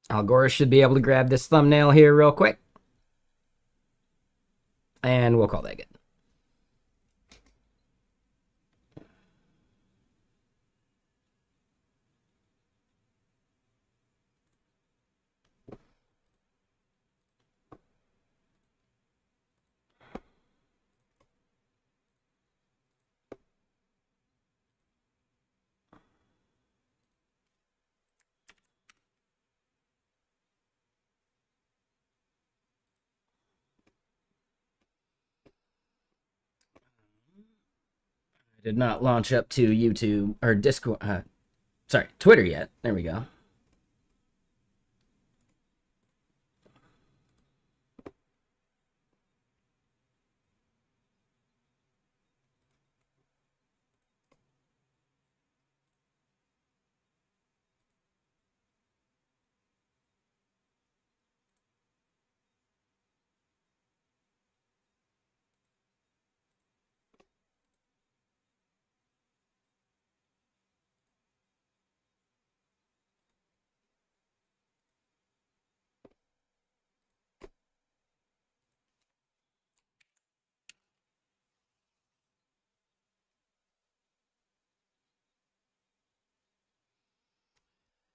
Algora should be able to grab this thumbnail here real quick. And we'll call that good. I did not launch up to YouTube or Discord. Sorry, Twitter yet. There we go.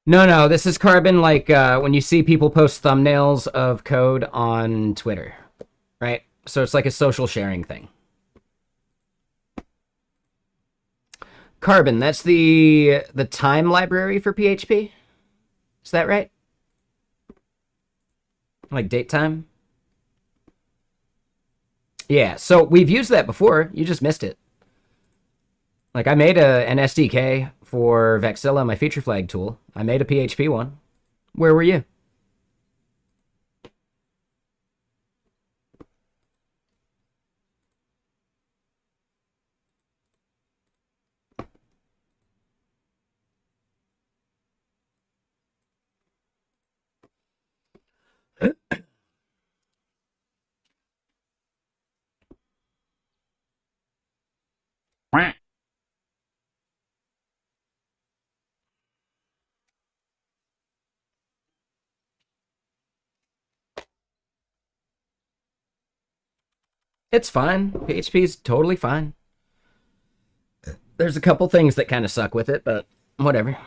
No, this is Carbon like when you see people post thumbnails of code on Twitter, right? So it's like a social sharing thing. Carbon, that's the time library for PHP. Is that right? Like date time? Yeah, so we've used that before. You just missed it. Like I made an SDK for Vexilla, my feature flag tool. I made a PHP one. Where were you? It's fine. PHP's totally fine. There's a couple things that kind of suck with it, but whatever.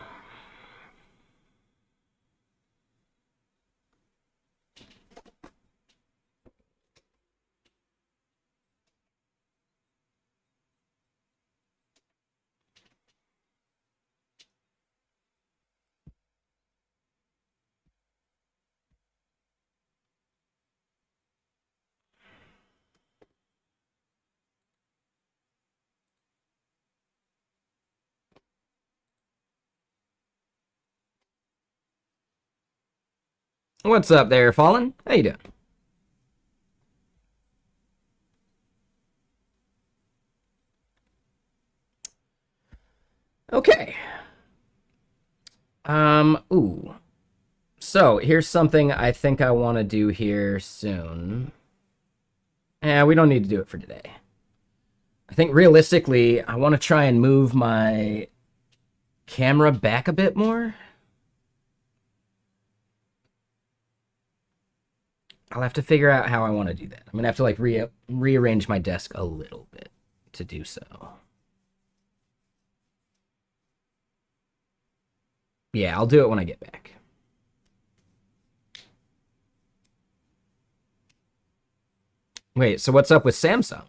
What's up there, Fallen? How you doing? Okay. Ooh. So here's something I think I want to do here soon. We don't need to do it for today. I think realistically, I want to try and move my camera back a bit more. I'll have to figure out how I want to do that. I'm gonna have to like rearrange my desk a little bit to do so. Yeah, I'll do it when I get back. Wait, so what's up with Samsung?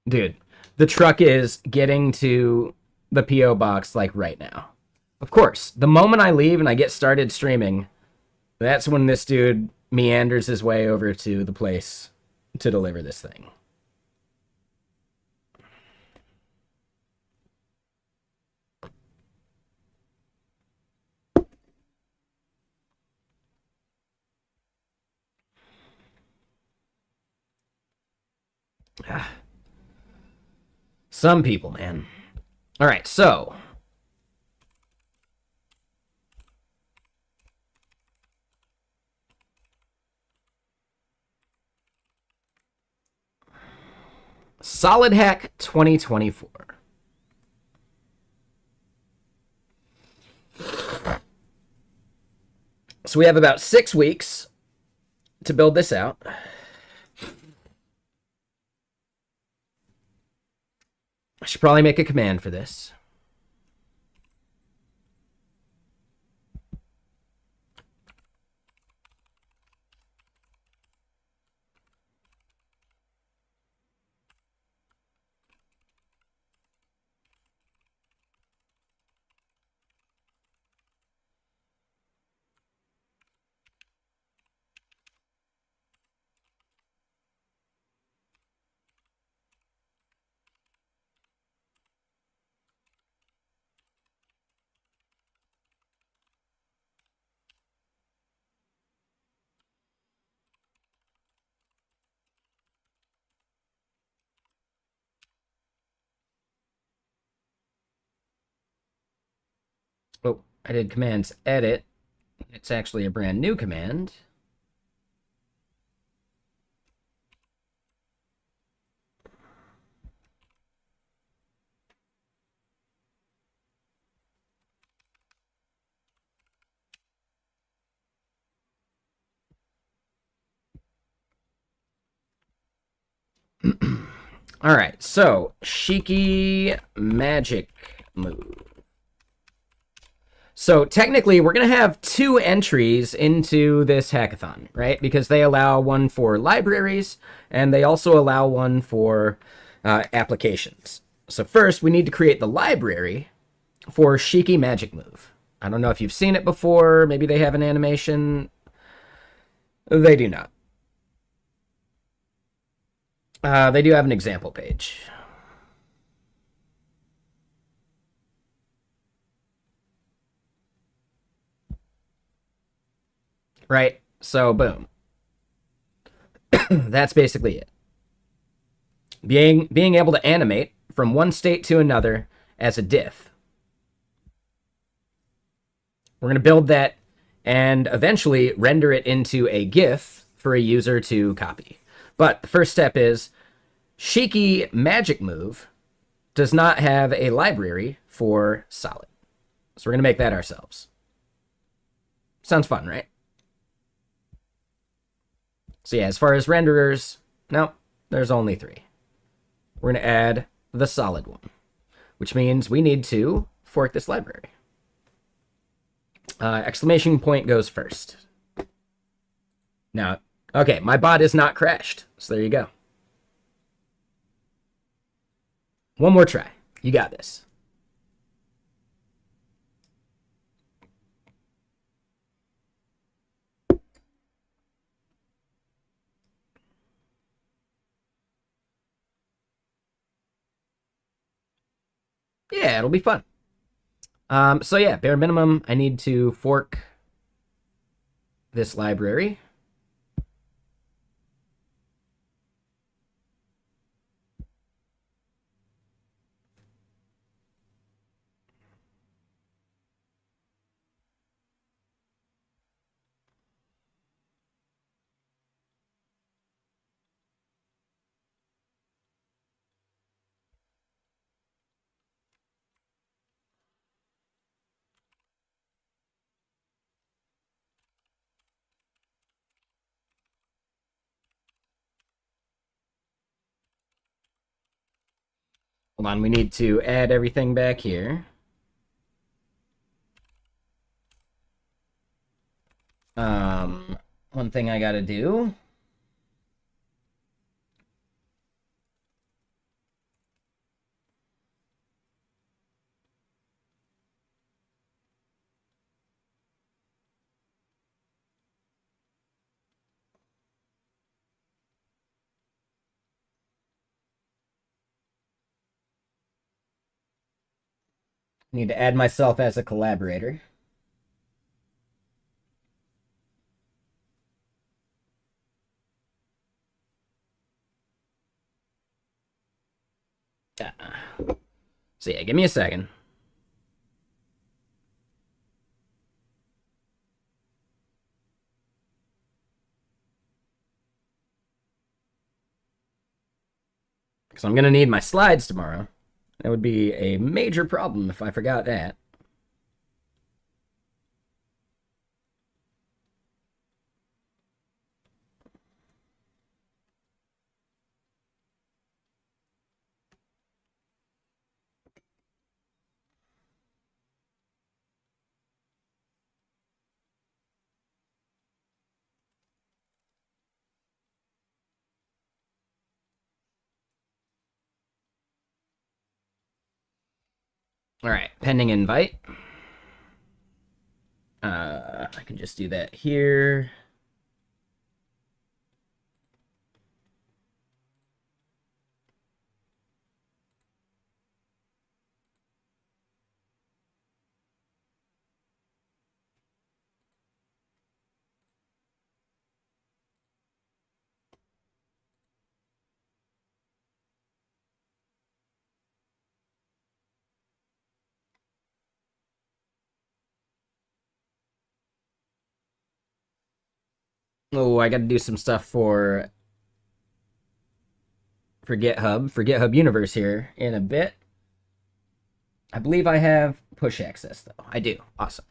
Dude, the truck is getting to the PO box like right now. Of course, the moment I leave and I get started streaming, that's when this dude meanders his way over to the place to deliver this thing. Some people, man. All right, so Solid Hack 2024. So we have about 6 weeks to build this out. I should probably make a command for this. Oh, I did commands edit. It's actually a brand new command. All right, so Shiki magic move. So technically, we're going to have 2 entries into this hackathon, right? Because they allow one for libraries, and they also allow one for applications. So first, we need to create the library for Shiki Magic Move. I don't know if you've seen it before. Maybe they have an animation. They do not. They do have an example page. Right? So, boom. That's basically it. Being able to animate from one state to another as a diff. We're going to build that and eventually render it into a GIF for a user to copy. But the first step is Shiki Magic Move does not have a library for Solid. So we're going to make that ourselves. Sounds fun, right? So yeah, as far as renderers, no, there's only 3. We're going to add the Solid one, which means we need to fork this library. Exclamation point goes first. Now, okay, my bot is not crashed, so there you go. One more try. You got this. Yeah, it'll be fun. So yeah, bare minimum, I need to fork this library. Hold on, we need to add everything back here. One thing I gotta do. Need to add myself as a collaborator. So yeah, give me a second. Because I'm going to need my slides tomorrow. That would be a major problem if I forgot that. All right, pending invite. I can just do that here. Oh, I got to do some stuff for GitHub Universe here in a bit. I believe I have push access though. I do. Awesome.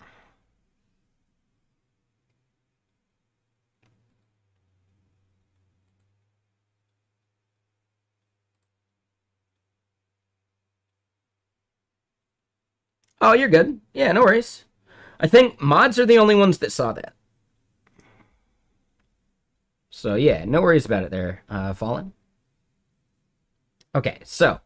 Oh, you're good. Yeah, no worries. I think mods are the only ones that saw that. So yeah, no worries about it there, Fallen. Okay, so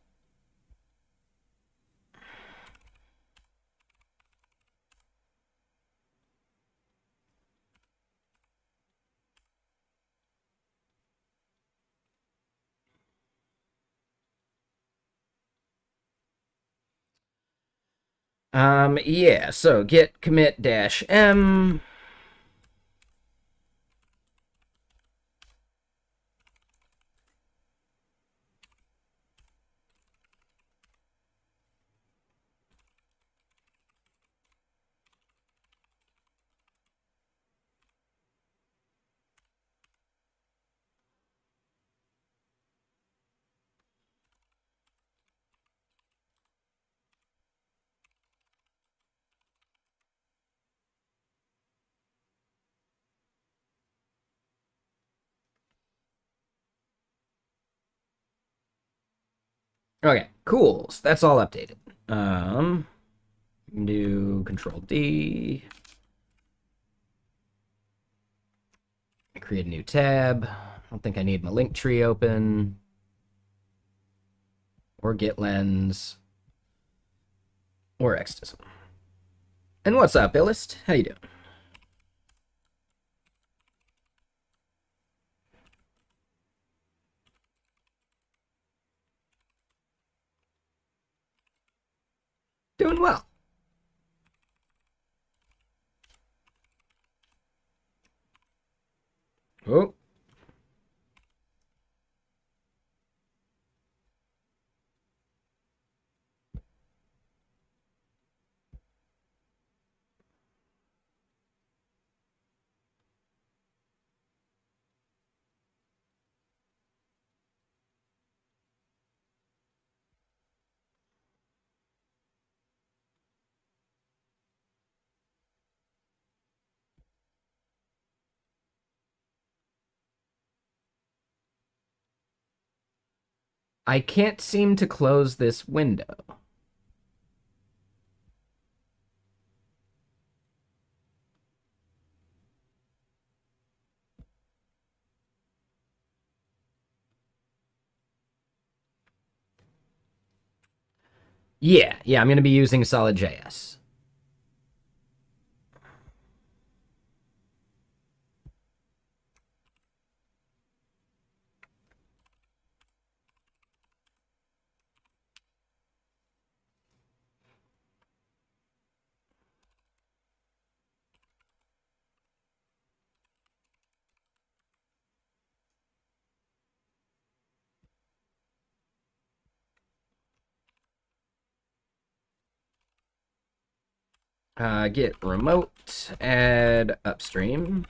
yeah, so git commit dash m. Okay, cool. So that's all updated. Do Control D. Create a new tab. I don't think I need my link tree open. Or git lens. Or Xdism. And what's up, Illist? How you doing? Doing well. Oh. I can't seem to close this window. Yeah, I'm going to be using solid.js. Get remote, add upstream.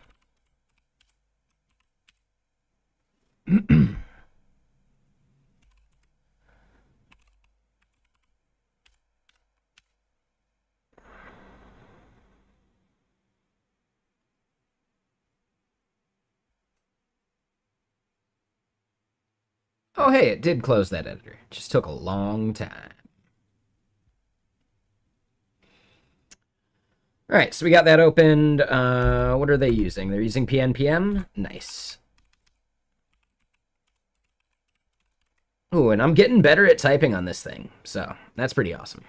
Oh, hey, it did close that editor. It just took a long time. All right, so we got that opened. What are they using? They're using PNPM. Nice. Ooh, and I'm getting better at typing on this thing, so that's pretty awesome.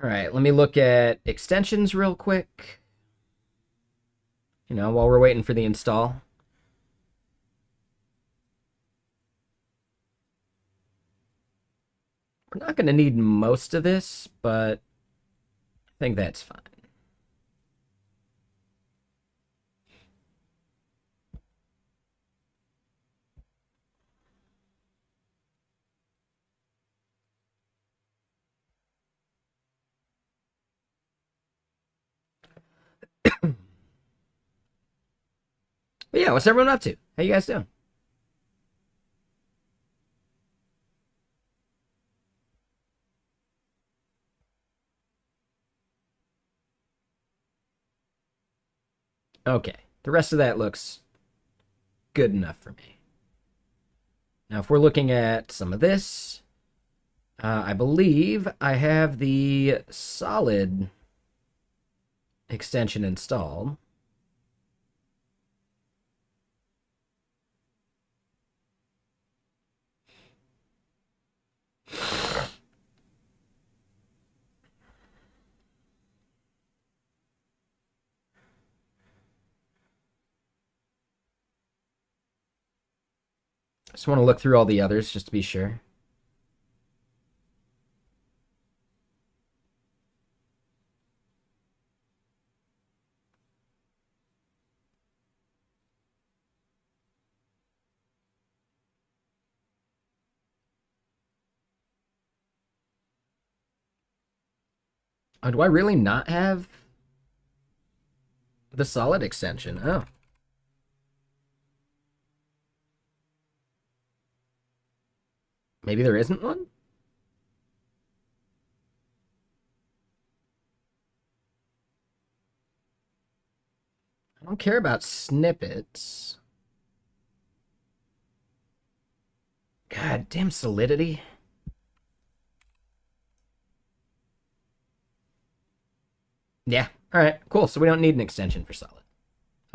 All right, let me look at extensions real quick. You know, while we're waiting for the install. We're not going to need most of this, but I think that's fine. But yeah, what's everyone up to? How you guys doing? Okay, the rest of that looks good enough for me. Now, if we're looking at some of this, I believe I have the solid extension installed. Just want to look through all the others just to be sure. Oh, do I really not have the solid extension? Oh. Maybe there isn't one? I don't care about snippets. God damn solidity. Yeah. All right. Cool. So we don't need an extension for solid.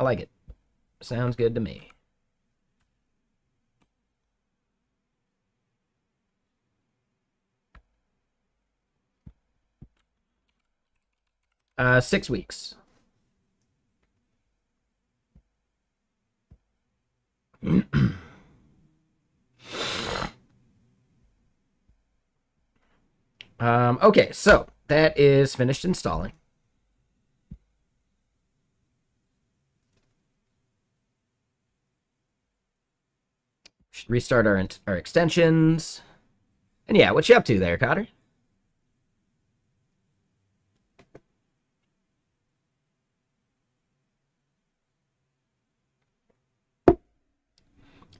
I like it. Sounds good to me. 6 weeks. Okay, so that is finished installing. Should restart our extensions. And yeah, what you up to there, Cotter?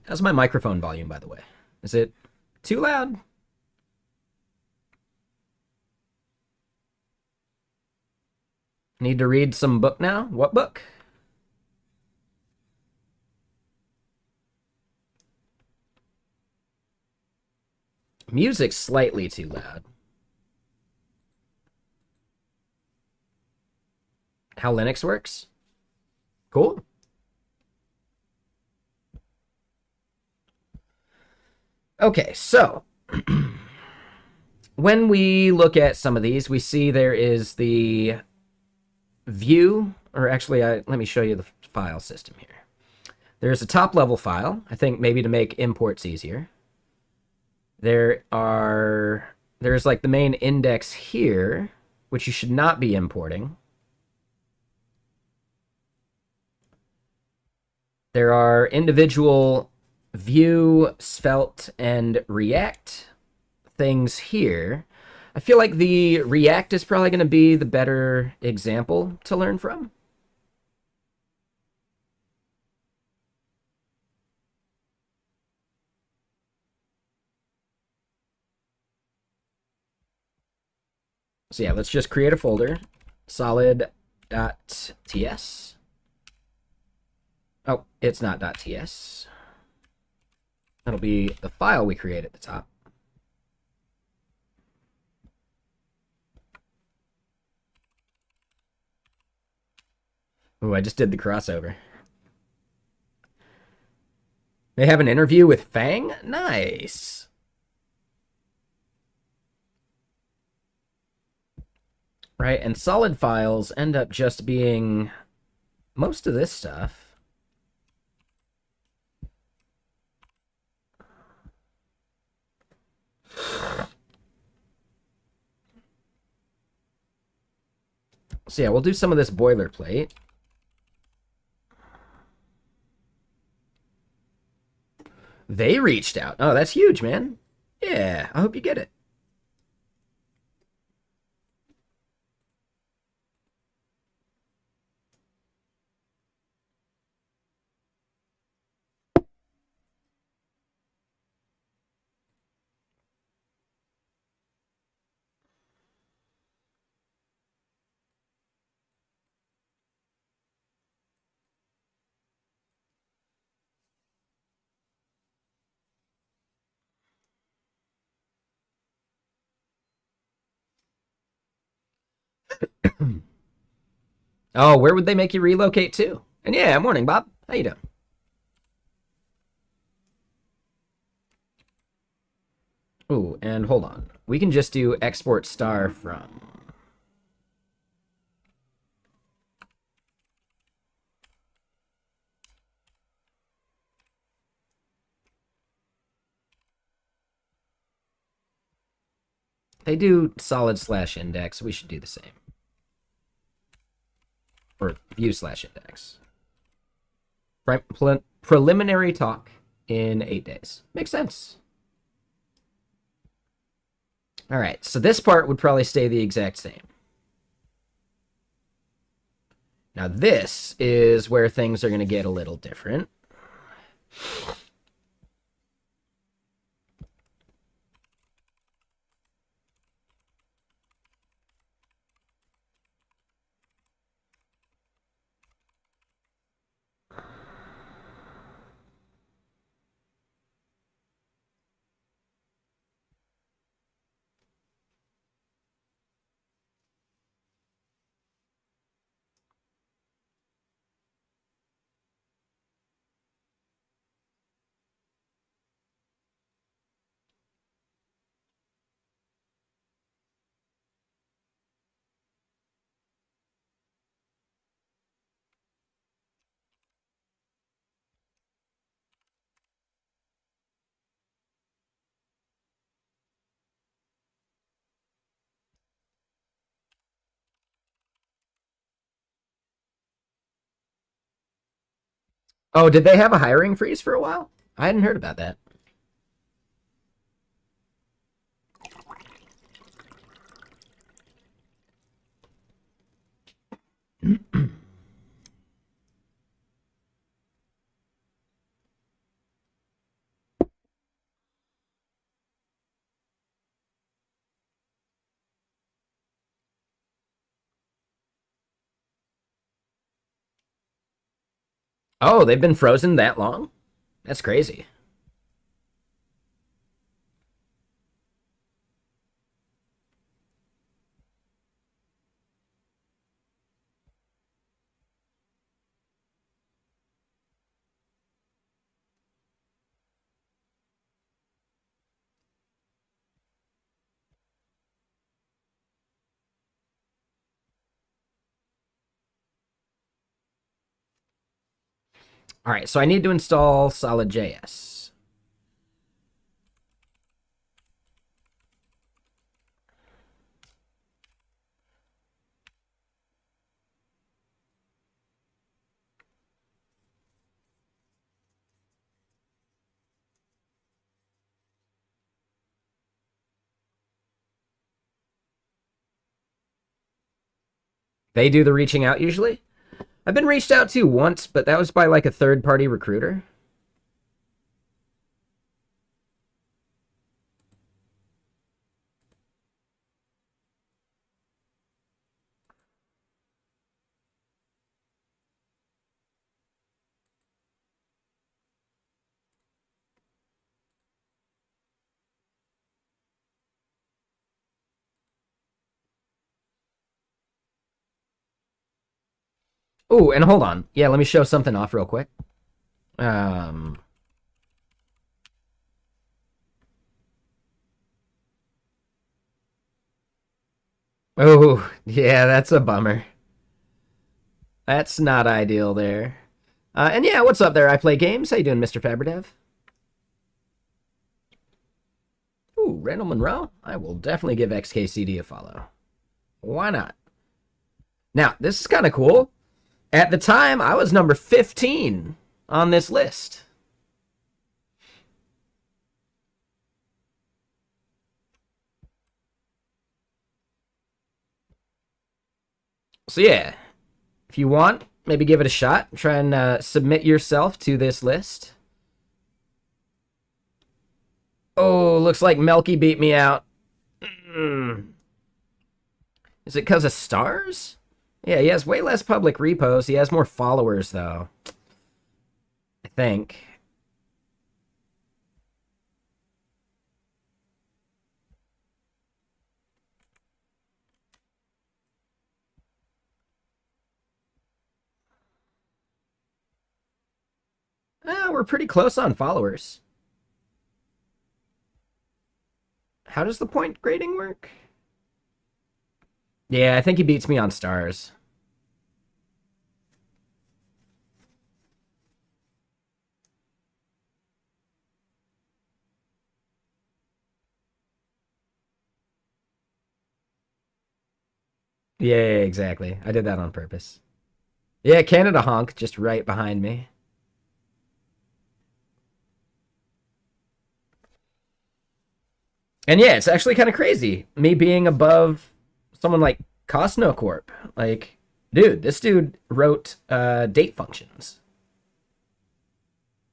How's my microphone volume, by the way? Is it too loud? Need to read some book now? What book? Music's slightly too loud. How Linux works? Cool. Okay, so when we look at some of these, we see there is the view, or actually, let me show you the file system here. There's a top level file, I think maybe to make imports easier. There's like the main index here, which you should not be importing. There are individual Vue, Svelte, and React things here. I feel like the React is probably going to be the better example to learn from. So yeah, let's just create a folder, solid.ts. Oh, it's not .ts. That'll be the file we create at the top. Oh, I just did the crossover. They have an interview with Fang? Nice. Right, and solid files end up just being most of this stuff. So yeah, we'll do some of this boilerplate. They reached out. Oh, that's huge, man. Yeah, I hope you get it. Oh, where would they make you relocate to? And yeah, morning, Bob. How you doing? Ooh, and hold on. We can just do export star from. They do solid/index. We should do the same. Or view/index. Preliminary talk in 8 days. Makes sense. All right, so this part would probably stay the exact same. Now this is where things are going to get a little different. Oh, did they have a hiring freeze for a while? I hadn't heard about that. Oh, they've been frozen that long? That's crazy. All right, so I need to install solid.js. They do the reaching out usually. I've been reached out to once, but that was by like a third-party recruiter. Ooh, and hold on. Yeah, let me show something off real quick. Um, oh, yeah, that's a bummer. That's not ideal there. And yeah, what's up there? I play games. How you doing, Mr. Faberdev? Ooh, Randall Monroe. I will definitely give XKCD a follow. Why not? Now, this is kind of cool. At the time, I was number 15 on this list. So yeah, if you want, maybe give it a shot. Try and submit yourself to this list. Oh, looks like Melky beat me out. Is it because of stars? Yeah, he has way less public repos. He has more followers, though. I think. We're pretty close on followers. How does the point grading work? Yeah, I think he beats me on stars. Yeah, exactly. I did that on purpose. Yeah, Canada Honk just right behind me. And yeah, it's actually kind of crazy. Me being above someone like Cosno Corp. Like, dude, this dude wrote date functions.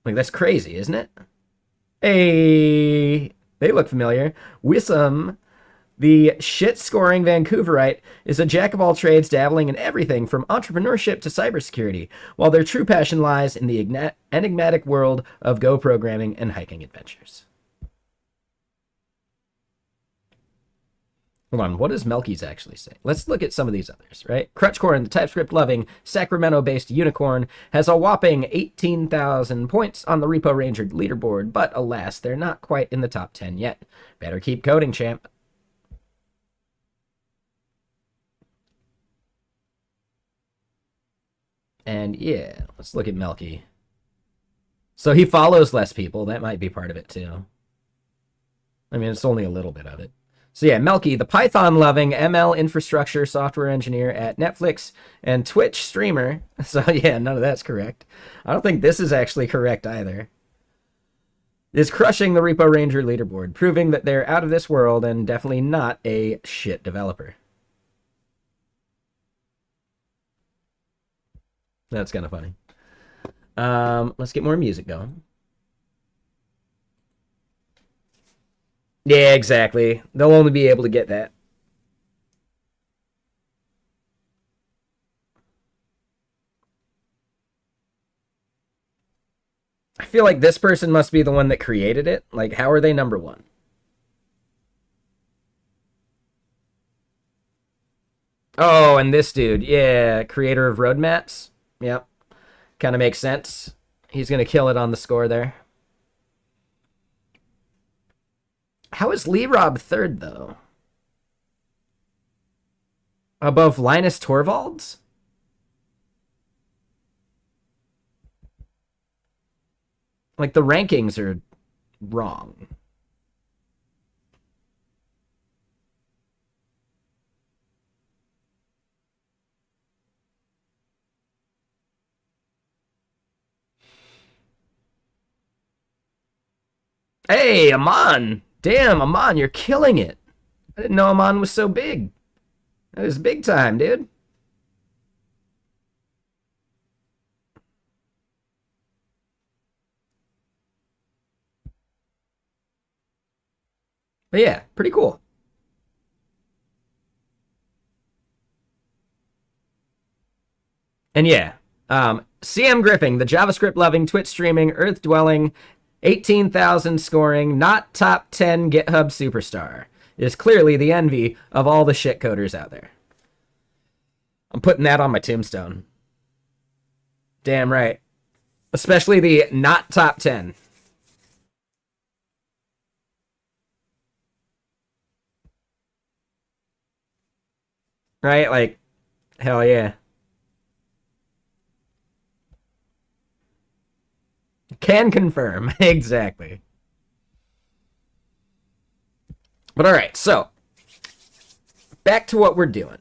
Like, that's crazy, isn't it? Hey, they look familiar. Wissam, the shit scoring Vancouverite, is a jack of all trades dabbling in everything from entrepreneurship to cybersecurity, while their true passion lies in the enigmatic world of Go programming and hiking adventures. Hold on, what does Melky's actually say? Let's look at some of these others, right? Crutchcorn, the TypeScript-loving, Sacramento-based unicorn, has a whopping 18,000 points on the Repo Ranger leaderboard, but alas, they're not quite in the top 10 yet. Better keep coding, champ. And yeah, let's look at Melky. So he follows less people. That might be part of it, too. I mean, it's only a little bit of it. So yeah, Melky, the Python-loving ML infrastructure software engineer at Netflix and Twitch streamer. So yeah, none of that's correct. I don't think this is actually correct either. Is crushing the Repo Ranger leaderboard, proving that they're out of this world and definitely not a shit developer. That's kind of funny. Let's get more music going. Yeah, exactly. They'll only be able to get that. I feel like this person must be the one that created it. Like, how are they number one? Oh, and this dude. Yeah, creator of roadmaps. Yep. Kind of makes sense. He's going to kill it on the score there. How is Lee Rob third, though? Above Linus Torvalds? Like the rankings are wrong. Hey, Amon! Damn, Amon, you're killing it. I didn't know Amon was so big. That is big time, dude. But yeah, pretty cool. And yeah, CM Griffing, the JavaScript loving, Twitch streaming, Earth dwelling, 18,000 scoring, not top 10 GitHub superstar, is clearly the envy of all the shit coders out there. I'm putting that on my tombstone. Damn right. Especially the not top 10. Right? Like, hell yeah. Can confirm. Exactly. But all right, so back to what we're doing.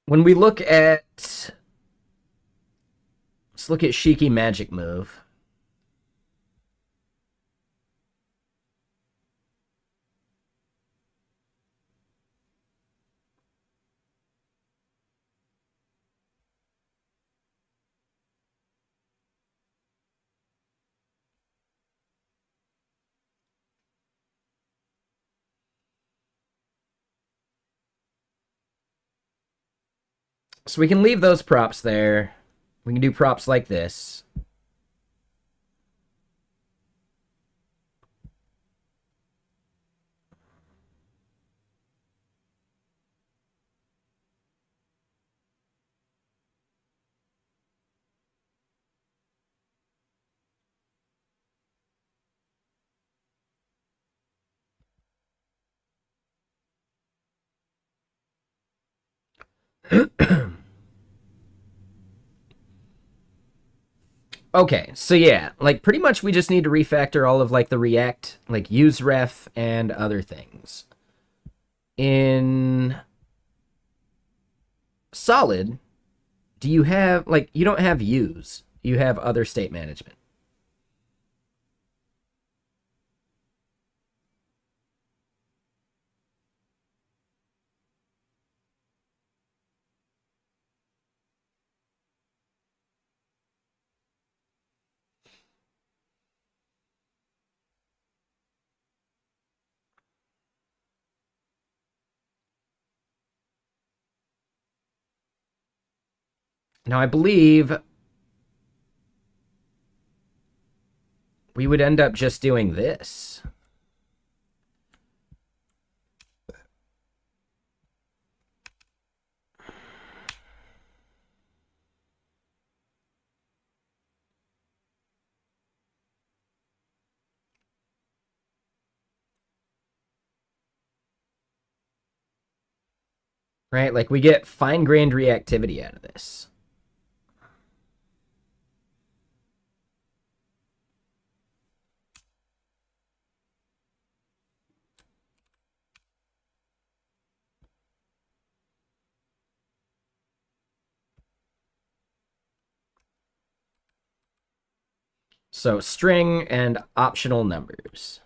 When we look at, let's look at Shiki Magic Move. So we can leave those props there. We can do props like this. Okay, so yeah, like pretty much we just need to refactor all of like the React, like use ref and other things. In Solid, do you have like you don't have use, you have other state management. Now I believe we would end up just doing this. Right? Like we get fine-grained reactivity out of this. So string and optional numbers.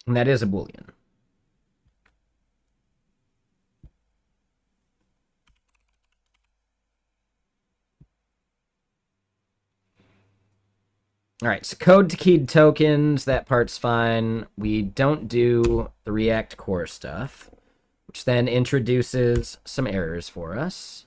And that is a Boolean. All right, so code to keyed tokens, that part's fine. We don't do the React core stuff, which then introduces some errors for us.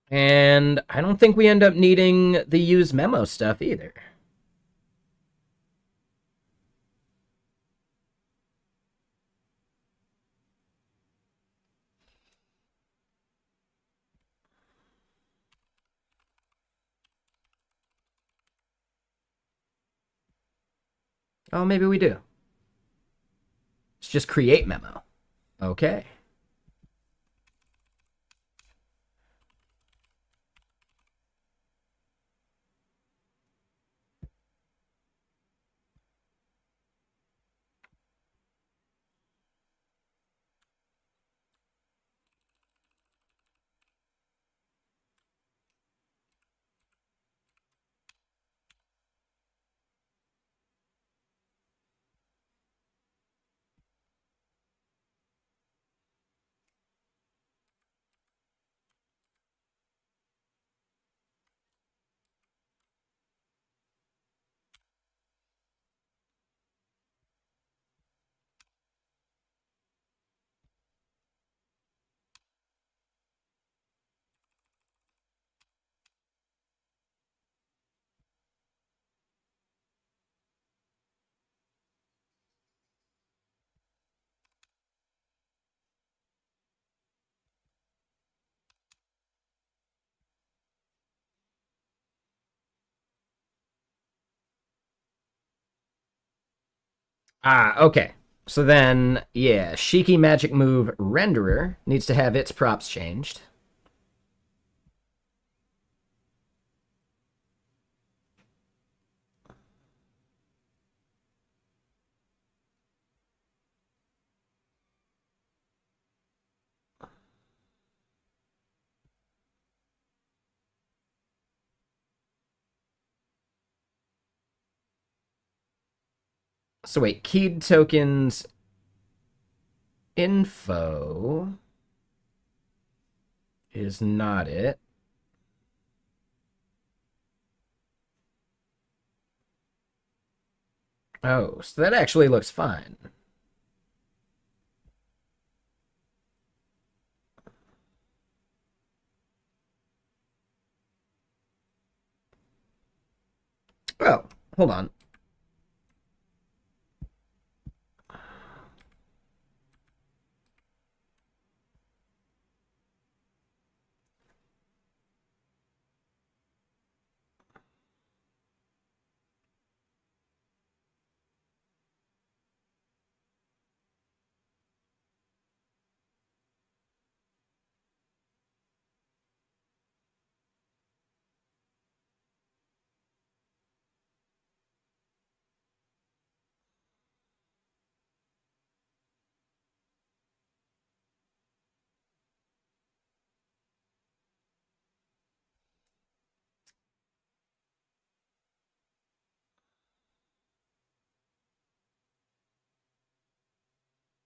And I don't think we end up needing the use memo stuff either. Oh, maybe we do. Let's just create memo. Okay. Ah, okay. So then, yeah, Shiki Magic Move Renderer needs to have its props changed. So wait, keyed tokens info is not it. Oh, so that actually looks fine. Oh, hold on.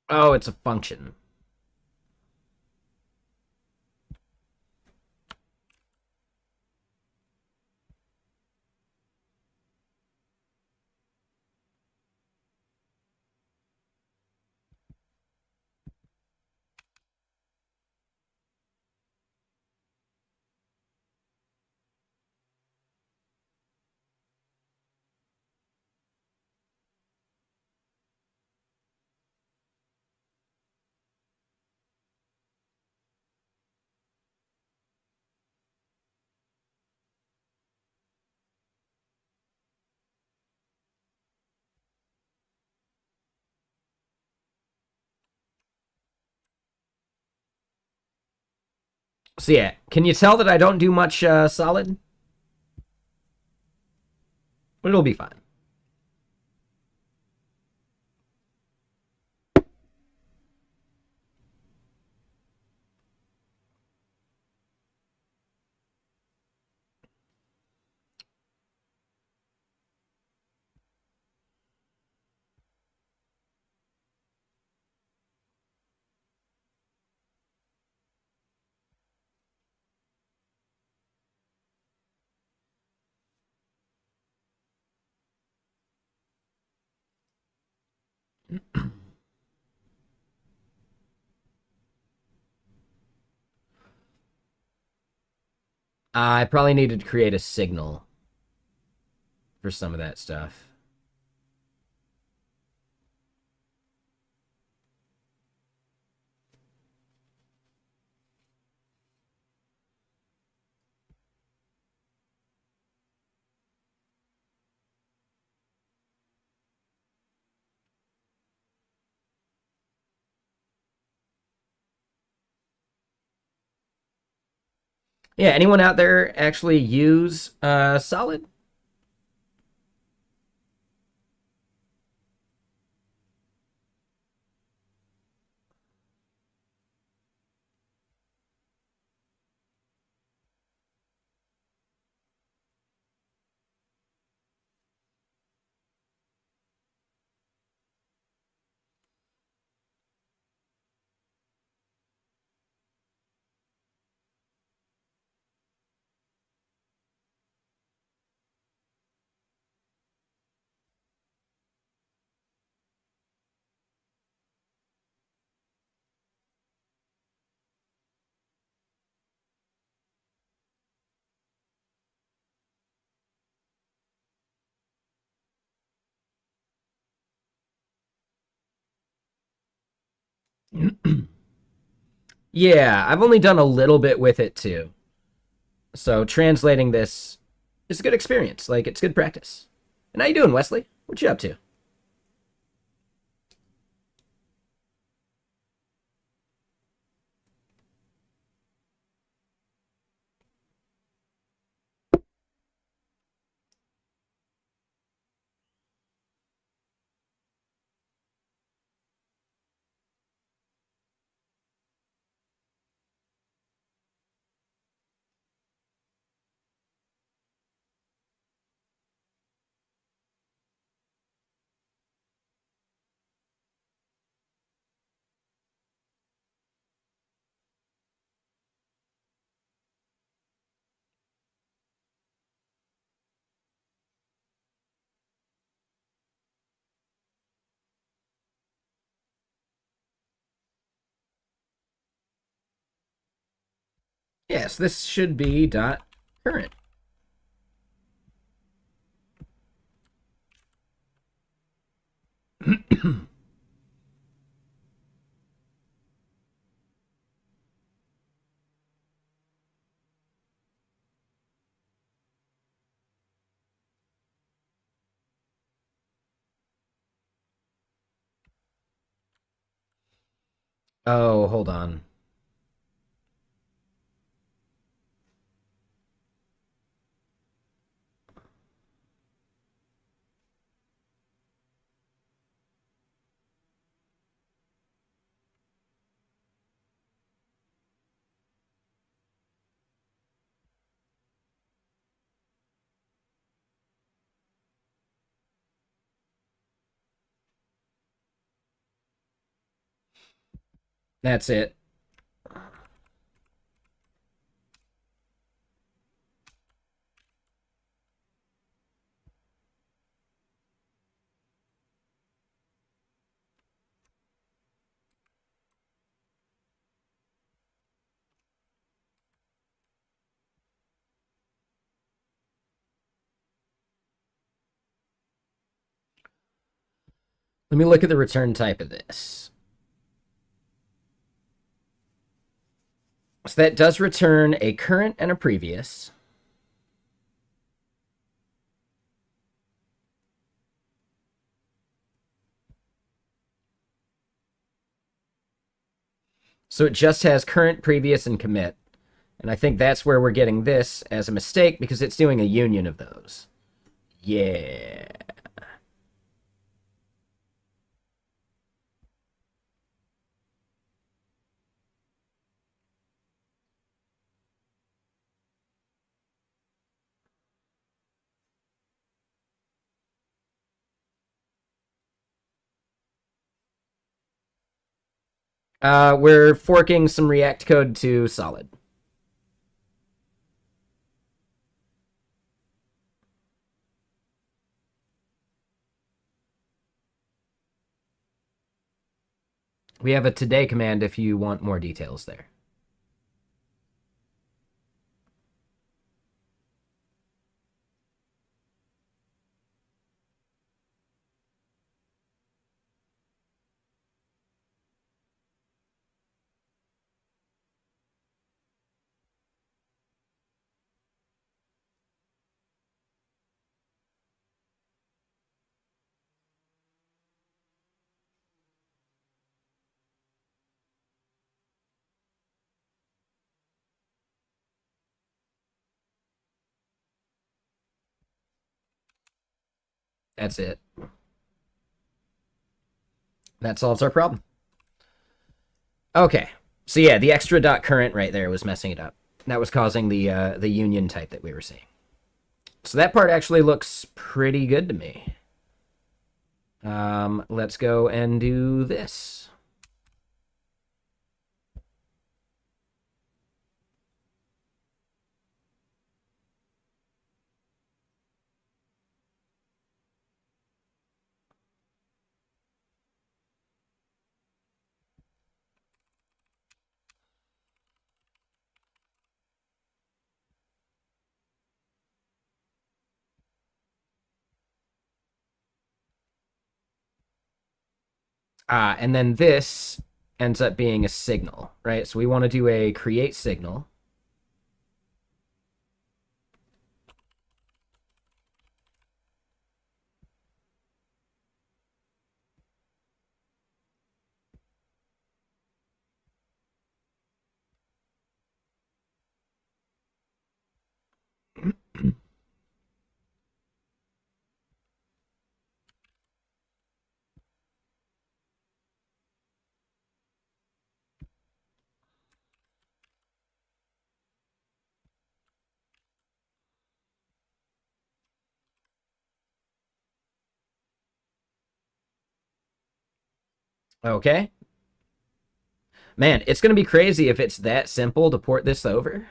Oh, it's a function. So yeah, can you tell that I don't do much solid? But it'll be fine. I probably needed to create a signal for some of that stuff. Yeah, anyone out there actually use solid? Yeah, I've only done a little bit with it too. So translating this is a good experience. Like it's good practice. And how you doing, Wesley? What you up to? Yes, this should be dot current. Oh, hold on. That's it. Let me look at the return type of this. So that does return a current and a previous. So it just has current, previous, and commit. And I think that's where we're getting this as a mistake because it's doing a union of those. Yeah. We're forking some React code to solid. We have a today command if you want more details there. That's it. That solves our problem. Okay. So yeah, the extra dot current right there was messing it up. That was causing the union type that we were seeing. So that part actually looks pretty good to me. Let's go and do this. And then this ends up being a signal, right? So we want to do a create signal. Okay. Man, it's going to be crazy if it's that simple to port this over.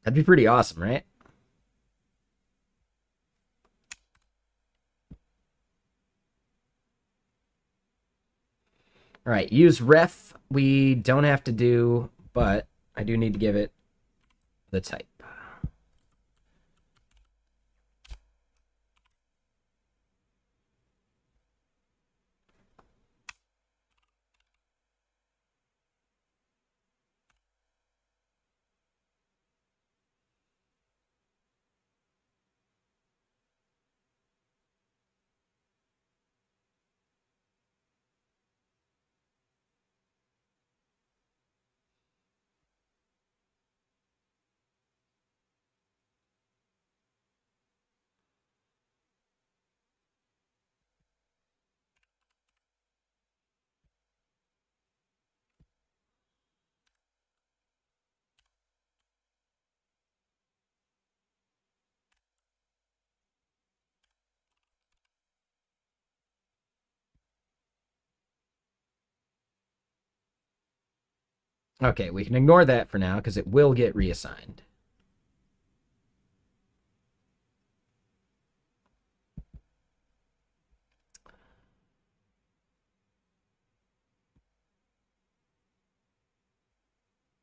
That'd be pretty awesome, right? All right, use ref. We don't have to do, but I do need to give it the type. Okay, we can ignore that for now because it will get reassigned.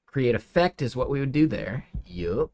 Create effect is what we would do there. Yup.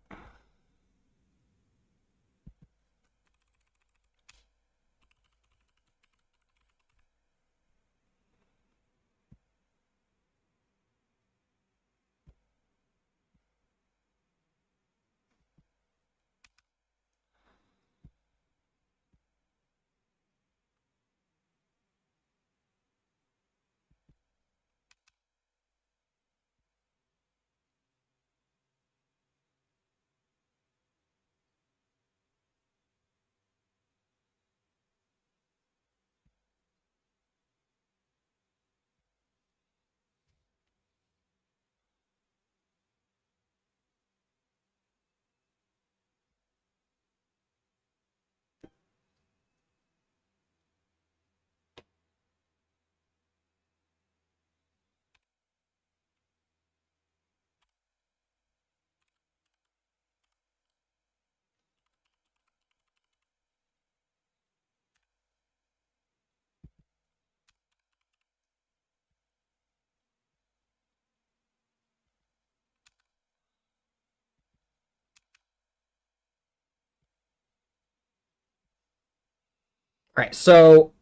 All right, so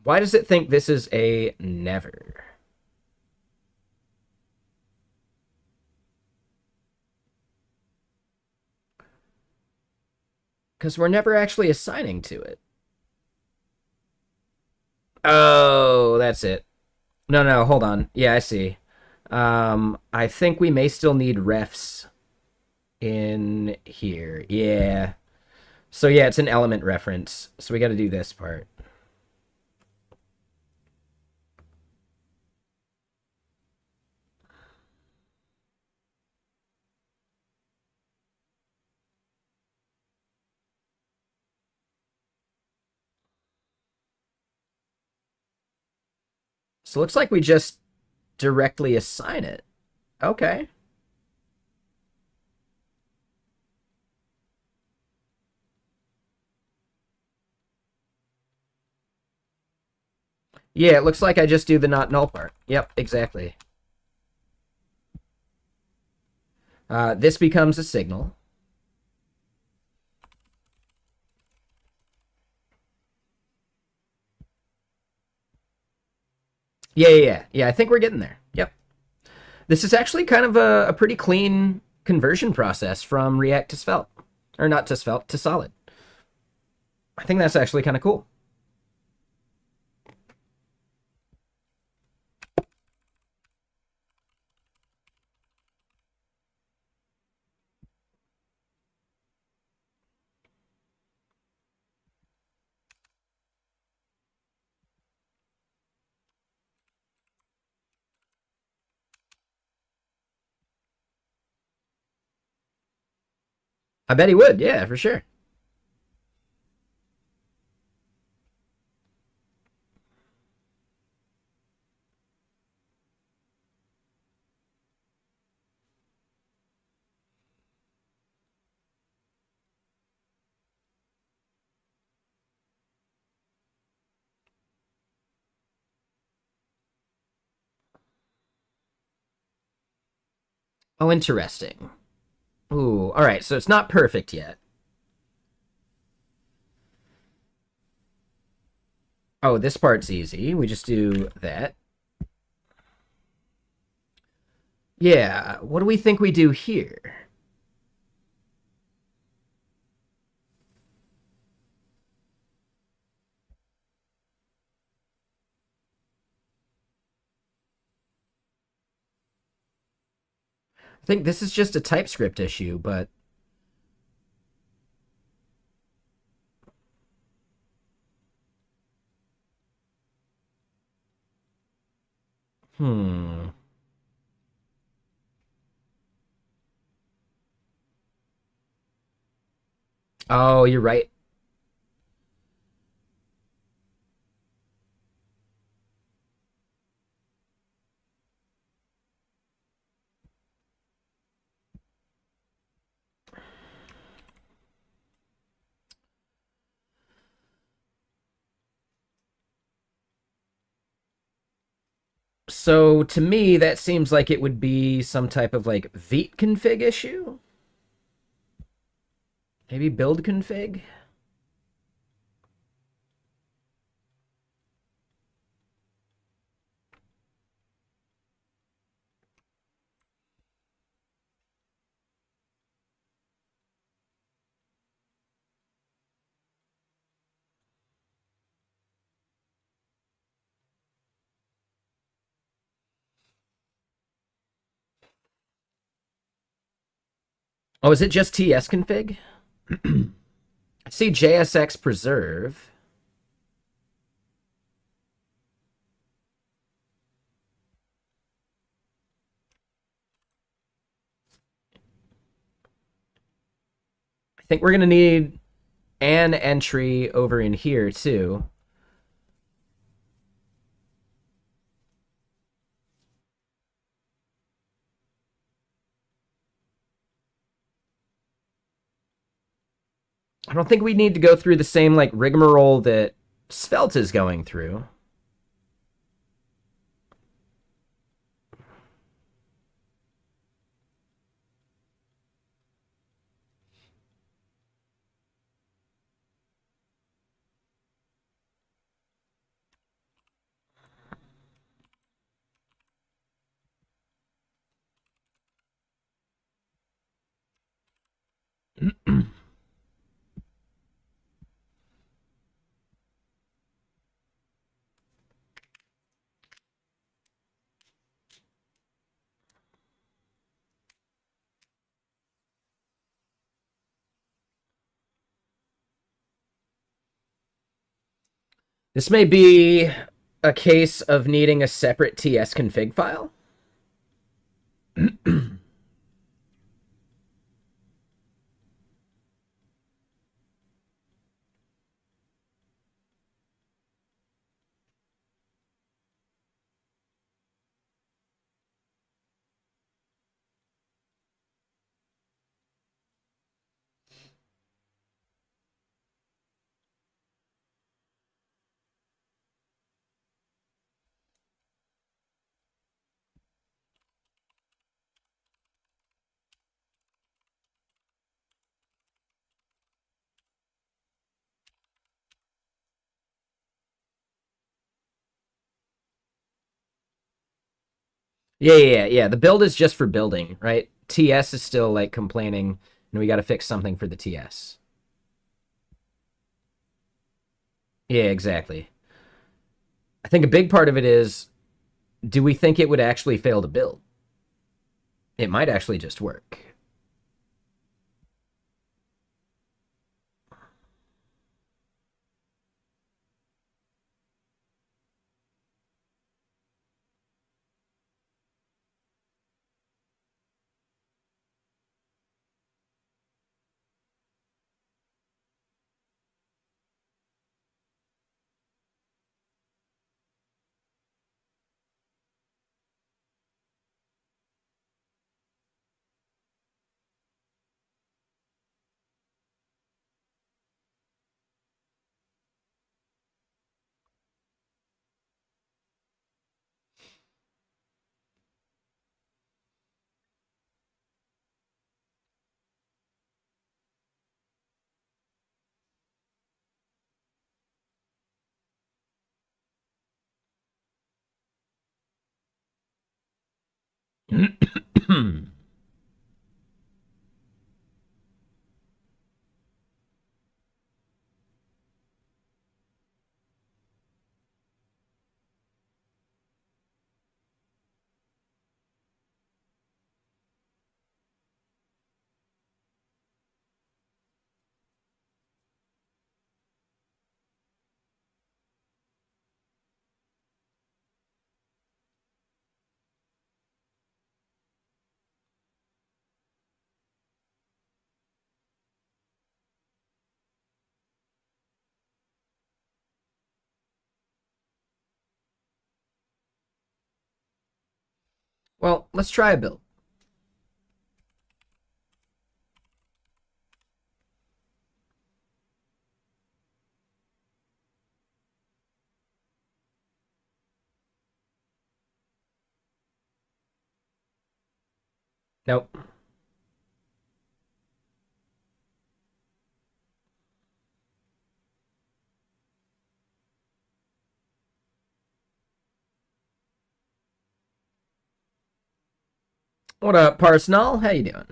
why does it think this is a never? Because we're never actually assigning to it. Oh, that's it. No, no, hold on. Yeah, I see. I think we may still need refs in here. Yeah. So yeah, it's an element reference. So we got to do this part. So it looks like we just directly assign it. Okay. Yeah, it looks like I just do the not null part. Yep, exactly. This becomes a signal. Yeah. I think we're getting there. Yep. This is actually kind of a pretty clean conversion process from React to Svelte. Or not to Svelte, to Solid. I think that's actually kind of cool. I bet he would. Yeah, for sure. Oh, interesting. Ooh, all right. So it's not perfect yet. Oh, this part's easy. We just do that. Yeah. What do we think we do here? I think this is just a TypeScript issue, but hmm. Oh, you're right. So to me, that seems like it would be some type of like Vite config issue. Maybe build config. Oh, is it just TS config? I see JSX preserve. I think we're gonna need an entry over in here too. I don't think we need to go through the same like rigmarole that Svelte is going through. This may be a case of needing a separate TS config file. Yeah. The build is just for building, right? TS is still like complaining, and we got to fix something for the TS. Yeah, exactly. I think a big part of it is, do we think it would actually fail to build? It might actually just work. Well, let's try a build. Nope. What up, Parsnall? How you doing?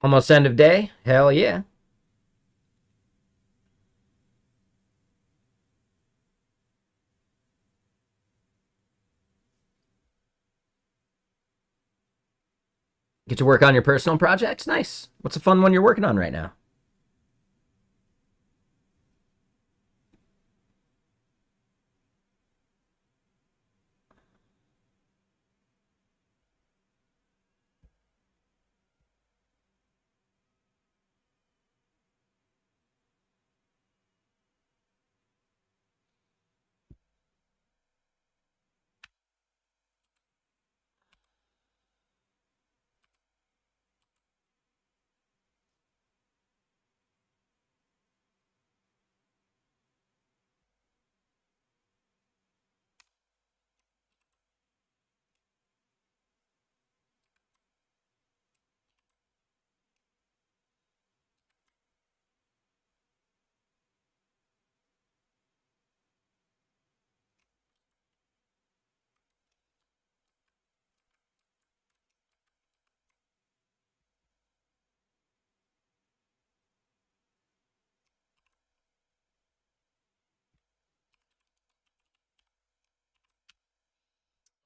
Almost end of day? Hell yeah. Get to work on your personal projects? Nice. What's a fun one you're working on right now?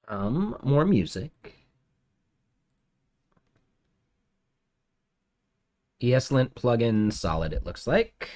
More music. ESLint plugin solid, it looks like.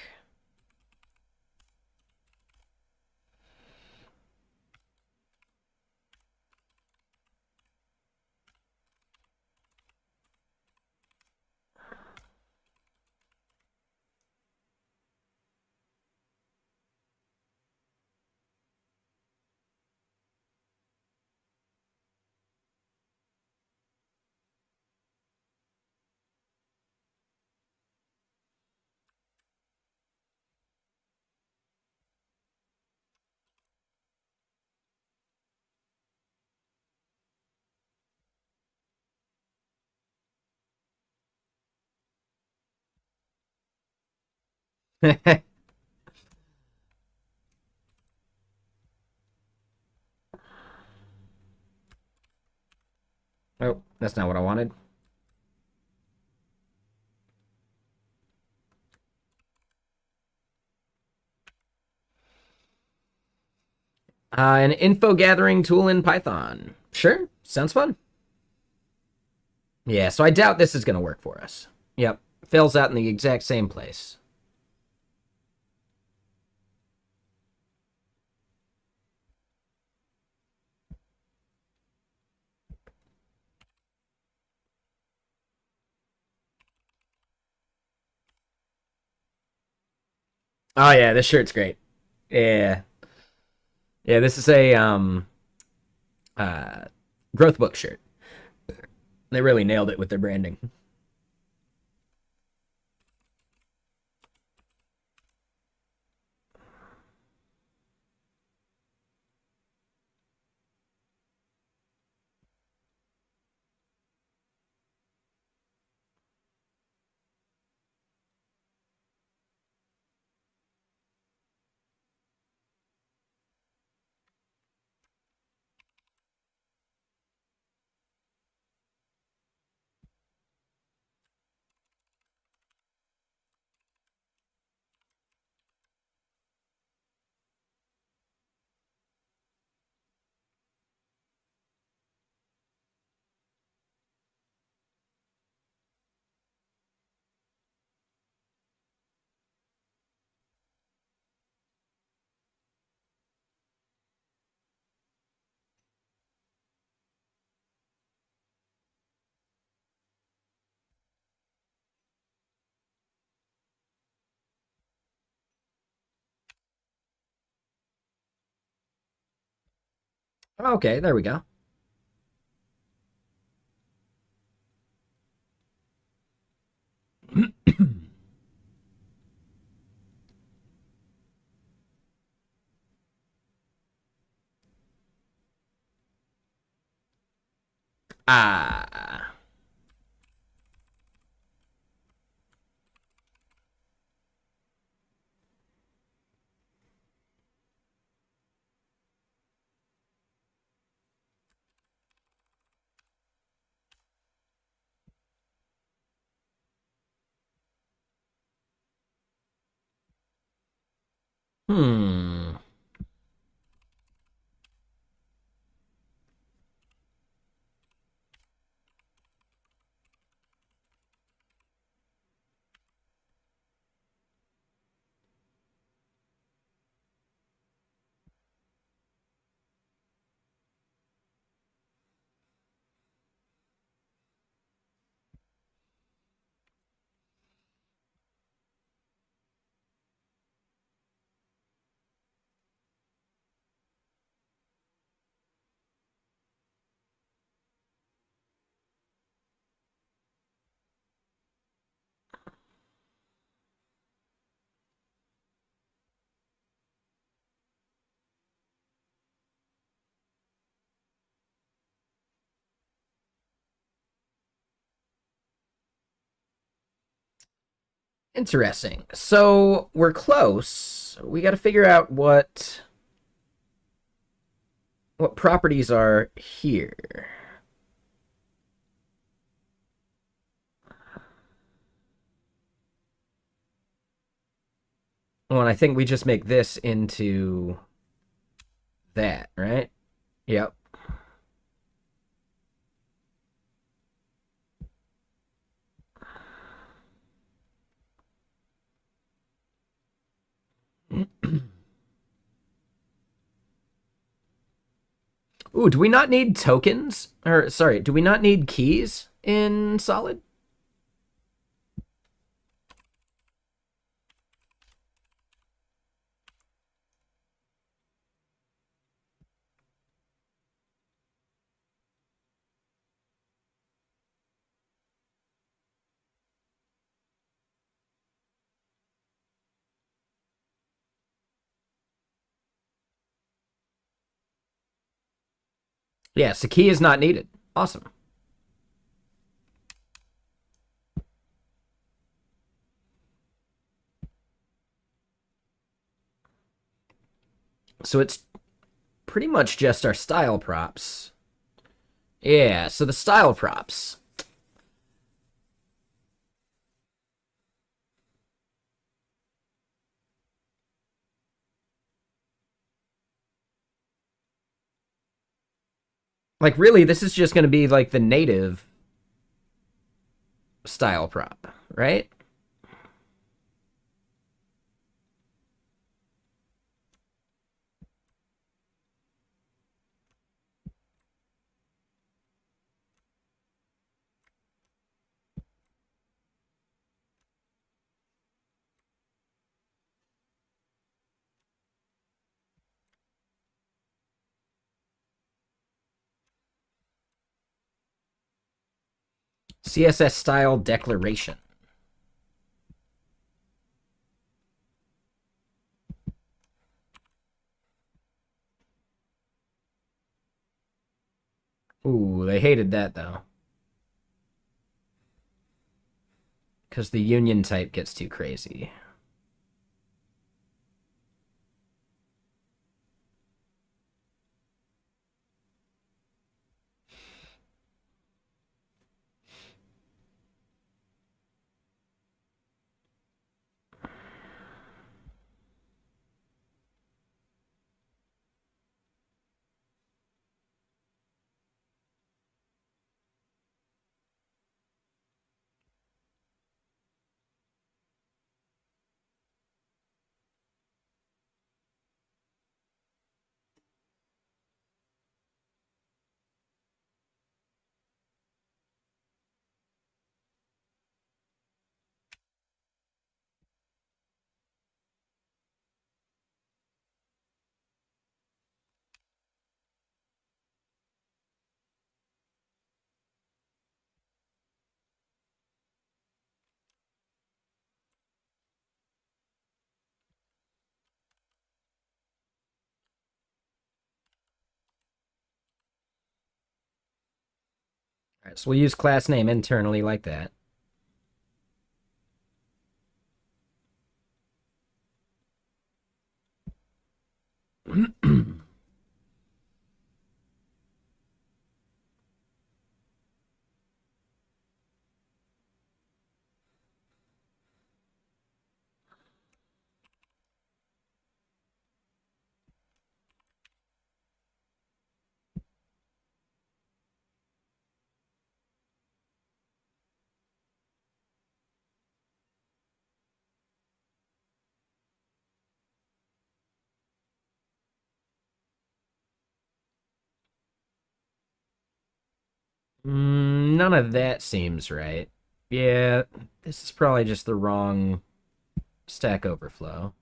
Oh, that's not what I wanted. An info gathering tool in Python. Sure, sounds fun. Yeah, so I doubt this is going to work for us. Yep, fails out in the exact same place. Oh yeah, this shirt's great. Yeah, yeah, this is a uh growth book shirt. They really nailed it with their branding. Okay, there we go. Ah. Hmm. Interesting. So we're close. We got to figure out what properties are here. Well, and I think we just make this into that, right? Yep. Ooh, do we not need tokens? Or, sorry, do we not need keys in Solid? Yes, a key is not needed. Awesome. So it's pretty much just our style props. Yeah, so the style props. Like, really, this is just going to be like the native style prop, right? CSS style declaration. Ooh, they hated that though. Because the union type gets too crazy. All right, so we'll use class name internally like that. None of that seems right. Yeah, this is probably just the wrong Stack Overflow.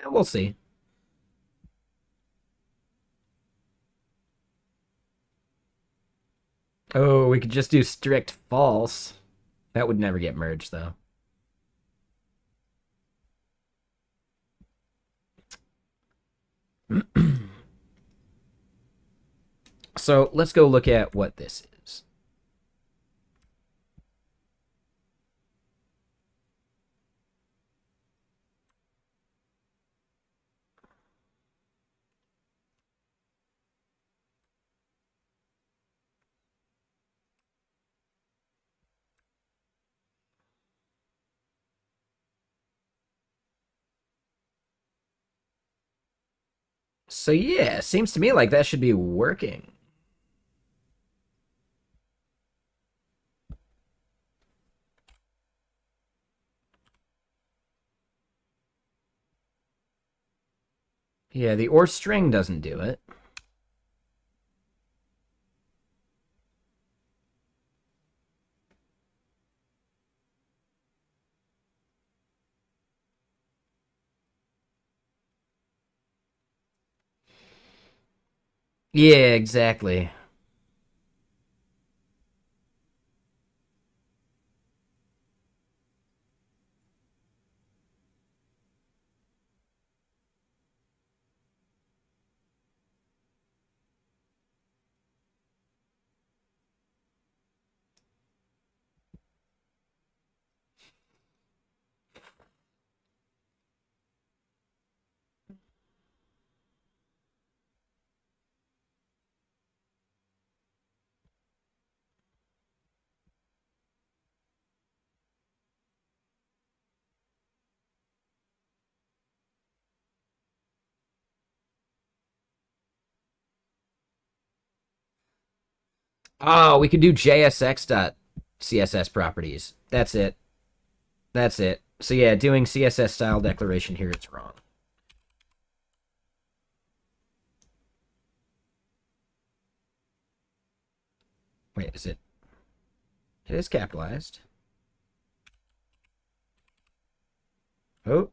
We'll see. Oh, we could just do strict false. That would never get merged, though. So let's go look at what this is. So yeah, seems to me like that should be working. Yeah, the or string doesn't do it. Yeah, exactly. Oh, we could do JSX.CSS properties. That's it. That's it. So yeah, doing CSS style declaration here, it's wrong. Wait, is it? It is capitalized. Oh.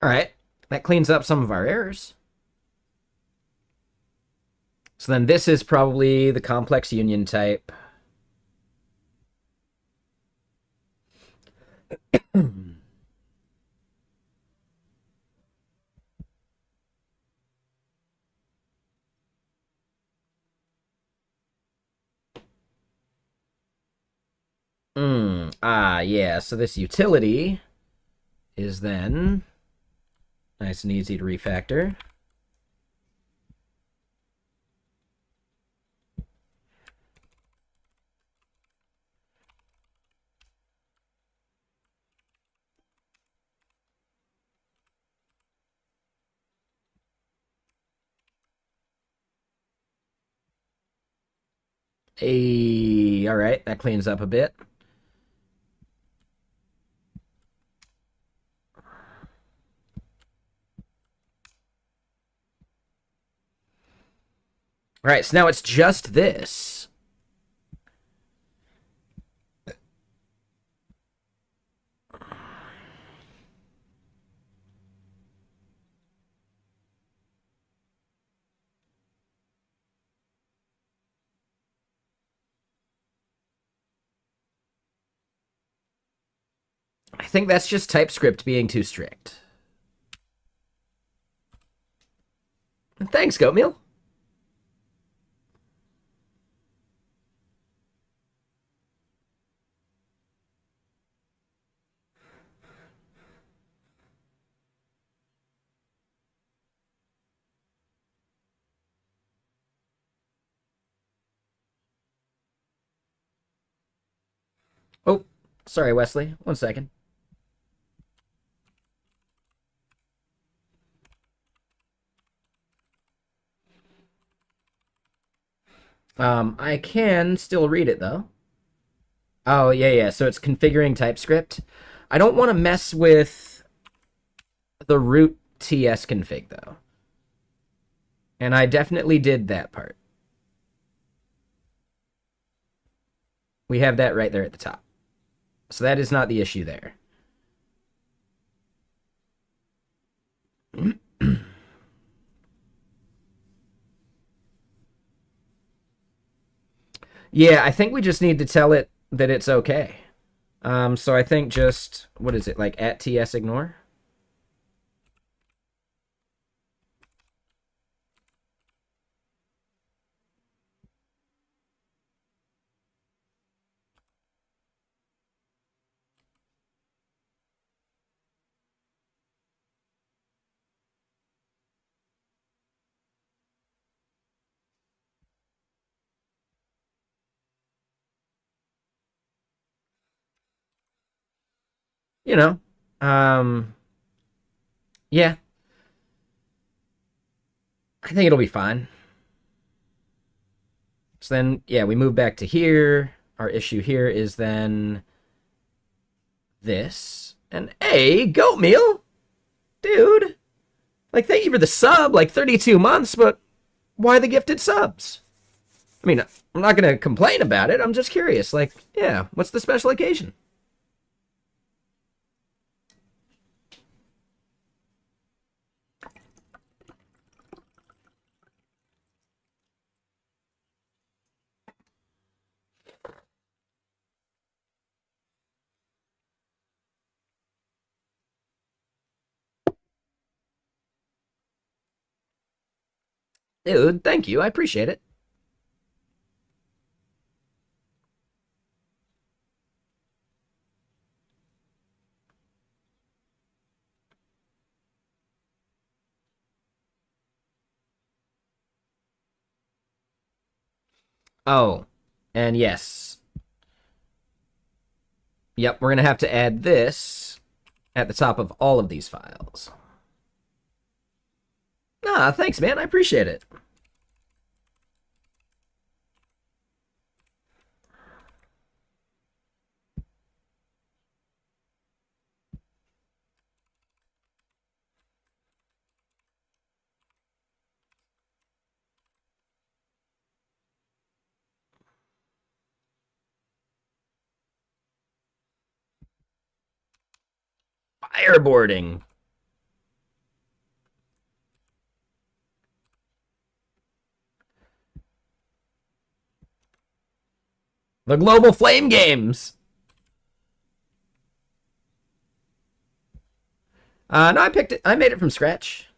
All right. That cleans up some of our errors. So then this is probably the complex union type. Yeah. So this utility is then nice and easy to refactor. All right, that cleans up a bit. All right, so now it's just this. I think that's just TypeScript being too strict. Thanks, Goatmeal. Oh, sorry, Wesley. 1 second. I can still read it though. Oh, yeah, yeah. So it's configuring TypeScript. I don't want to mess with the root TS config though. And I definitely did that part. We have that right there at the top. So that is not the issue there. Yeah, I think we just need to tell it that it's okay. So I think just what is it like at ts ignore? You know, um, yeah, I think it'll be fine. So then, yeah, we move back to here. Our issue here is then this and a goat meal, dude. Like, thank you for the sub, like 32 months, but why the gifted subs? I mean, I'm not gonna complain about it. I'm just curious. Like, yeah, what's the special occasion? Dude, thank you. I appreciate it. Oh, and yes. Yep, we're going to have to add this at the top of all of these files. Ah, thanks, man. I appreciate it. Fireboarding. The Global Flame Games. No, I picked it. I made it from scratch.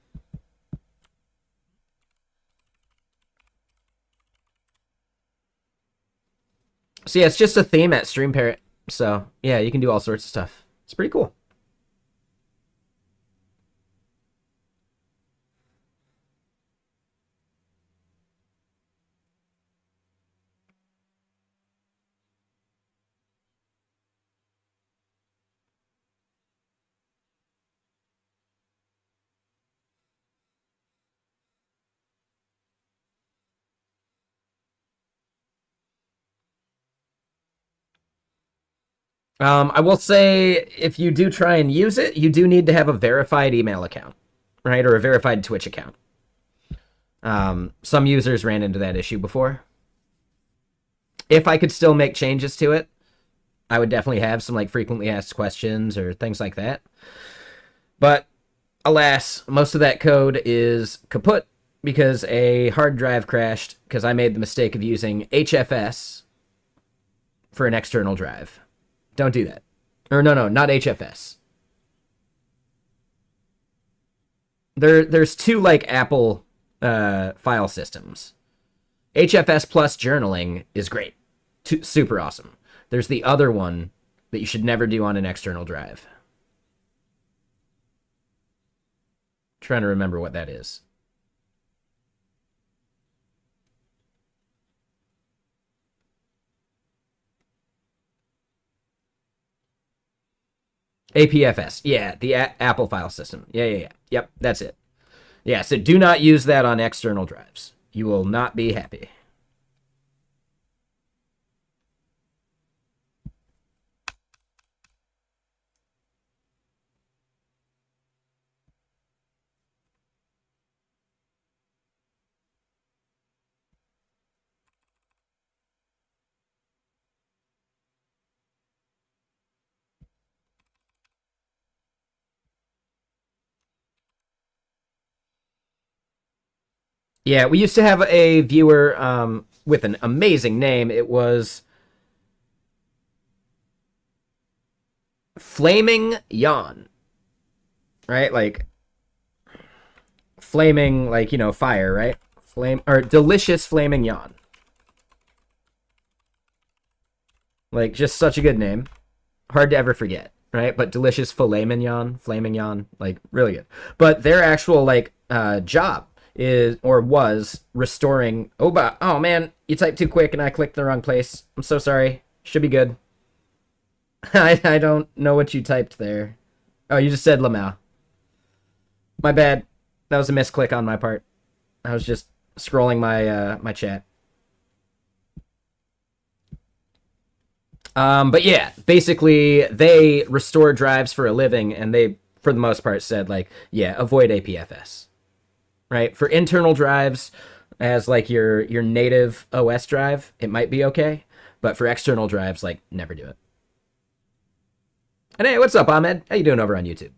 So yeah, it's just a theme at Stream Parrot. So yeah, you can do all sorts of stuff. It's pretty cool. I will say if you do try and use it, you do need to have a verified email account, right, or a verified Twitch account. Some users ran into that issue before. If I could still make changes to it, I would definitely have some like frequently asked questions or things like that. But alas, most of that code is kaput because a hard drive crashed because I made the mistake of using HFS for an external drive. Don't do that. Or no, not HFS. There's two like Apple file systems. HFS plus journaling is great. Super awesome. There's the other one that you should never do on an external drive. Trying to remember what that is. APFS. Yeah, the Apple file system. Yeah. Yep, that's it. Yeah, so do not use that on external drives. You will not be happy. Yeah, we used to have a viewer. with an amazing name. It was Flaming Yawn, right? Like flaming, like, you know, fire, right? Flame or delicious flaming yawn. Like, just such a good name. Hard to ever forget, right? But delicious filet mignon, flaming yawn, like really good. But their actual like job is or was restoring. Oh man, you typed too quick and I clicked the wrong place. I'm so sorry. Should be good. I don't know what you typed there. Oh, you just said Lamau. My bad. That was a misclick on my part. I was just scrolling my chat. But yeah, basically they restore drives for a living, and they, for the most part, said like, yeah, avoid APFS, right? For internal drives, as like your native OS drive, it might be okay, but for external drives, like, never do it. And hey, what's up, Ahmed? How you doing over on YouTube?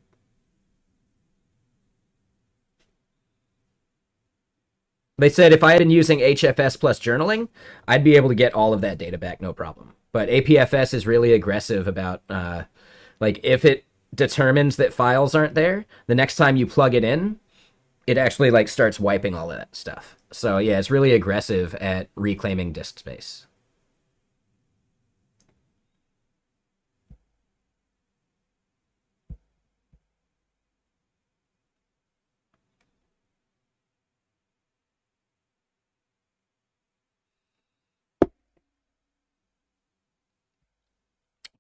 They said if I had been using HFS plus journaling, I'd be able to get all of that data back, no problem. But APFS is really aggressive about, like, if it determines that files aren't there, the next time you plug it in, it actually, like, starts wiping all of that stuff. So, yeah, it's really aggressive at reclaiming disk space.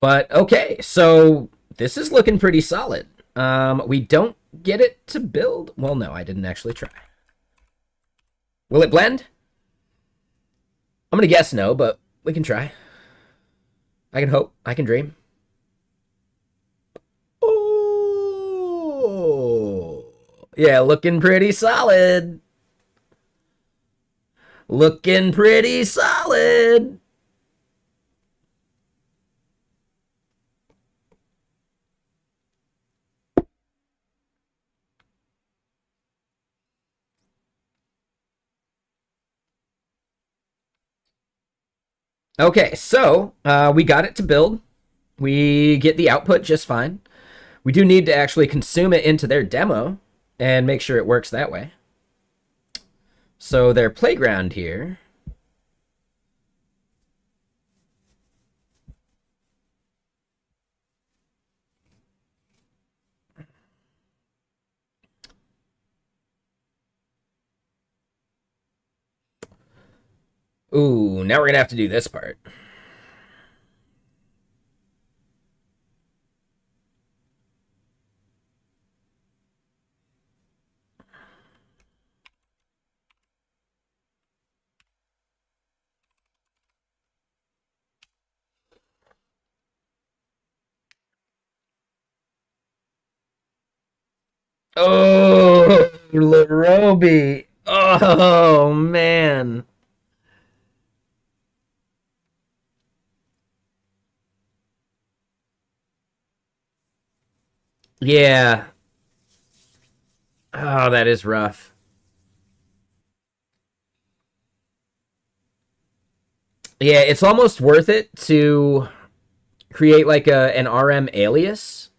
But okay, so this is looking pretty solid. We don't get it to build. Well, no, I didn't actually try. Will it blend? I'm gonna guess no, but we can try. I can hope. I can dream. Oh, yeah, looking pretty solid. Looking pretty solid. Okay, so we got it to build. We get the output just fine. We do need to actually consume it into their demo and make sure it works that way. So their playground here. Ooh, now we're going to have to do this part. Oh, Larobi. Oh, man. Yeah. Oh, that is rough. Yeah, it's almost worth it to create like an RM alias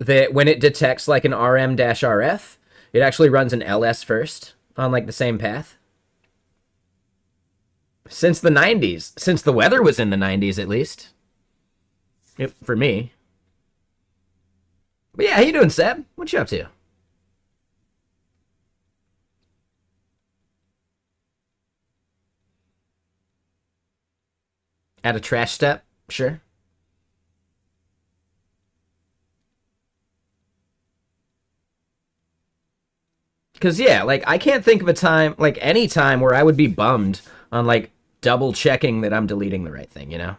that when it detects like an RM-RF, it actually runs an LS first on like the same path. Since the 90s, since the weather was in the 90s at least. For me. But yeah, how you doing, Seb? What you up to? At a trash step? Sure. Because, yeah, like, I can't think of a time, like, any time where I would be bummed on, like, double checking that I'm deleting the right thing, you know?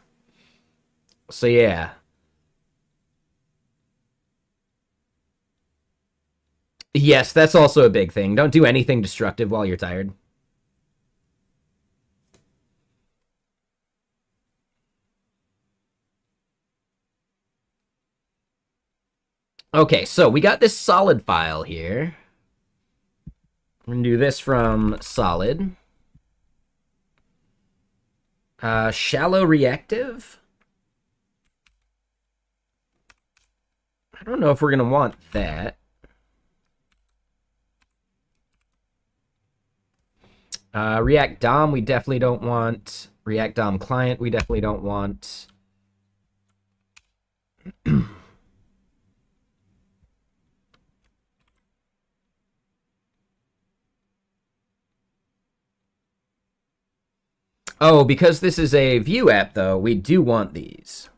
So, yeah. Yes, that's also a big thing. Don't do anything destructive while you're tired. Okay, so we got this solid file here. We're gonna do this from solid. Shallow reactive? I don't know if we're going to want that. React DOM, we definitely don't want. React DOM client, we definitely don't want. Oh, because this is a Vue app, though, we do want these.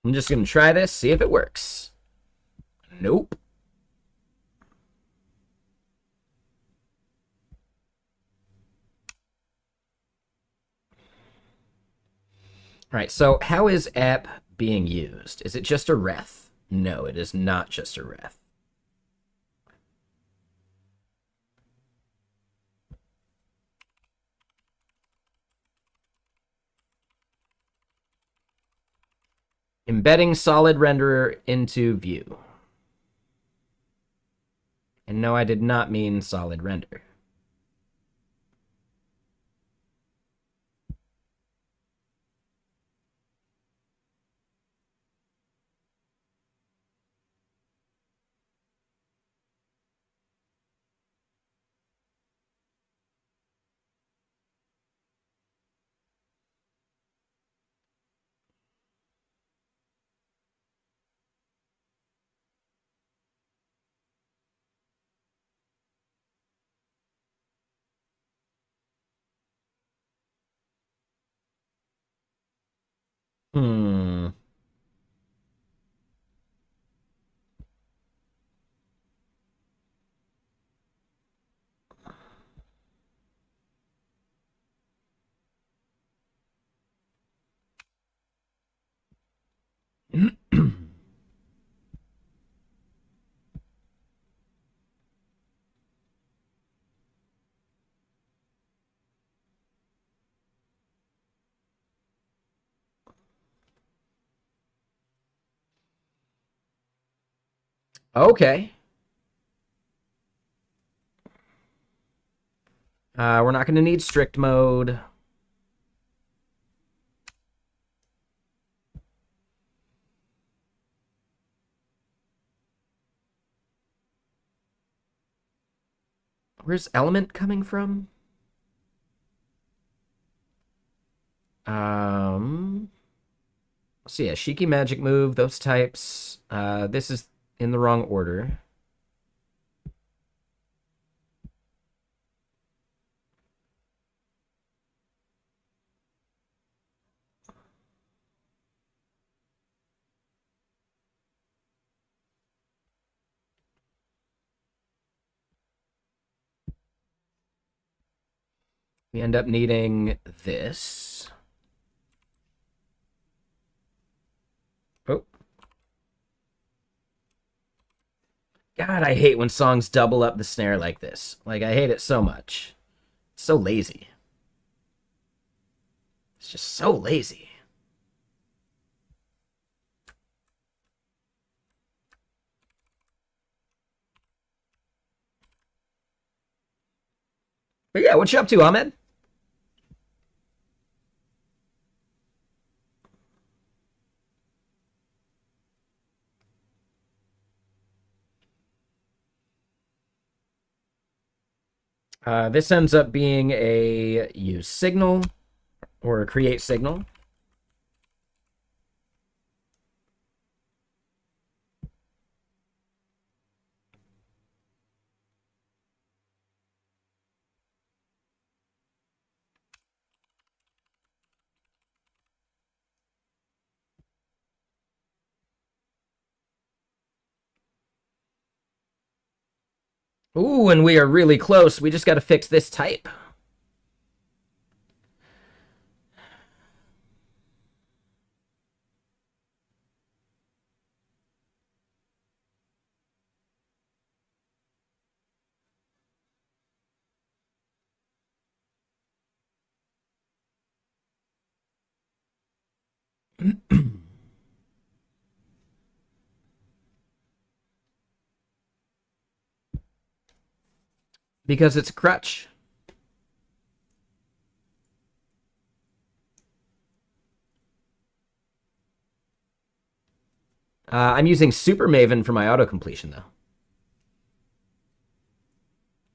I'm just going to try this, see if it works. Nope. All right, so how is app being used? Is it just a ref? No, it is not just a ref. Embedding solid renderer into Vue. And no, I did not mean solid render. Hmm. Okay. We're not going to need strict mode. Where's element coming from? So yeah, Shiki magic move, those types. This is in the wrong order. We end up needing this. Oh. God, I hate when songs double up the snare like this. Like, I hate it so much. It's so lazy. It's just so lazy. But yeah, what you up to, Ahmed? This ends up being a use signal or a create signal. Ooh, and we are really close. We just got to fix this type. Because it's a crutch. I'm using Super Maven for my auto completion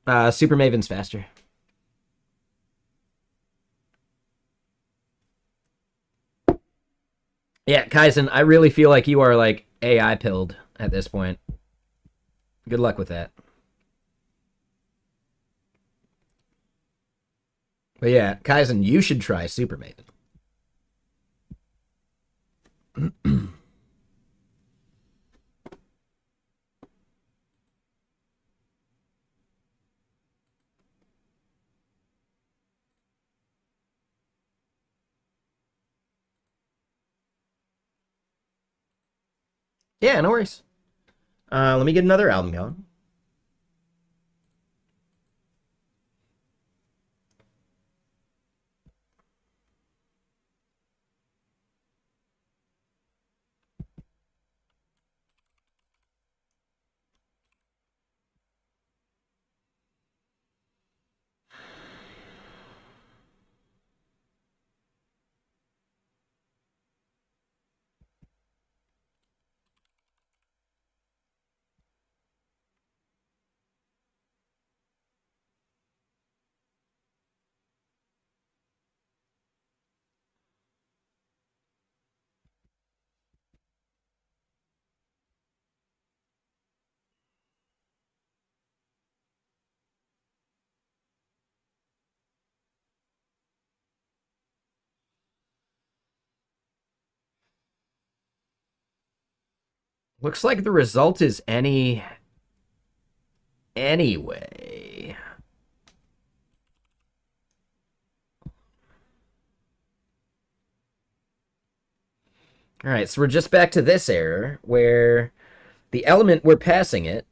though. Super Maven's faster. Yeah, Kaizen, I really feel like you are like AI pilled at this point. Good luck with that. But yeah, Kaizen, you should try Super Maven. Yeah, no worries. Let me get another album going. Looks like the result is any anyway. All right, so we're just back to this error where the element we're passing it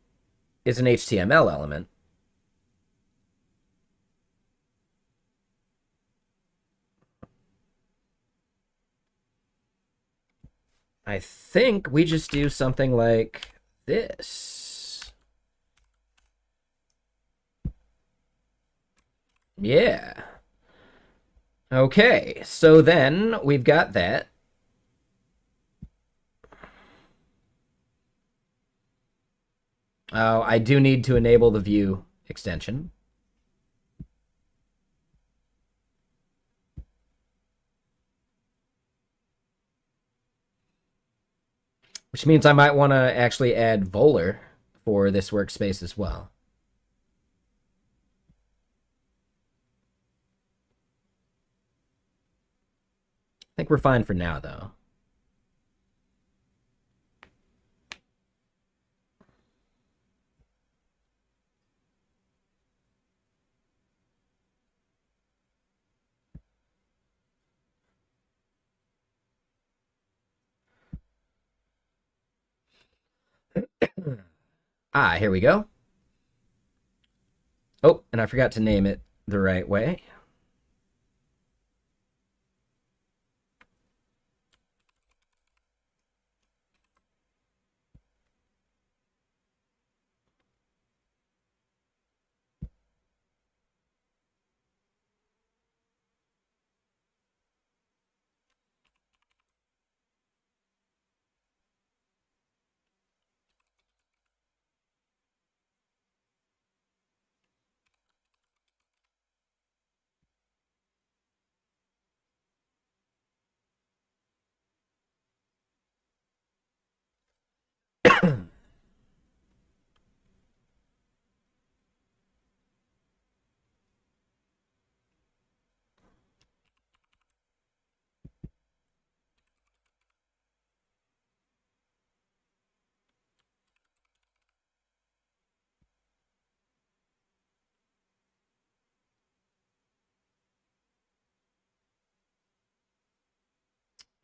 is an HTML element. I think we just do something like this. Yeah. Okay, so then we've got that. Oh, I do need to enable the view extension. Which means I might want to actually add Volar for this workspace as well. I think we're fine for now, though. Here we go. Oh, and I forgot to name it the right way.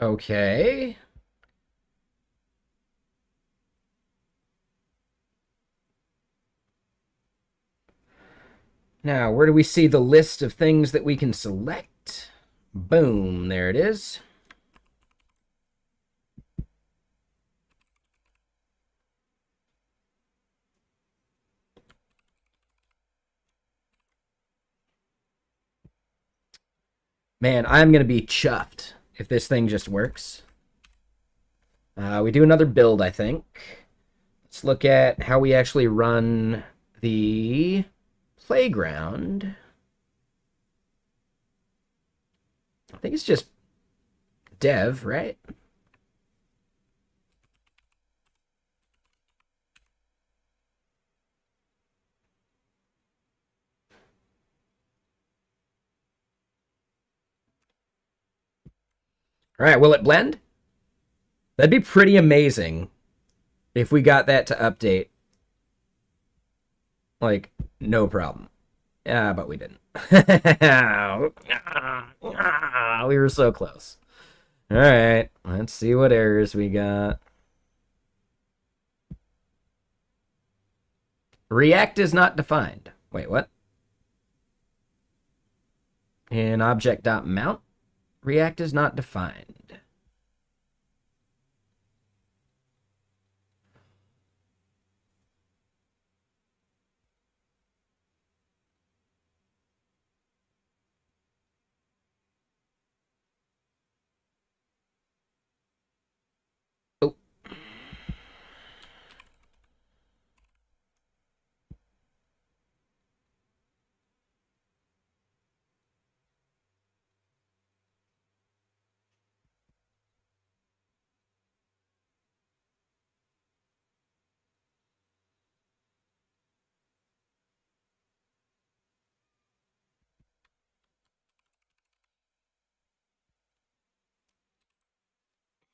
Okay. Now, where do we see the list of things that we can select? Boom, there it is. Man, I'm going to be chuffed if this thing just works. We do another build, I think. Let's look at how we actually run the playground. I think it's just dev, right? All right, will it blend? That'd be pretty amazing if we got that to update. Like, no problem. Yeah, but we didn't. We were so close. All right, let's see what errors we got. React is not defined. Wait, what? In object.mount, React is not defined. Oh.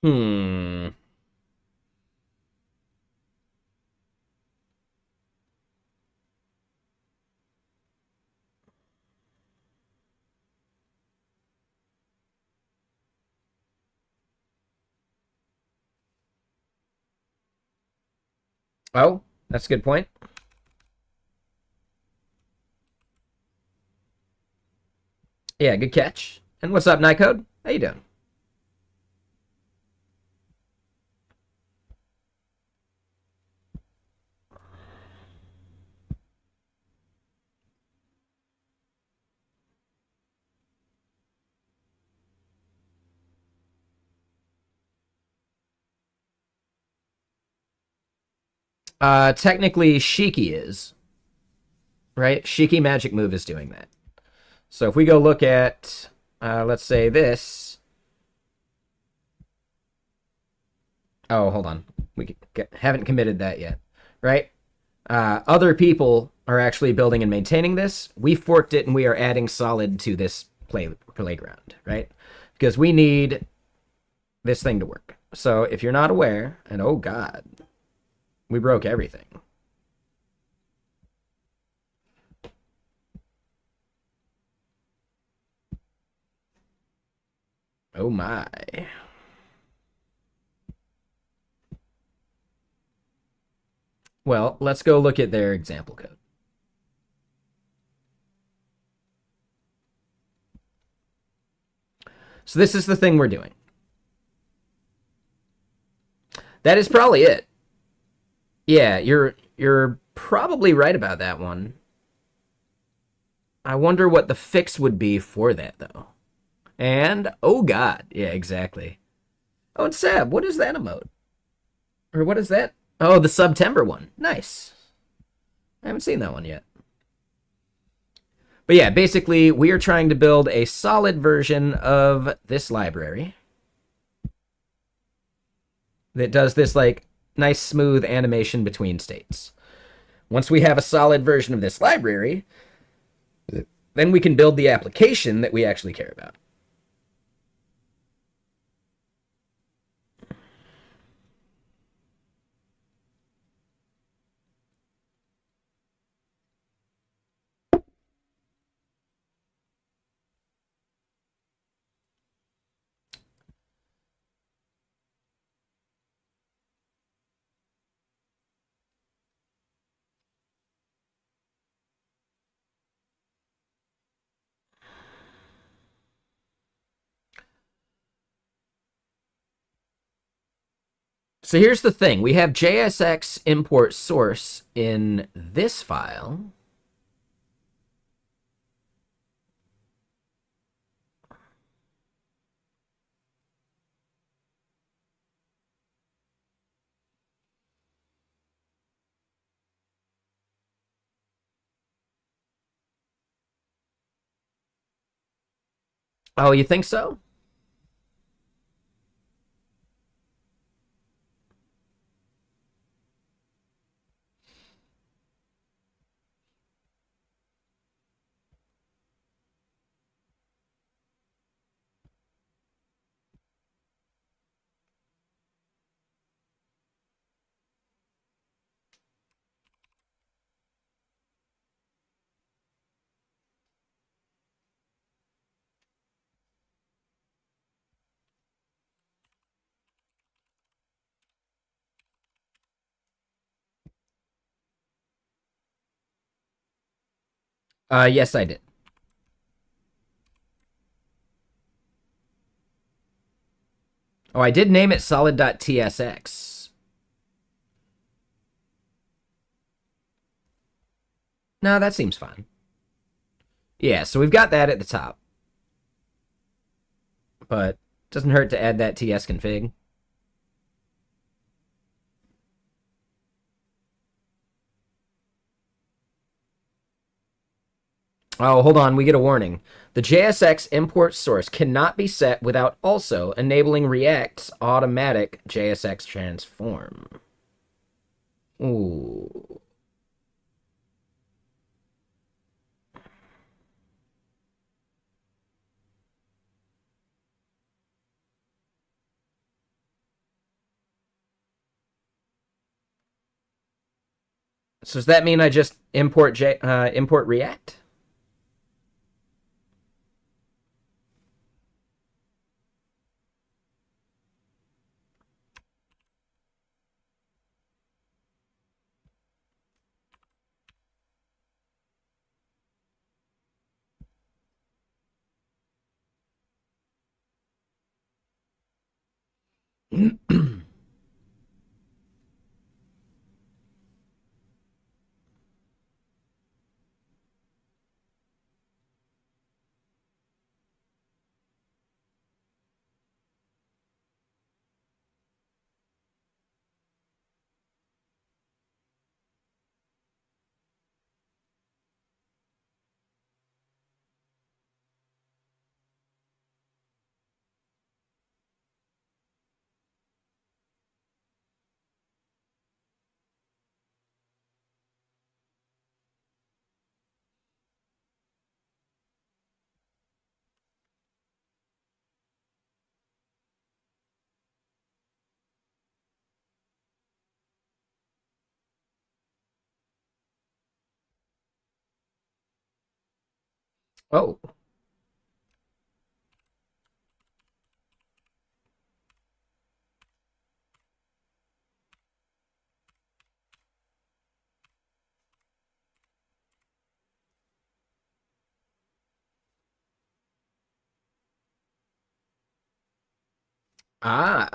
Hmm. Oh, that's a good point. Yeah, good catch. And what's up, Nycode? How you doing? Technically, Shiki is, right? Shiki Magic Move is doing that. So if we go look at, let's say this. Oh, hold on. Haven't committed that yet, right? Other people are actually building and maintaining this. We forked it and we are adding solid to this playground, right? Because we need this thing to work. So if you're not aware, and oh god, we broke everything. Oh my. Well, let's go look at their example code. So this is the thing we're doing. That is probably it. Yeah, you're probably right about that one. I wonder what the fix would be for that though. And oh god, yeah, exactly. Oh, and Seb, what is that emote? Or what is that? Oh, the September one. Nice. I haven't seen that one yet. But yeah, basically, we are trying to build a solid version of this library that does this like nice smooth animation between states. Once we have a solid version of this library, then we can build the application that we actually care about. So here's the thing. We have JSX import source in this file. Oh, you think so? Yes, I did. Oh, I did name it solid.tsx. No, that seems fine. Yeah, so we've got that at the top, but doesn't hurt to add that ts config. Oh, hold on, we get a warning. The JSX import source cannot be set without also enabling React's automatic JSX transform. Ooh. So does that mean I just import React? Oh. Ah.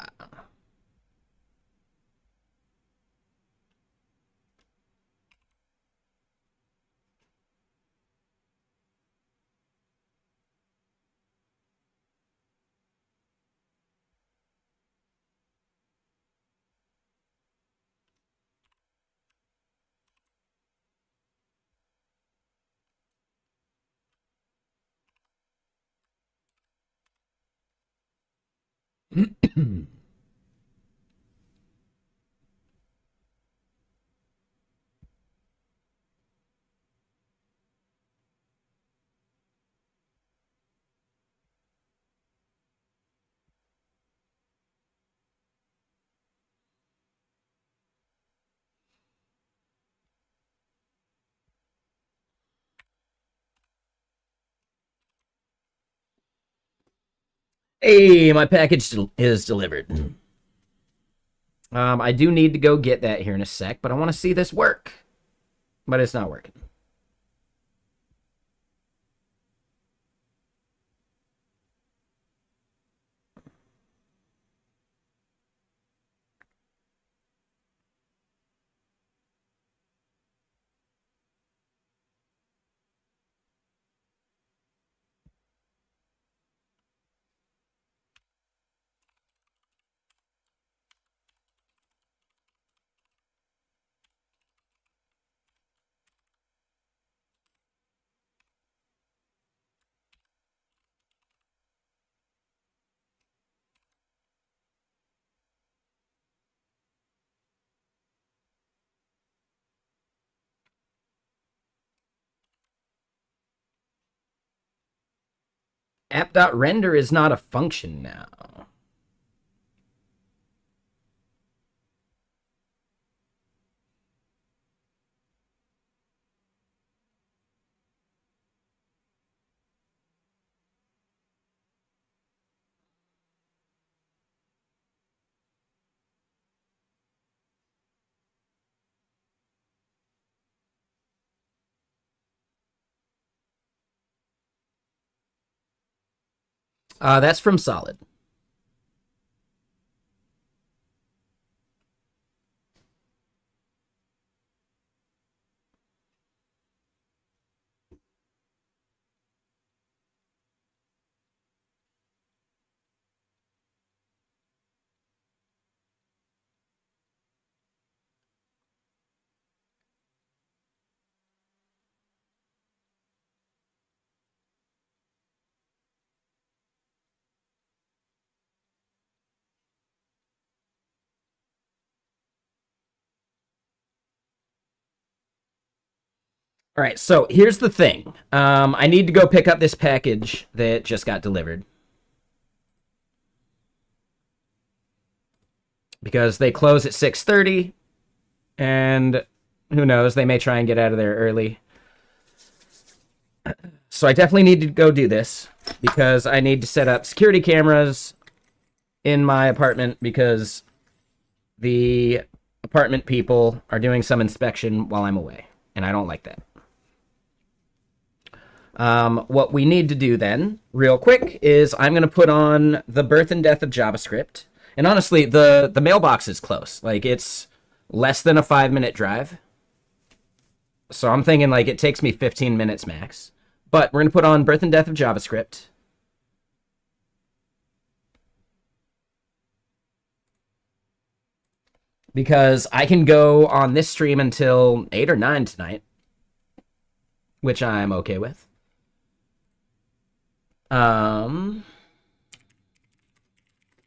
Hey, my package is delivered. I do need to go get that here in a sec, but I want to see this work. But it's not working. App.render is not a function now. That's from Solid. All right, so here's the thing. I need to go pick up this package that just got delivered because they close at 6:30, and who knows, they may try and get out of there early. So I definitely need to go do this because I need to set up security cameras in my apartment because the apartment people are doing some inspection while I'm away, and I don't like that. What we need to do then, real quick, is I'm going to put on the birth and death of JavaScript. And honestly, the mailbox is close. Like, it's less than a 5-minute drive. So I'm thinking, like, it takes me 15 minutes max. But we're going to put on birth and death of JavaScript. Because I can go on this stream until 8 or 9 tonight, which I'm okay with.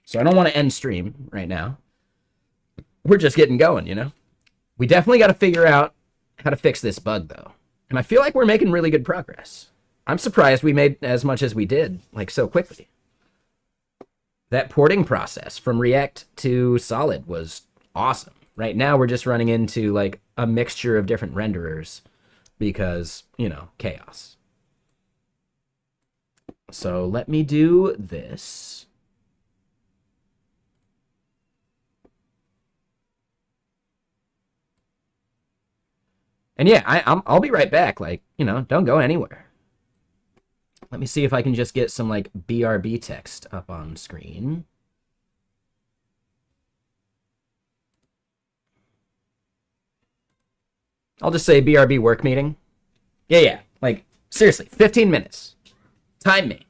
So I don't want to end stream right now. We're just getting going, you know? We definitely got to figure out how to fix this bug, though. And I feel like we're making really good progress. I'm surprised we made as much as we did, like, so quickly. That porting process from React to Solid was awesome. Right now, we're just running into, like, a mixture of different renderers because, you know, chaos. So let me do this. And yeah, I'll be right back. Like, you know, don't go anywhere. Let me see if I can just get some, like, BRB text up on screen. I'll just say BRB work meeting. Yeah. Like, seriously, 15 minutes. Time me.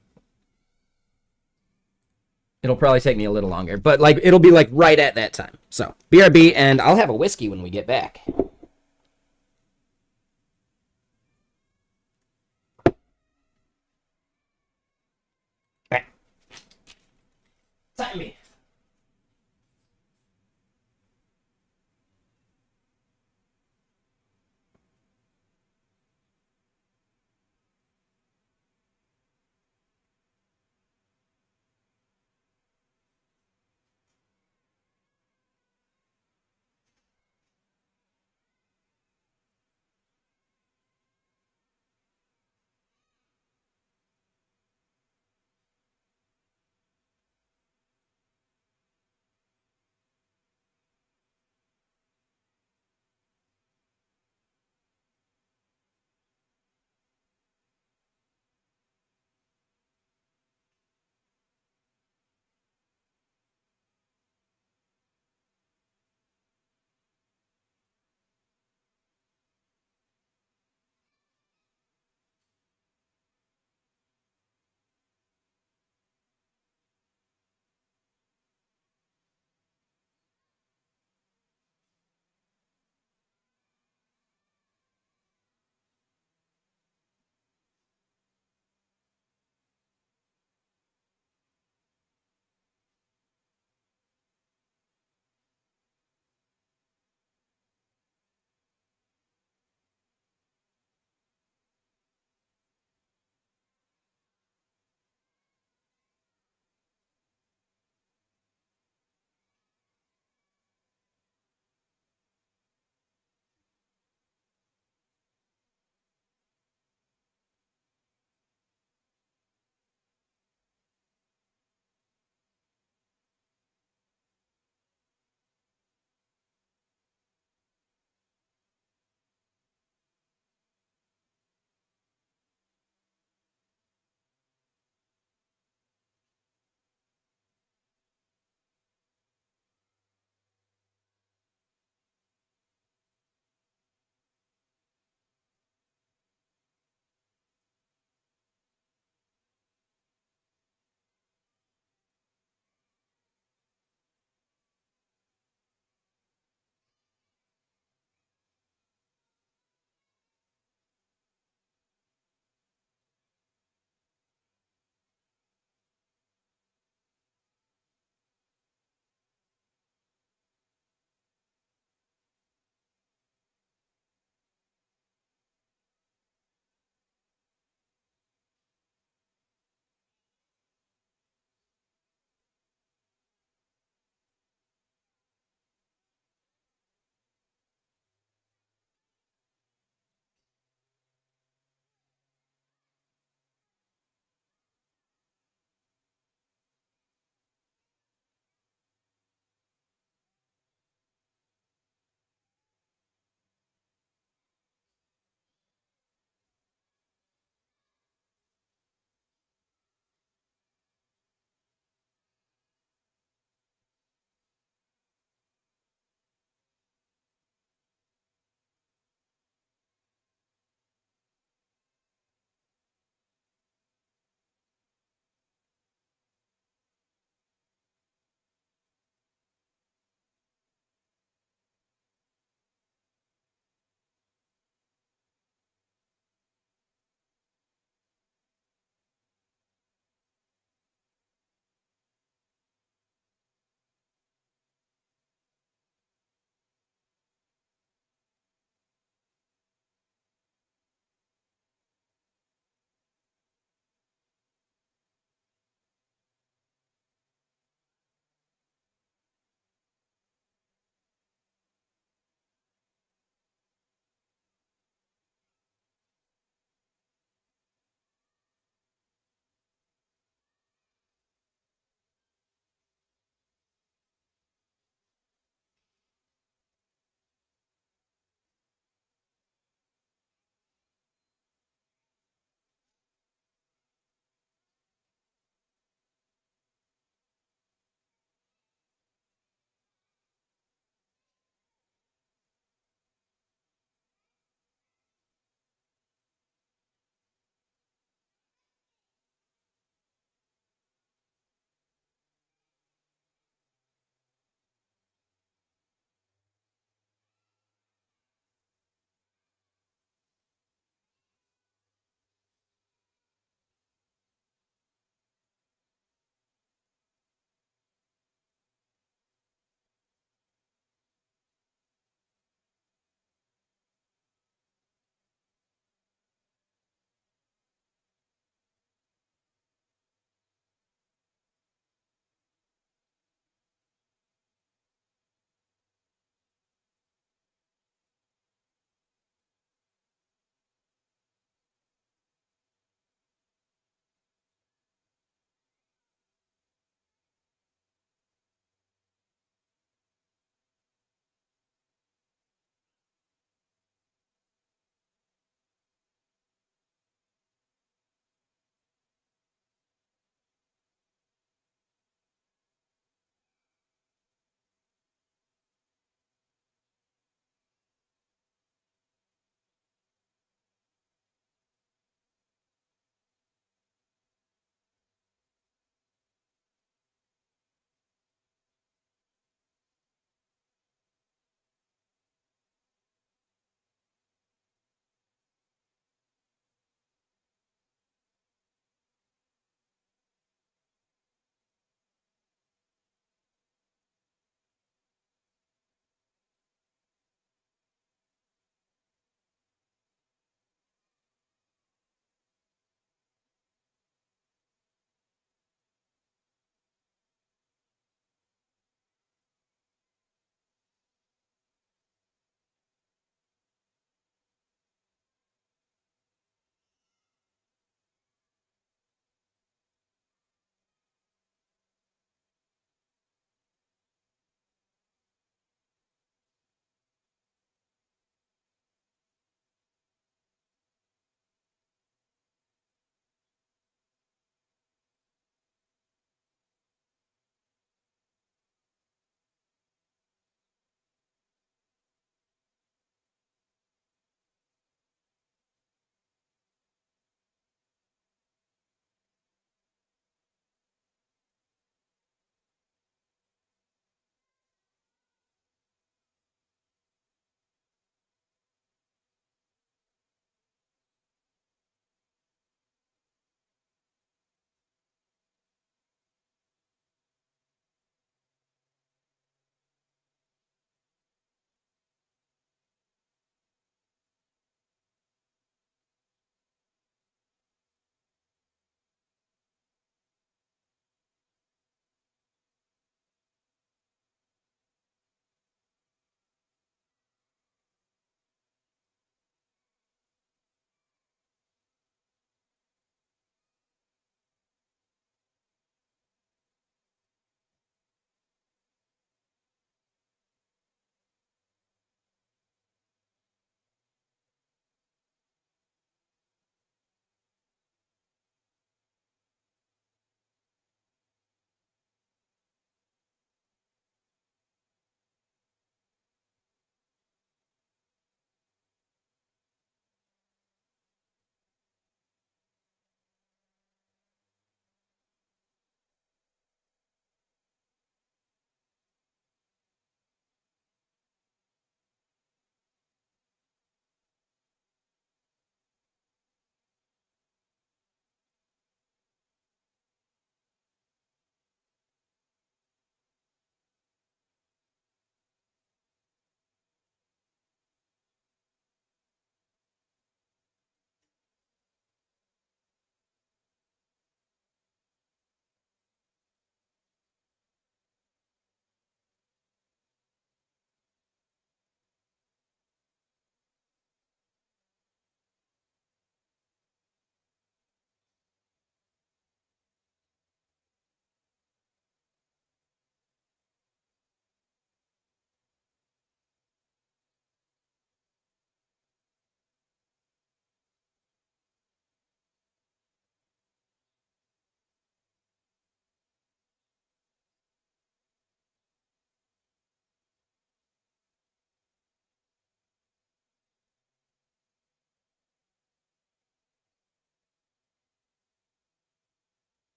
It'll probably take me a little longer, but, like, it'll be, like, right at that time. So, BRB, and I'll have a whiskey when we get back. All right. Time me.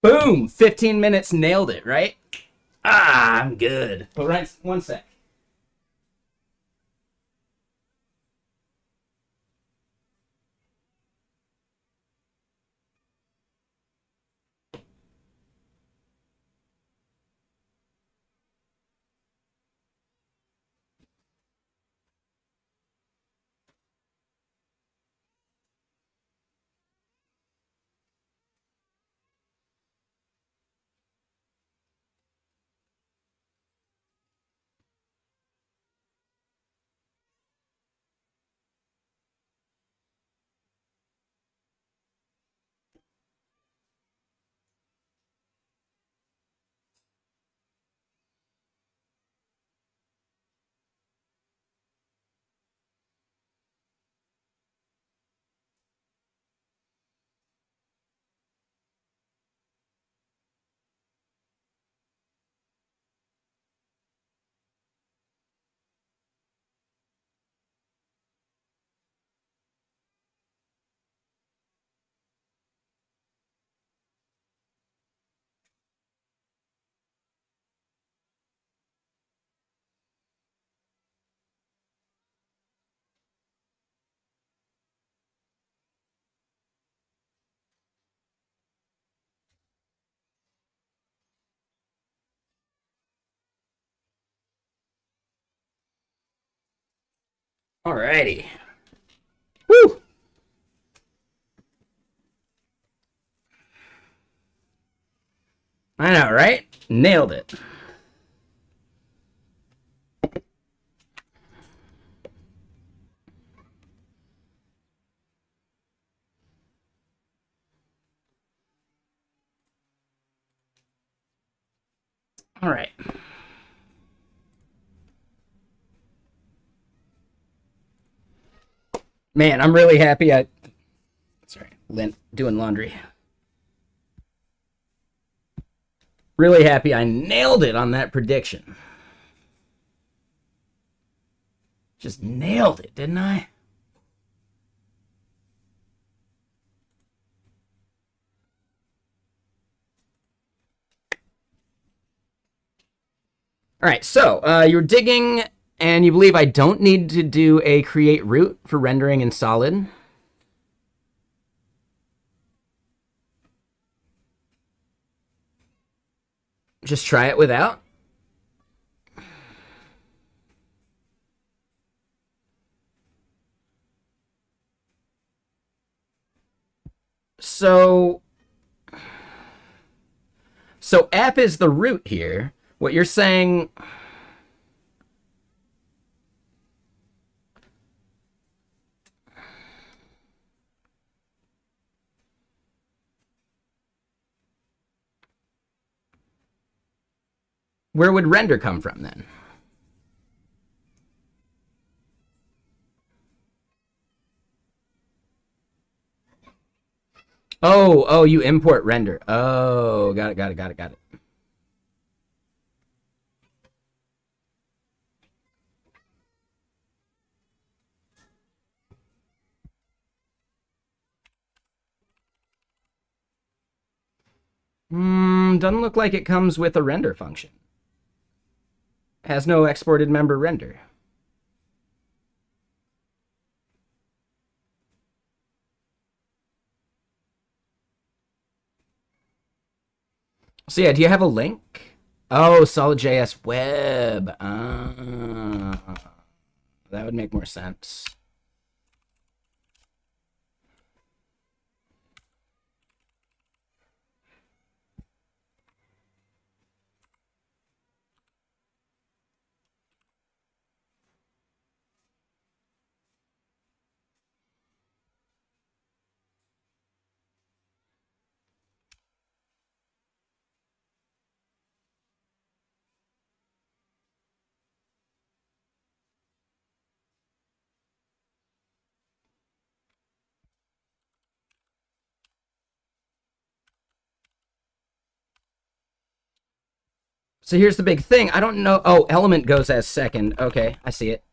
Boom! 15 minutes, nailed it, right? Ah, I'm good. But right, one sec. Alrighty. Woo! I know, right? Nailed it. All right. Man, I'm really happy sorry, doing laundry. Really happy I nailed it on that prediction. Just nailed it, didn't I? All right, so you're digging, and you believe I don't need to do a create route for rendering in solid. Just try it without. So app is the root here. What you're saying. Where would render come from then? Oh, you import render. Oh, got it. Doesn't look like it comes with a render function. Has no exported member render. So yeah, do you have a link? Oh, Solid.js Web. That would make more sense. So here's the big thing. I don't know. Oh, element goes as second. Okay, I see it.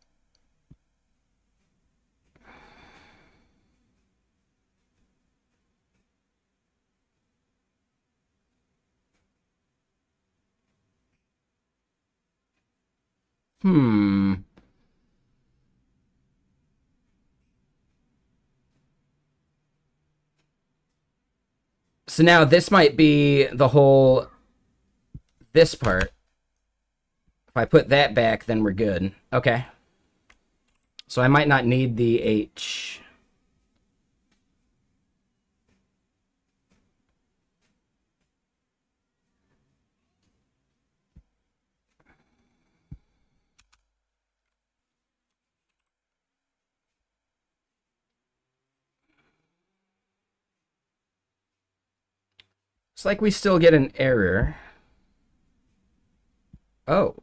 Hmm. So now this might be the whole this part. If I put that back, then we're good. Okay. So I might not need the H. It's like we still get an error. Oh.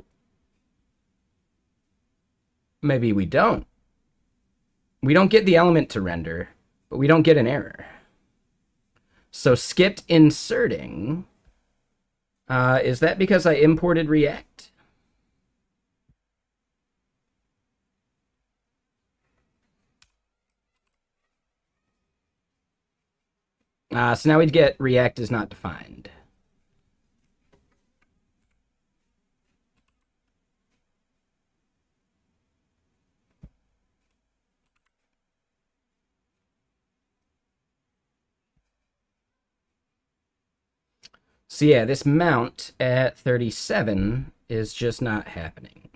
Maybe we don't. We don't get the element to render, but we don't get an error. So skipped inserting. Is that because I imported React? So now we'd get React is not defined. So yeah, this mount at 37 is just not happening.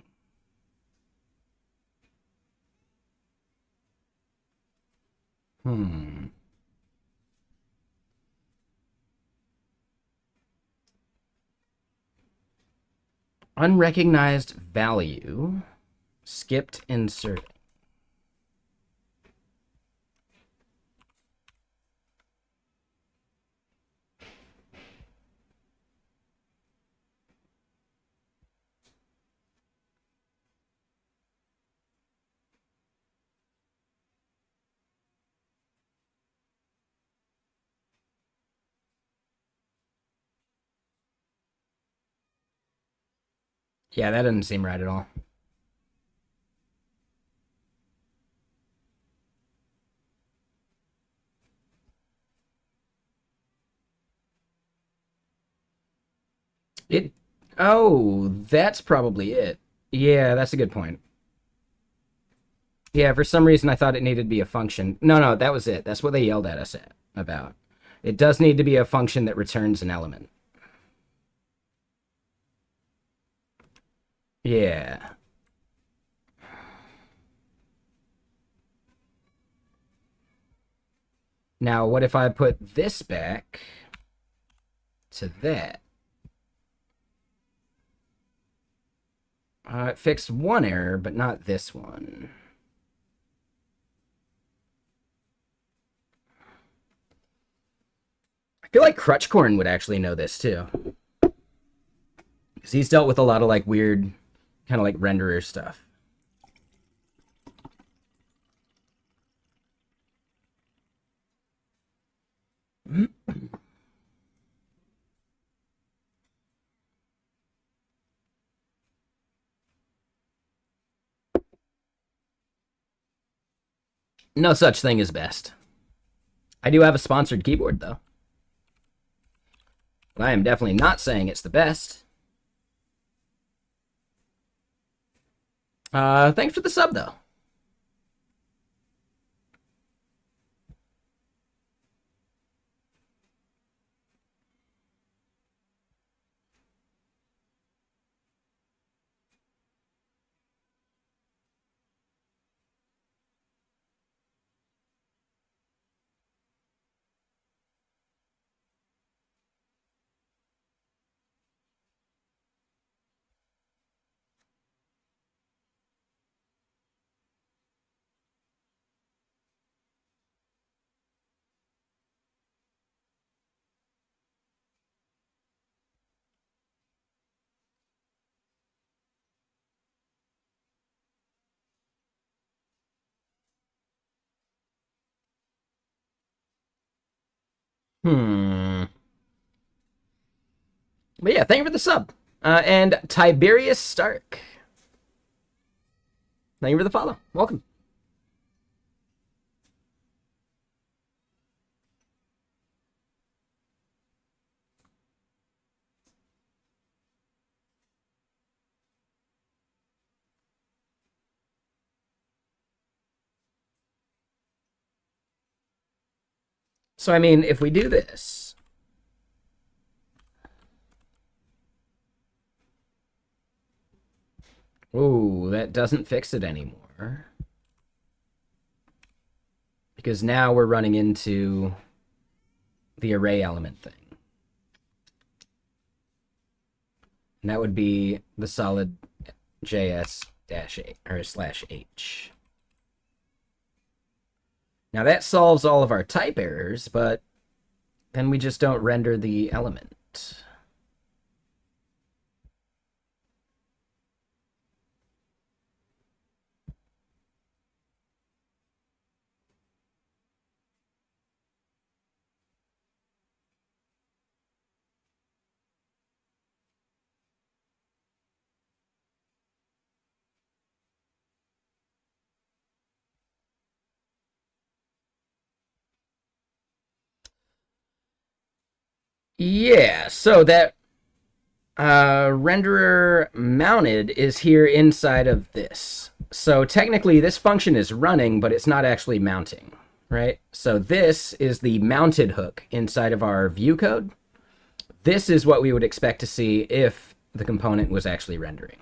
Unrecognized value. Skipped inserting. Yeah, that doesn't seem right at all. It. Oh, that's probably it. Yeah, that's a good point. Yeah, for some reason I thought it needed to be a function. No, that was it. That's what they yelled at us about. It does need to be a function that returns an element. Yeah. Now, what if I put this back to that? It fixed one error, but not this one. I feel like Crutchcorn would actually know this too. Because he's dealt with a lot of like weird kind of like renderer stuff. No such thing as best. I do have a sponsored keyboard though. But I am definitely not saying it's the best. Thanks for the sub though. Hmm. But yeah, thank you for the sub. And Tiberius Stark. Thank you for the follow. Welcome. So, I mean, if we do this, ooh, that doesn't fix it anymore. Because now we're running into the array element thing. And that would be the solid JS dash -8 or /h. Now that solves all of our type errors, but then we just don't render the element. Yeah, so that renderer mounted is here inside of this. So technically this function is running, but it's not actually mounting, right? So this is the mounted hook inside of our view code. This is what we would expect to see if the component was actually rendering.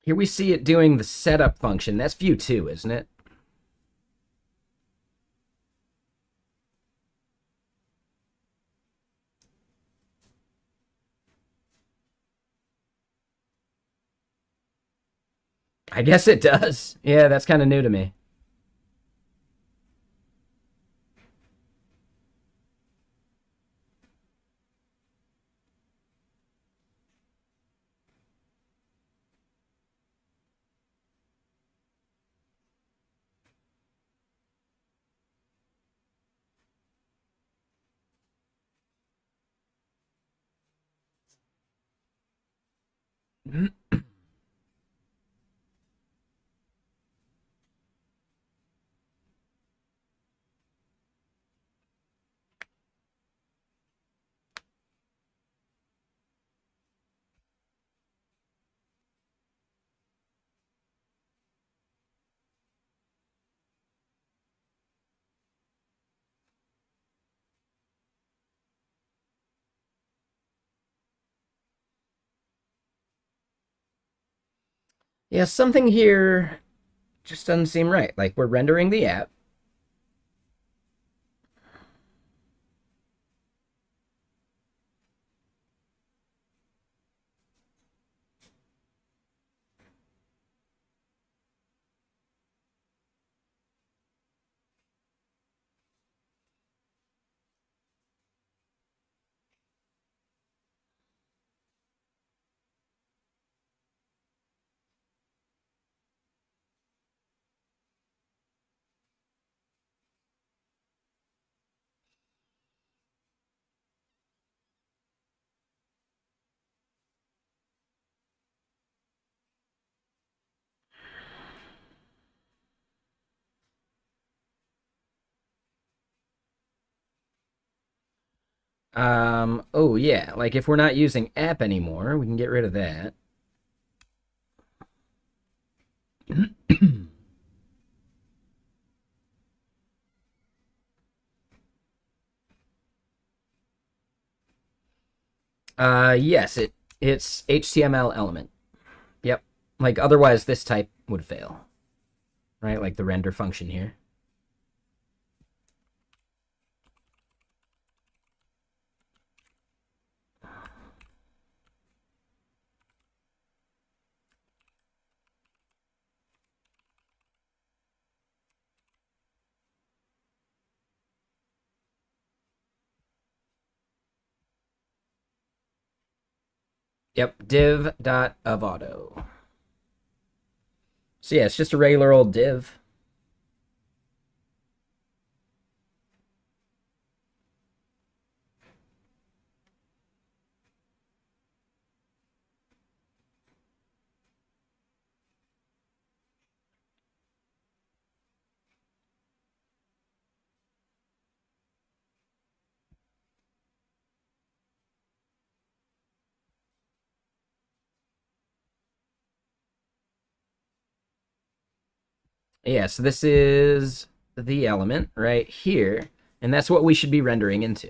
Here we see it doing the setup function. That's view 2, isn't it? I guess it does. Yeah, that's kind of new to me. Yeah, something here just doesn't seem right. Like we're rendering the app. Oh yeah, like if we're not using app anymore, we can get rid of that. Yes, it's HTML element. Yep. Like otherwise this type would fail. Right? Like the render function here. Yep, div.ofauto. So yeah, it's just a regular old div. Yeah, so this is the element right here, and that's what we should be rendering into.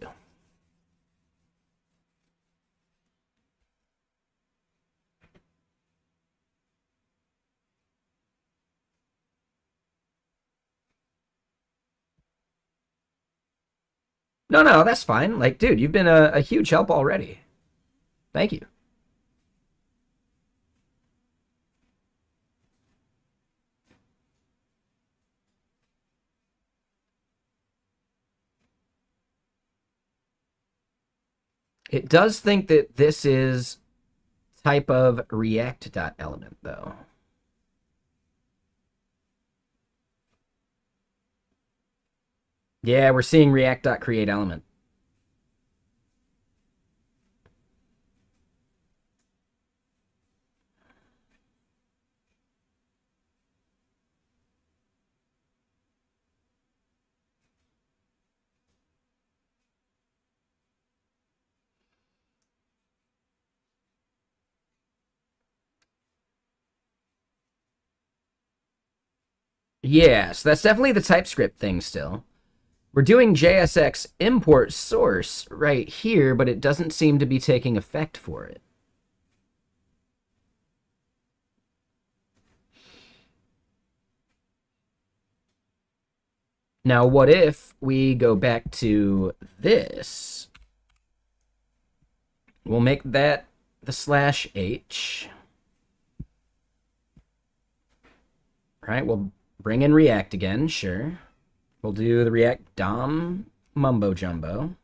No, no, that's fine. Like, dude, you've been a huge help already. Thank you. It does think that this is type of React.element, though. Yeah, we're seeing React.createElement. Yeah, so that's definitely the TypeScript thing still. We're doing JSX import source right here, but it doesn't seem to be taking effect for it. Now, what if we go back to this? We'll make that the /h. Right, we'll bring in React again, sure. We'll do the React DOM mumbo jumbo.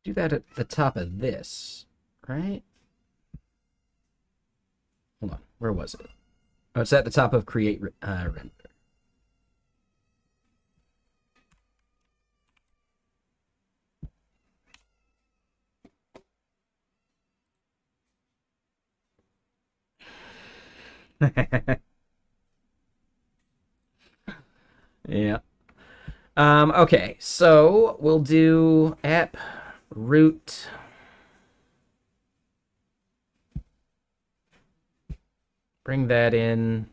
Do that at the top of this, right? Hold on, where was it? Oh, it's at the top of create render. Yeah. Okay, so we'll do app root. Bring that in.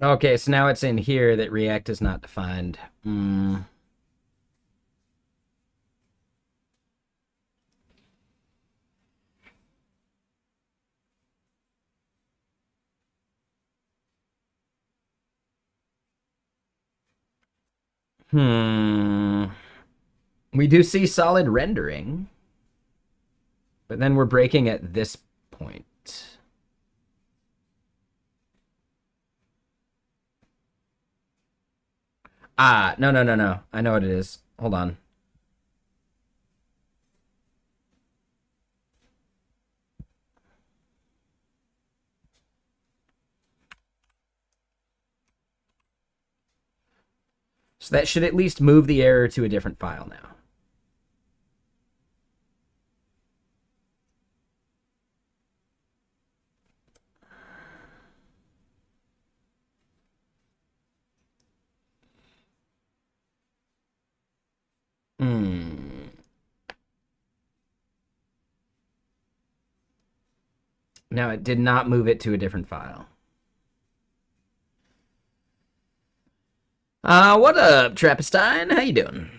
Okay, so now it's in here that React is not defined. Hmm. We do see solid rendering, but then we're breaking at this point. Ah, no, no, no, no. I know what it is. Hold on. So that should at least move the error to a different file now. Hmm. Now it did not move it to a different file. What up, Trappistine? How you doing?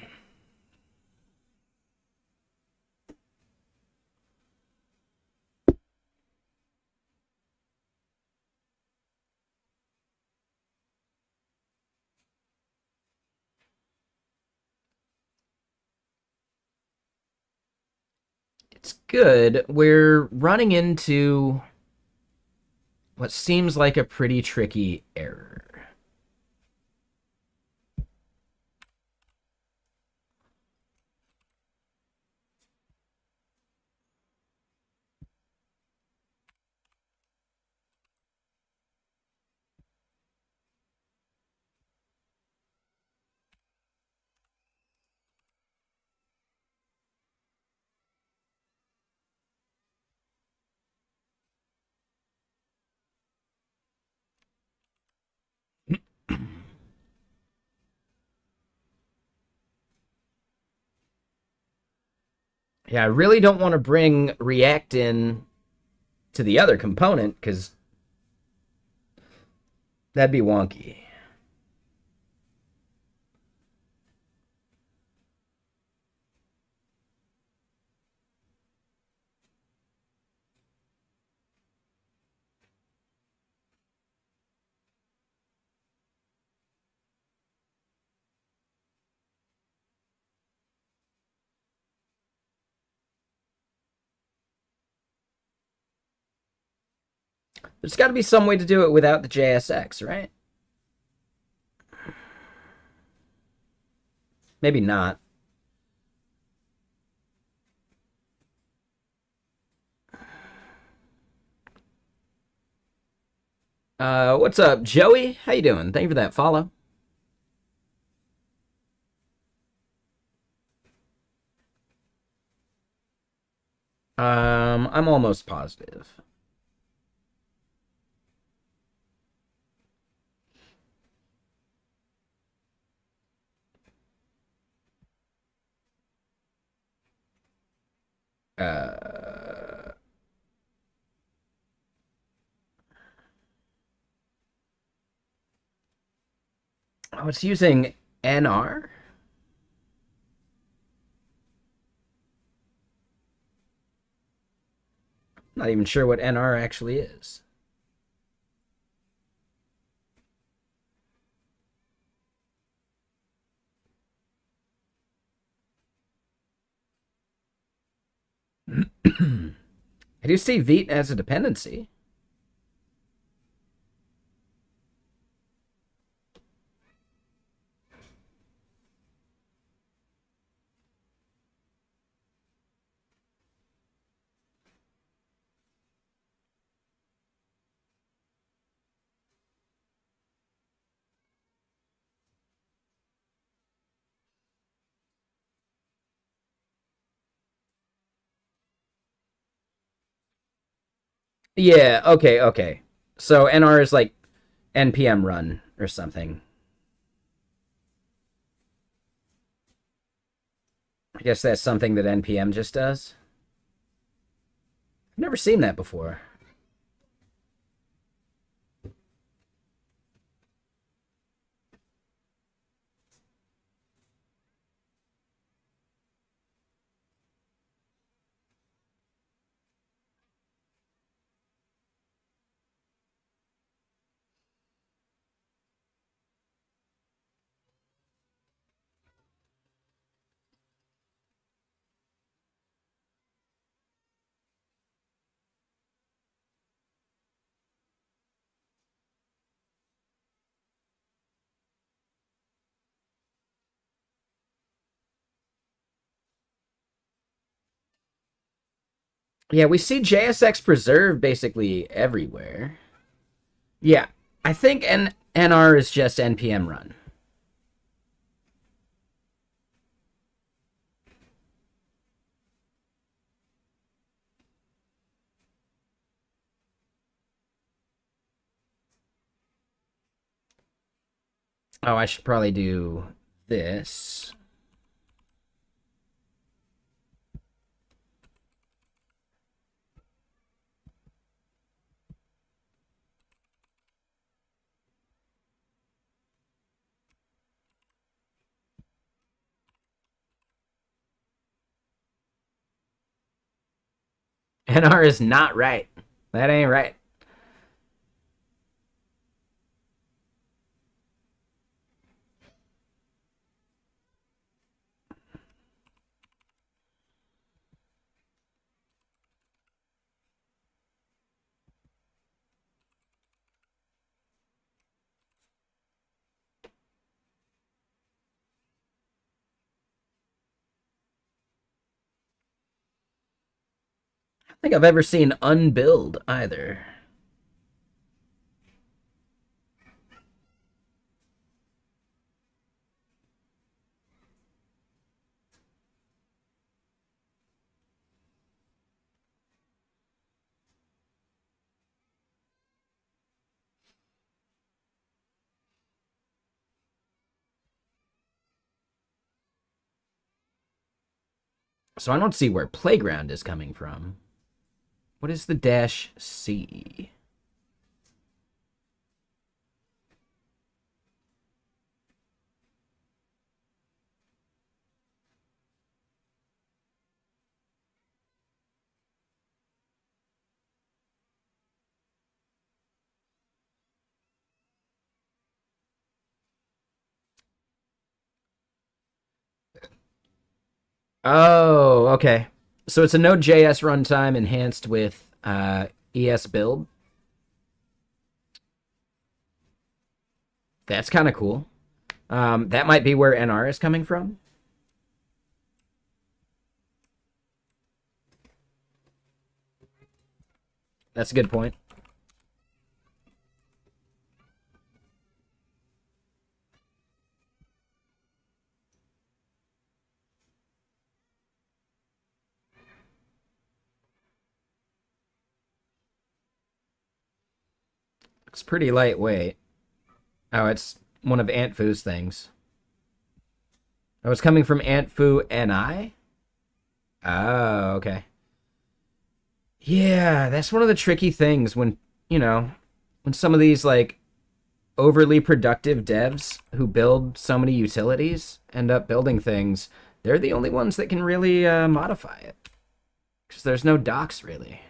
It's good. We're running into what seems like a pretty tricky error. Yeah, I really don't want to bring React in to the other component because that'd be wonky. There's got to be some way to do it without the JSX, right? Maybe not. What's up, Joey? How you doing? Thank you for that follow. I'm almost positive. Uh, oh, it's using NR. Not even sure what NR actually is. I do see Vite as a dependency. Yeah, okay, okay. So NR is like NPM run or something. I guess that's something that NPM just does. I've never seen that before. Yeah, we see JSX preserved basically everywhere. Yeah, I think NR is just NPM run. Oh, I should probably do this. NR is not right. That ain't right. I don't think I've ever seen unbuild either. So I don't see where playground is coming from. What is the dash C? Oh, okay. So it's a Node.js runtime enhanced with ES build. That's kind of cool. That might be where NR is coming from. That's a good point. It's pretty lightweight. Oh, it's one of Aunt Foo's things. Oh, it's coming from Aunt Foo NI? Oh, okay. Yeah, that's one of the tricky things when, you know, when some of these like overly productive devs who build so many utilities end up building things, they're the only ones that can really modify it because there's no docs really.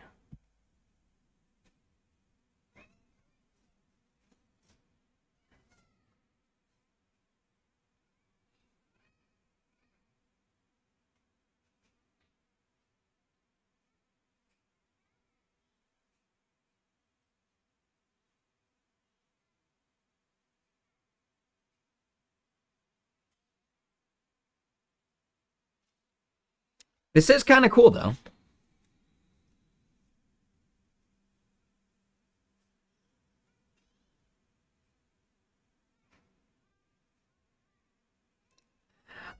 This is kind of cool though.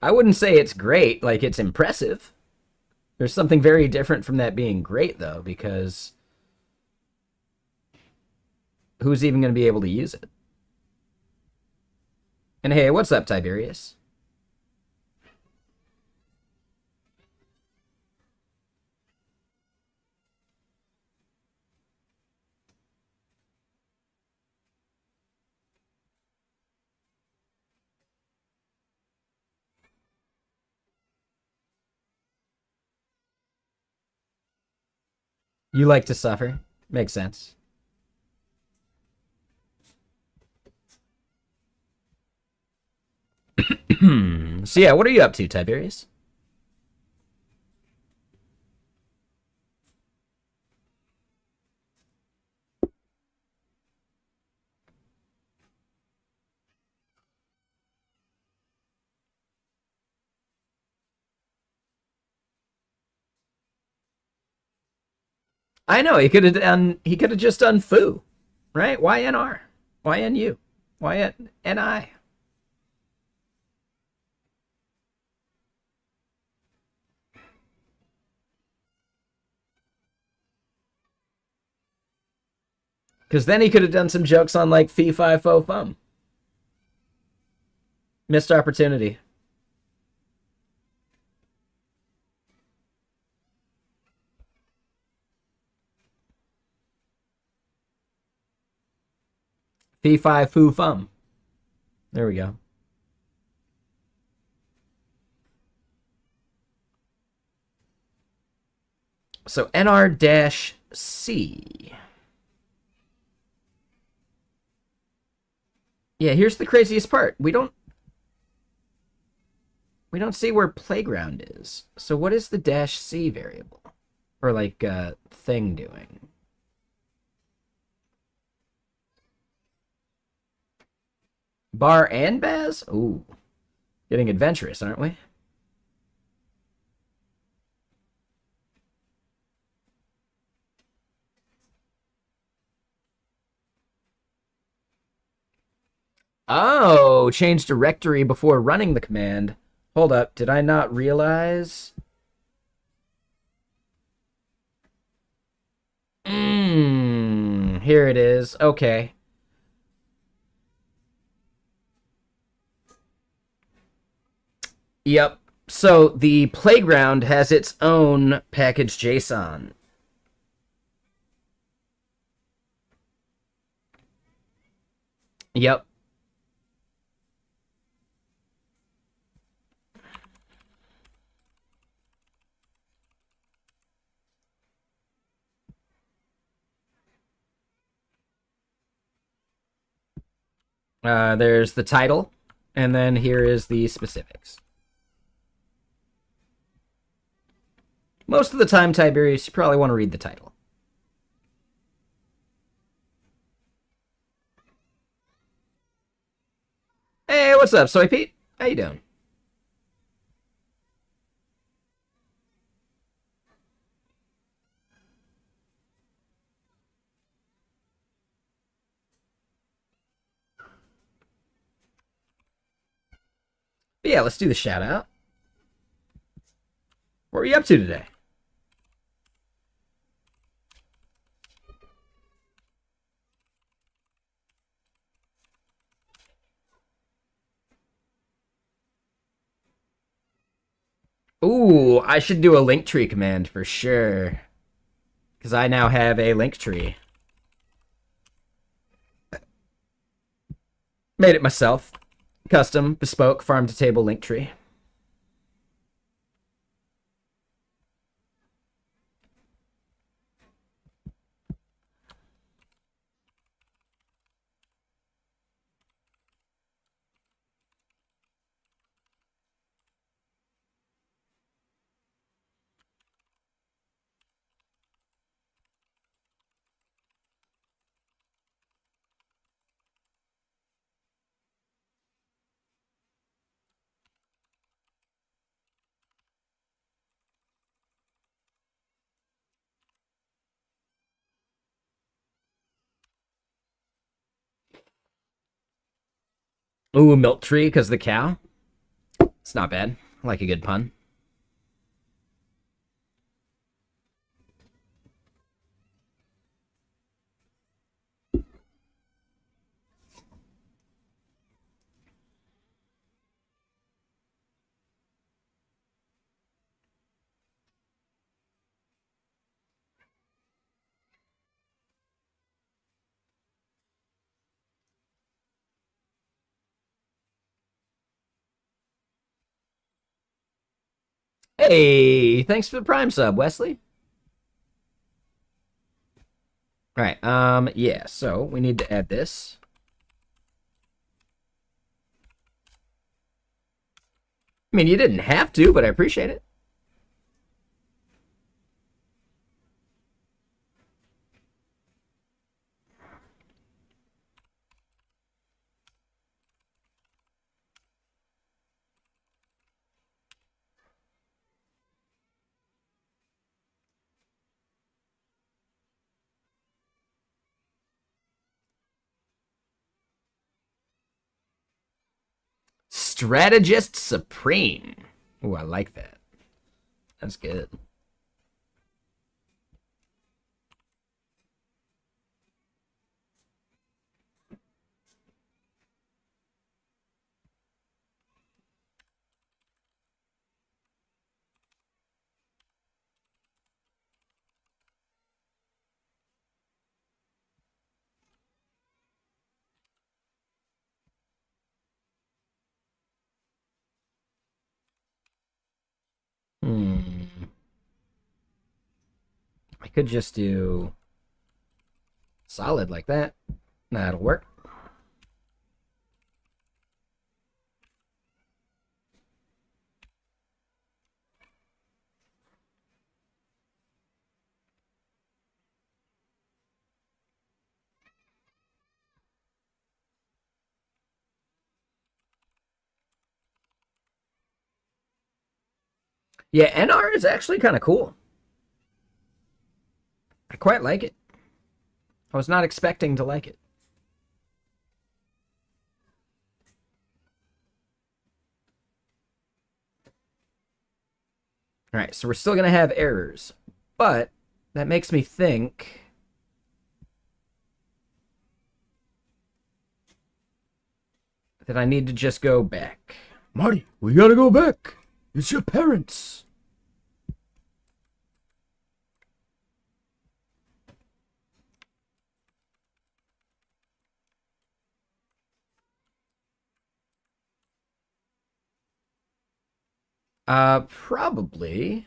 I wouldn't say it's great, like it's impressive. There's something very different from that being great though, because who's even going to be able to use it? And hey, what's up, Tiberius? You like to suffer. Makes sense. So yeah, what are you up to, Tiberius? I know he could have just done foo, right? YNR, YNU, YNI. Because then he could have done some jokes on like fee fi fo fum. Missed opportunity. Fee fi foo fum. There we go. So NR-C. Yeah, here's the craziest part. We don't see where playground is. So what is the dash C variable? Or like thing doing? Bar and Baz? Ooh. Getting adventurous, aren't we? Oh, change directory before running the command. Hold up, did I not realize? Here it is. Okay. Yep. So the playground has its own package JSON. Yep. There's the title, and then here is the specifics. Most of the time, Tiberius, you probably want to read the title. Hey, what's up, Soy Pete? How you doing? But yeah, let's do the shout out. What are you up to today? Ooh, I should do a link tree command for sure. Because I now have a link tree. Made it myself. Custom, bespoke, farm to table link tree. Ooh, milk tree because the cow. It's not bad. I like a good pun. Hey, thanks for the prime sub, Wesley. All right. Yeah. So we need to add this. I mean, you didn't have to, but I appreciate it. Strategist Supreme. Ooh, I like that. That's good. I could just do solid like that. That'll work. Yeah, NR is actually kind of cool. I quite like it. I was not expecting to like it. All right, so we're still going to have errors, but that makes me think that I need to just go back. Marty, we got to go back. It's your parents. Probably.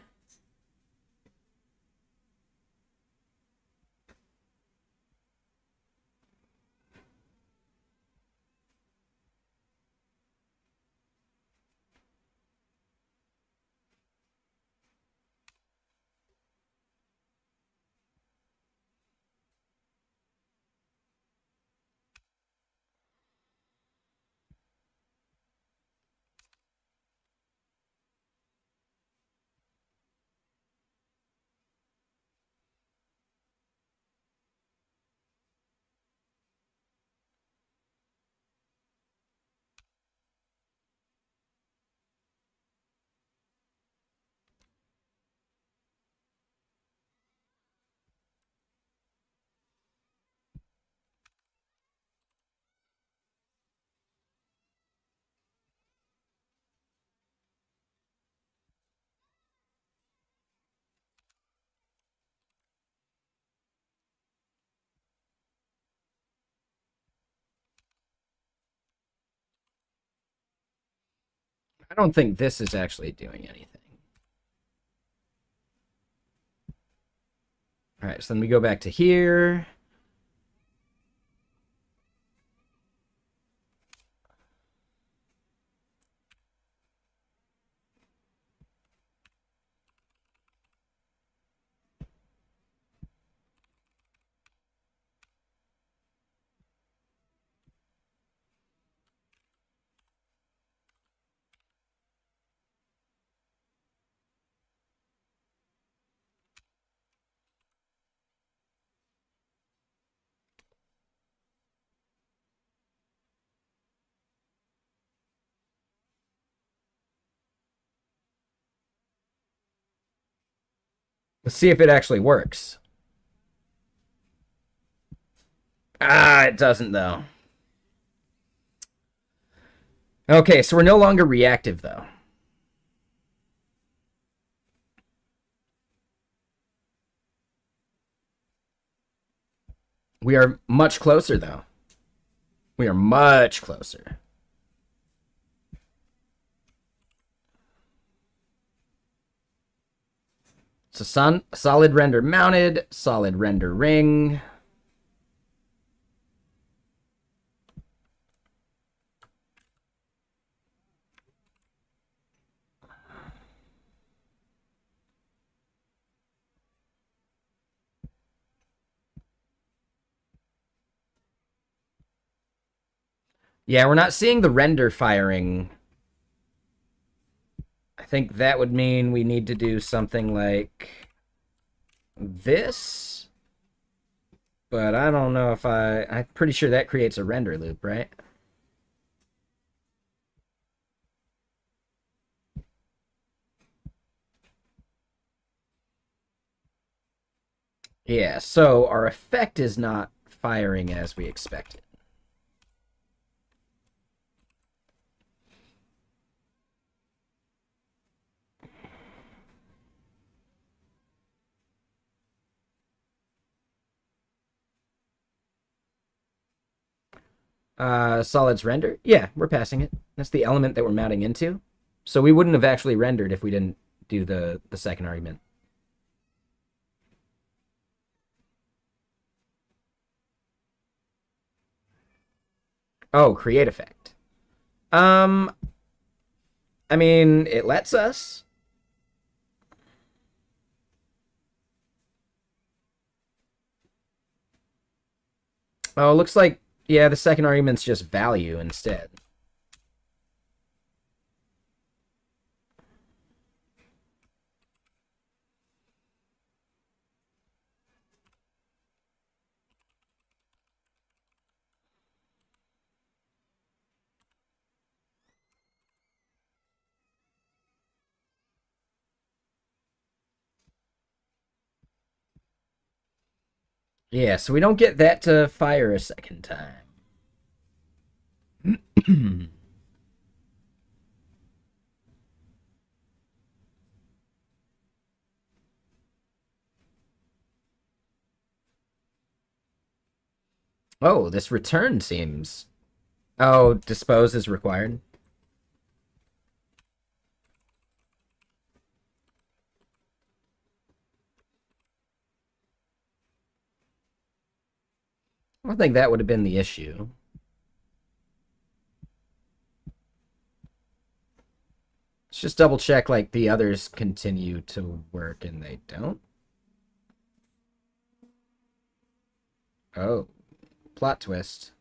I don't think this is actually doing anything. All right, so then we go back to here. Let's see if it actually works. Ah, it doesn't though. Okay, so we're no longer reactive though. We are much closer though. We are much closer. So solid render mounted, solid render ring. Yeah, we're not seeing the render firing. I think that would mean we need to do something like this. But I don't know if I'm pretty sure that creates a render loop, right? Yeah, so our effect is not firing as we expected. Solids render? Yeah, we're passing it. That's the element that we're mounting into. So we wouldn't have actually rendered if we didn't do the second argument. Oh, create effect. Um, I mean, it lets us. Oh, looks like, yeah, the second argument's just value instead. Yeah, so we don't get that to fire a second time. Oh, this return seems. Oh, dispose is required. I think that would have been the issue. Let's just double check like the others continue to work and they don't. Oh, plot twist.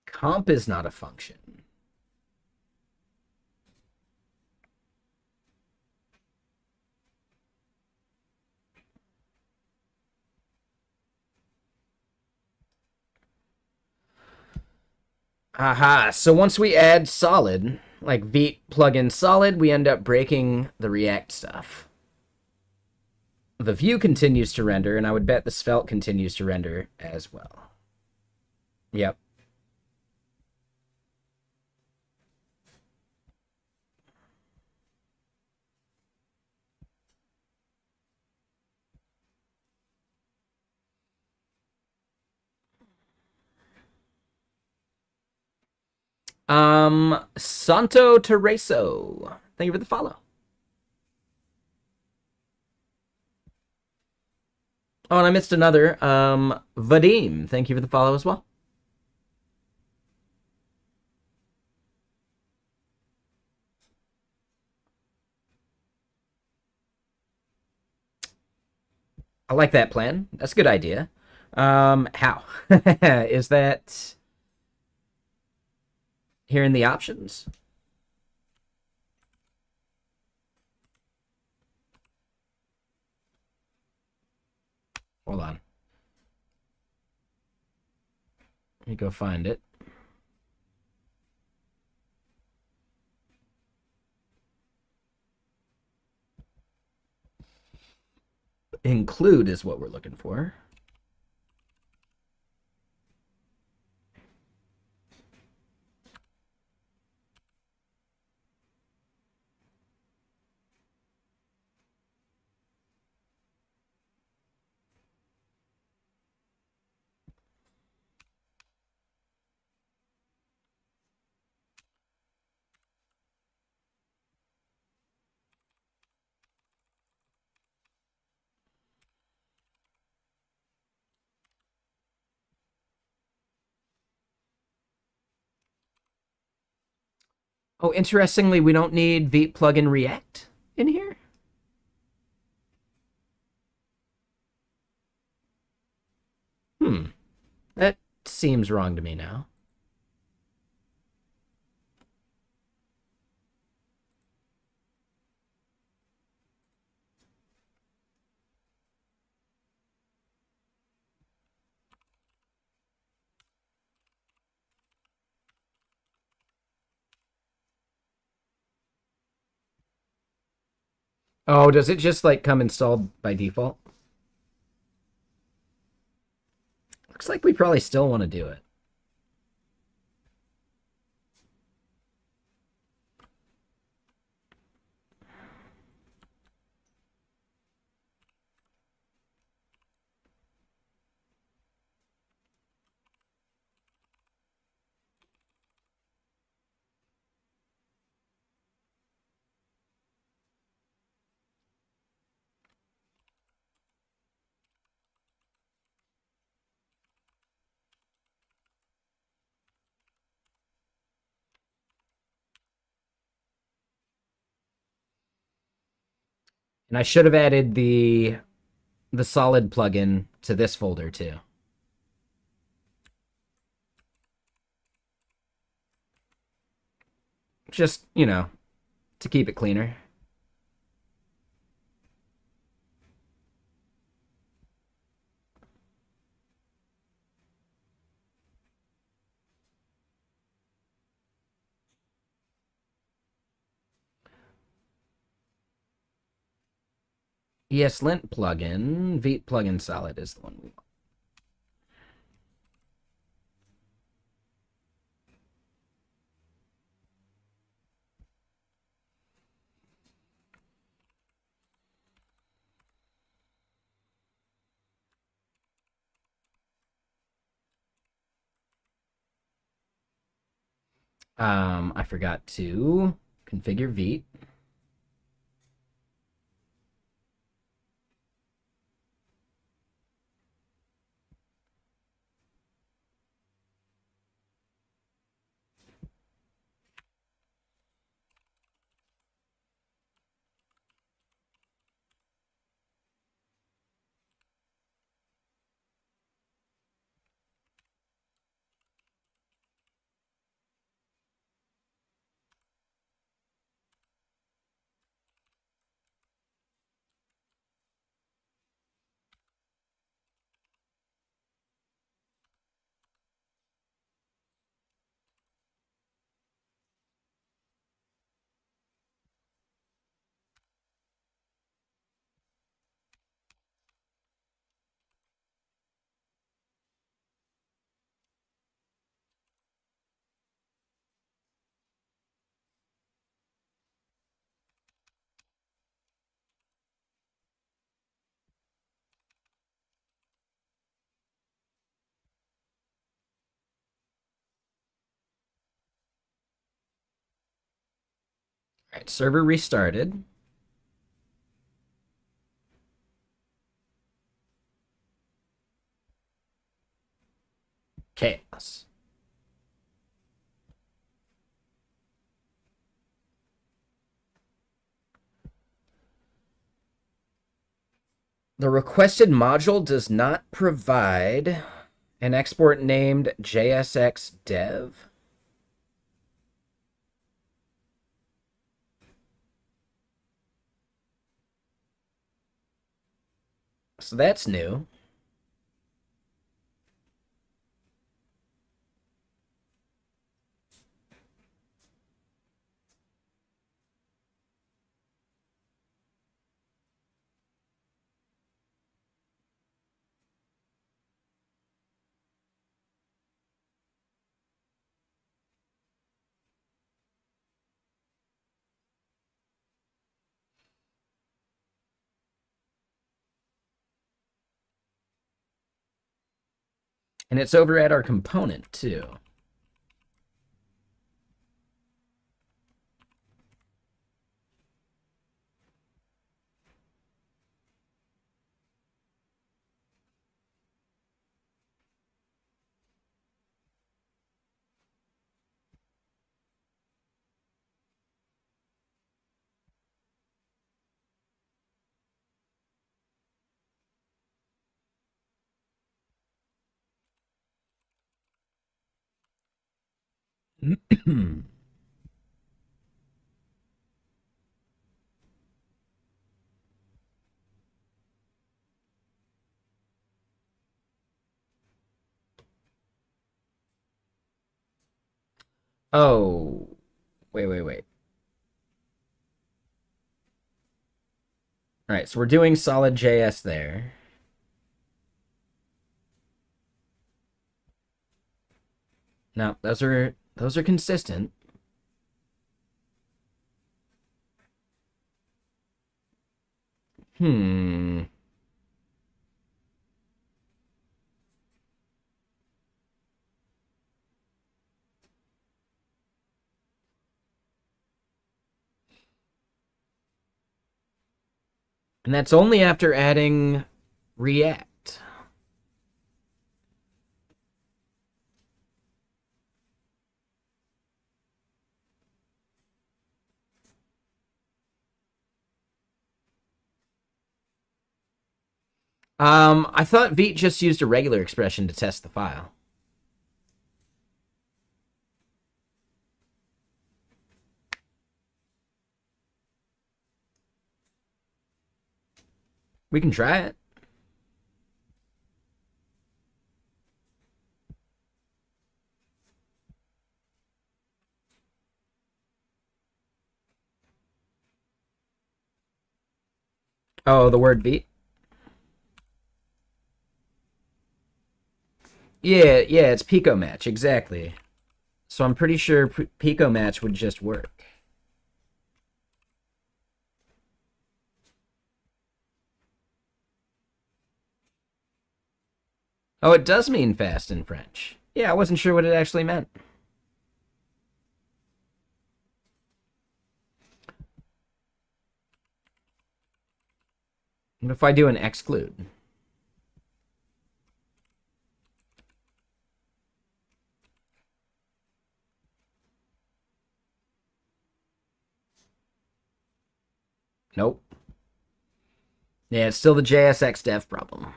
Comp is not a function. Aha, so once we add solid, like Vite plugin solid, we end up breaking the React stuff. The view continues to render, and I would bet the svelte continues to render as well. Yep. Santo Tereso. Thank you for the follow. Oh, and I missed another. Vadim, thank you for the follow as well. I like that plan. That's a good idea. How? Is that here in the options? Hold on. Let me go find it. Include is what we're looking for. Oh, interestingly, we don't need Vite plugin React in here. Hmm. That seems wrong to me now. Oh, does it just like come installed by default? Looks like we probably still want to do it. And I should have added the solid plugin to this folder too. Just, to keep it cleaner. ESLint plugin, Vite plugin solid is the one we want. I forgot to configure Vite. All right, server restarted. Chaos. The requested module does not provide an export named JSX So that's new. And it's over at our component too. Oh, wait. All right, so we're doing solid JS there. Now, those are consistent. Hmm. And that's only after adding React. I thought Vite just used a regular expression to test the file. We can try it. Oh, the word Vite? Yeah, yeah, it's Pico Match, exactly. So I'm pretty sure Pico Match would just work. Oh, it does mean fast in French. Yeah, I wasn't sure what it actually meant. What if I do an exclude? Nope. Yeah, it's still the JSXDev problem.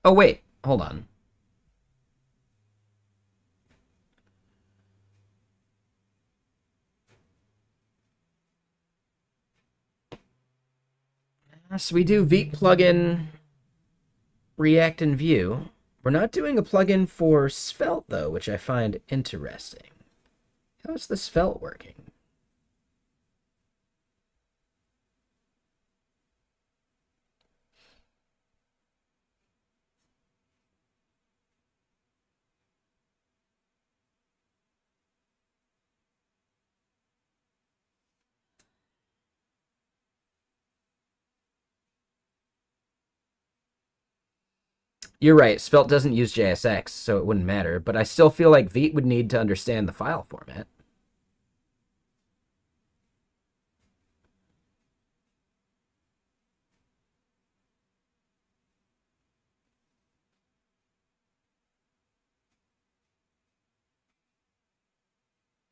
Oh, wait. Hold on. So we do Vite plugin, React, and Vue. We're not doing a plugin for Svelte, though, which I find interesting. How is the Svelte working? You're right, Svelte doesn't use JSX, so it wouldn't matter, but I still feel like Vite would need to understand the file format.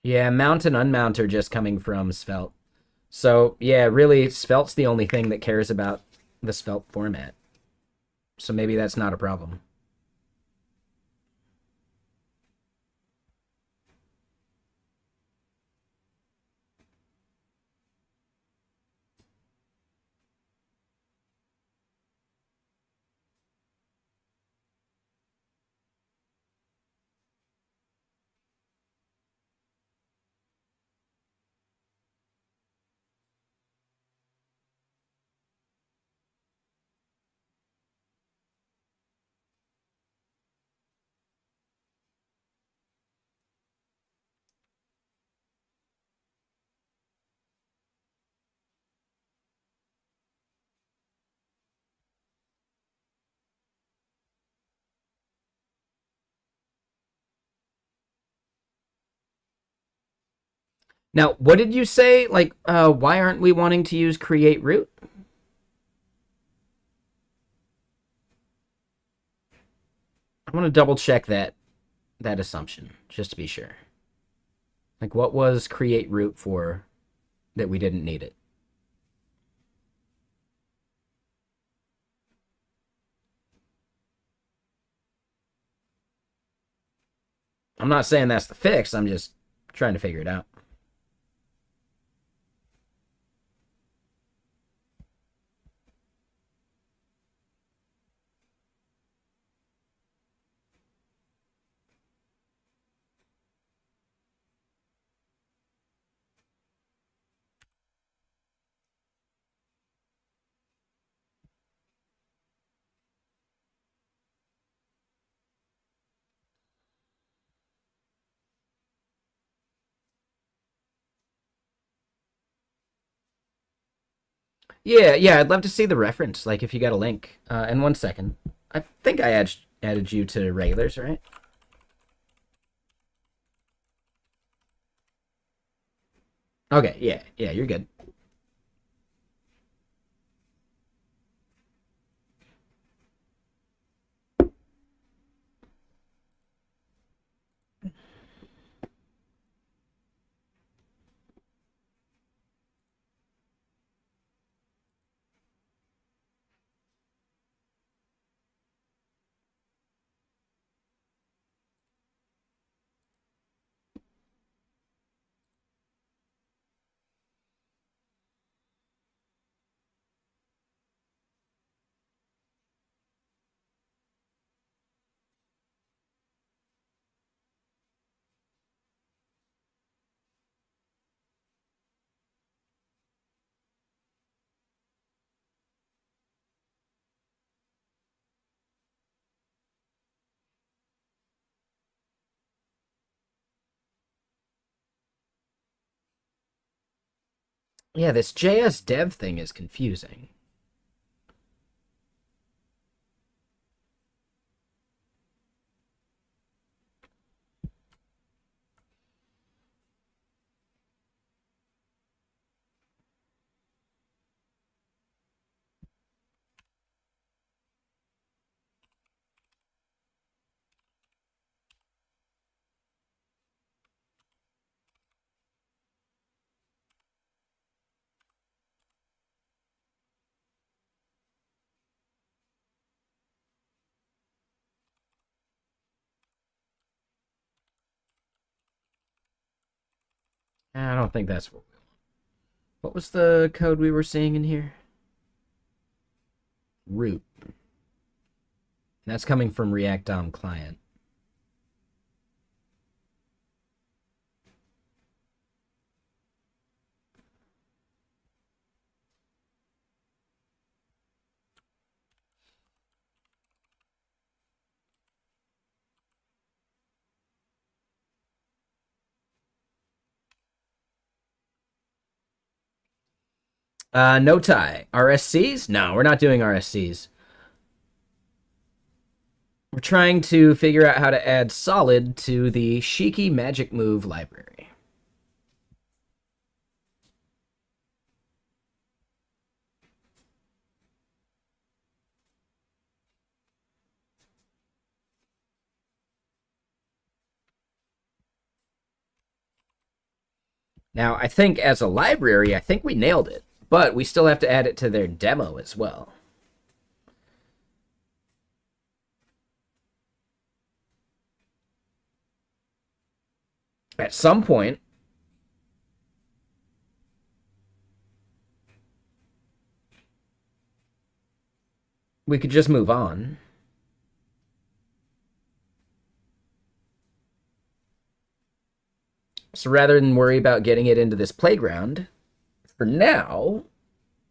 Yeah, mount and unmount are just coming from Svelte. So, yeah, really, Svelte's the only thing that cares about the Svelte format. So maybe that's not a problem. Now, what did you say? Like, why aren't we wanting to use create root? I want to double check that assumption just to be sure. Like, what was create root for that we didn't need it? I'm not saying that's the fix. I'm just trying to figure it out. Yeah, I'd love to see the reference, like if you got a link. In 1 second. I think I added you to regulars, right? Okay, yeah, you're good. Yeah, this JS dev thing is confusing. I don't think that's what was the code we were seeing in here? Root. That's coming from React DOM client. No tie. RSCs? No, we're not doing RSCs. We're trying to figure out how to add solid to the Shiki Magic Move library. Now, I think as a library, I think we nailed it, but we still have to add it to their demo as well. At some point, we could just move on. So rather than worry about getting it into this playground, for now,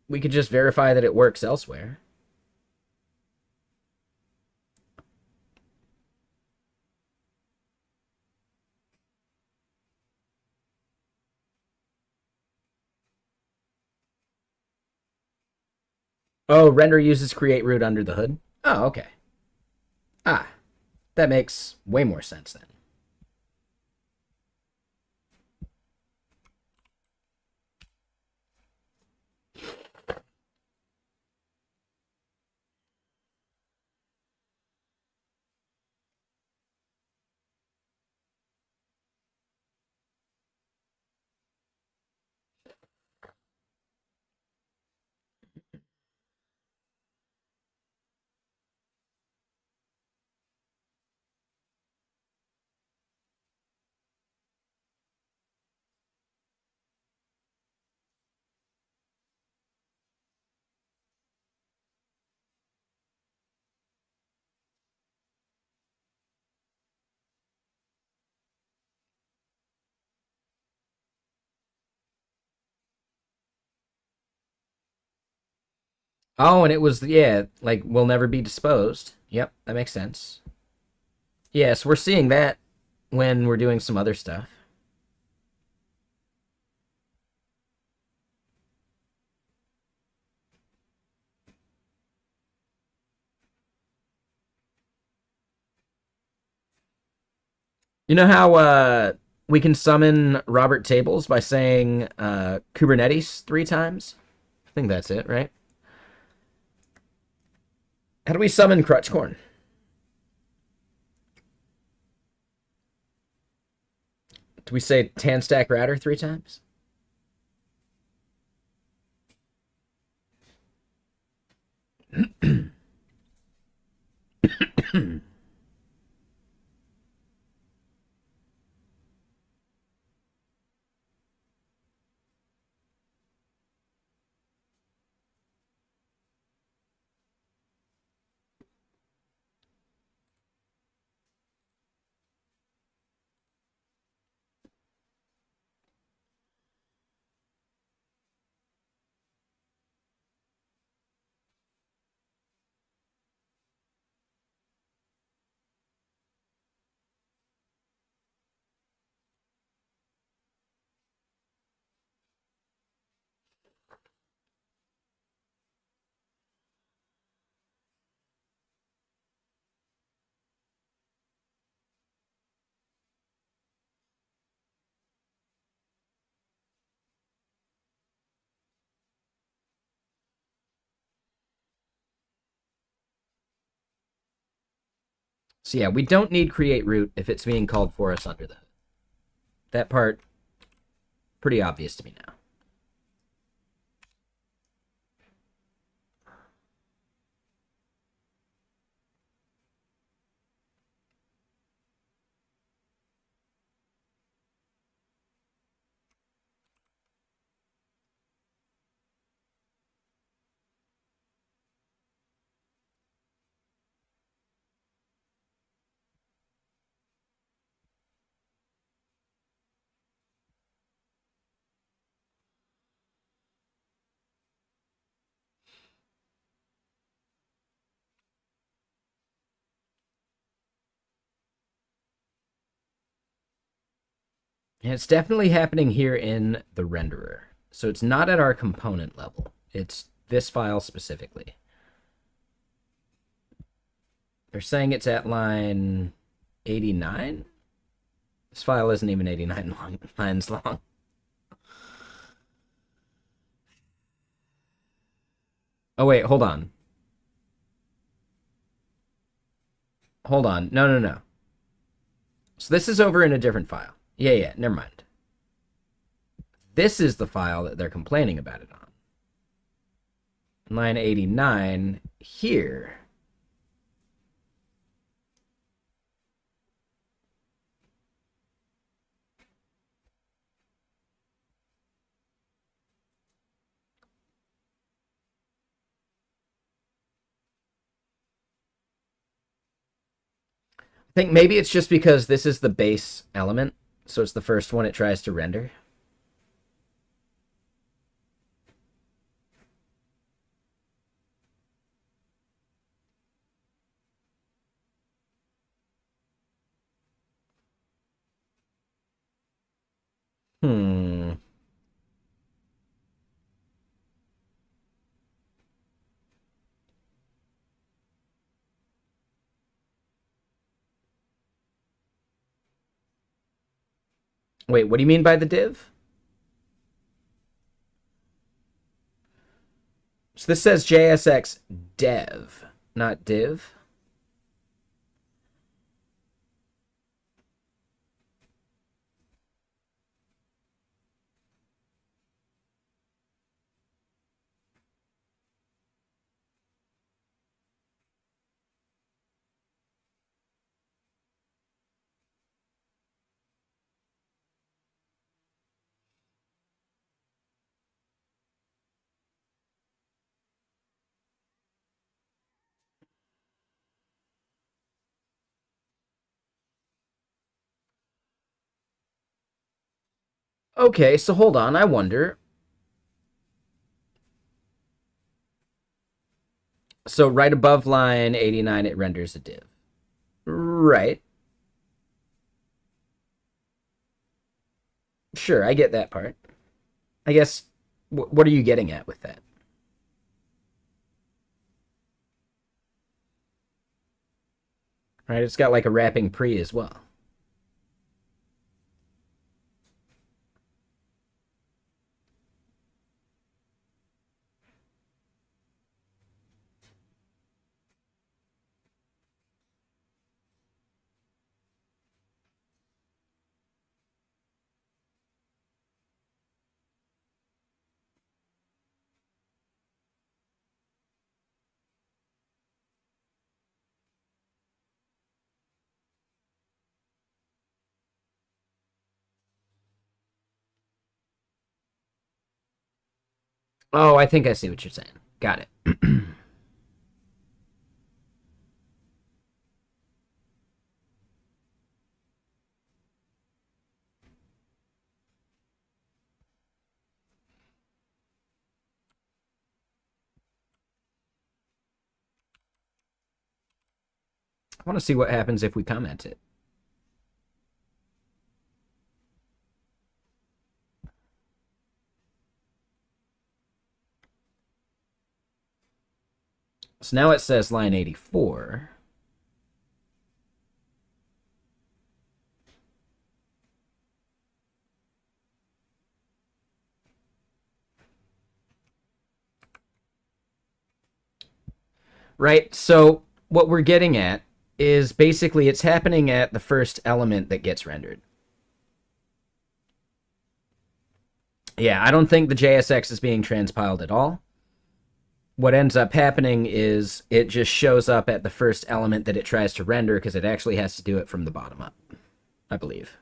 we could just verify that it works elsewhere. Oh, render uses create root under the hood. Oh, okay. Ah, that makes way more sense then. Oh, and it was, yeah, like, will never be disposed. Yep, that makes sense. Yes, we're seeing that when we're doing some other stuff. You know how we can summon Robert Tables by saying Kubernetes 3 times? I think that's it, right? How do we summon Crutchcorn? Do we say Tanstack Router 3 times? So yeah, we don't need create root if it's being called for us under the hood. That part, pretty obvious to me now. And it's definitely happening here in the renderer. So it's not at our component level. It's this file specifically. They're saying it's at line 89. This file isn't even 89 lines long. Oh, wait, hold on. Hold on. No, no, no. So this is over in a different file. Yeah, never mind. This is the file that they're complaining about it on. Line 89 here. I think maybe it's just because this is the base element, so it's the first one it tries to render. Hmm. Wait, what do you mean by the div? So this says JSX dev, not div. Okay, so hold on, I wonder. So right above line 89, it renders a div. Right. Sure, I get that part. I guess, what are you getting at with that? Right, it's got like a wrapping pre as well. Oh, I think I see what you're saying. Got it. I want to see what happens if we comment it. So now it says line 84. Right? So what we're getting at is basically it's happening at the first element that gets rendered. Yeah, I don't think the JSX is being transpiled at all. What ends up happening is it just shows up at the first element that it tries to render because it actually has to do it from the bottom up, I believe.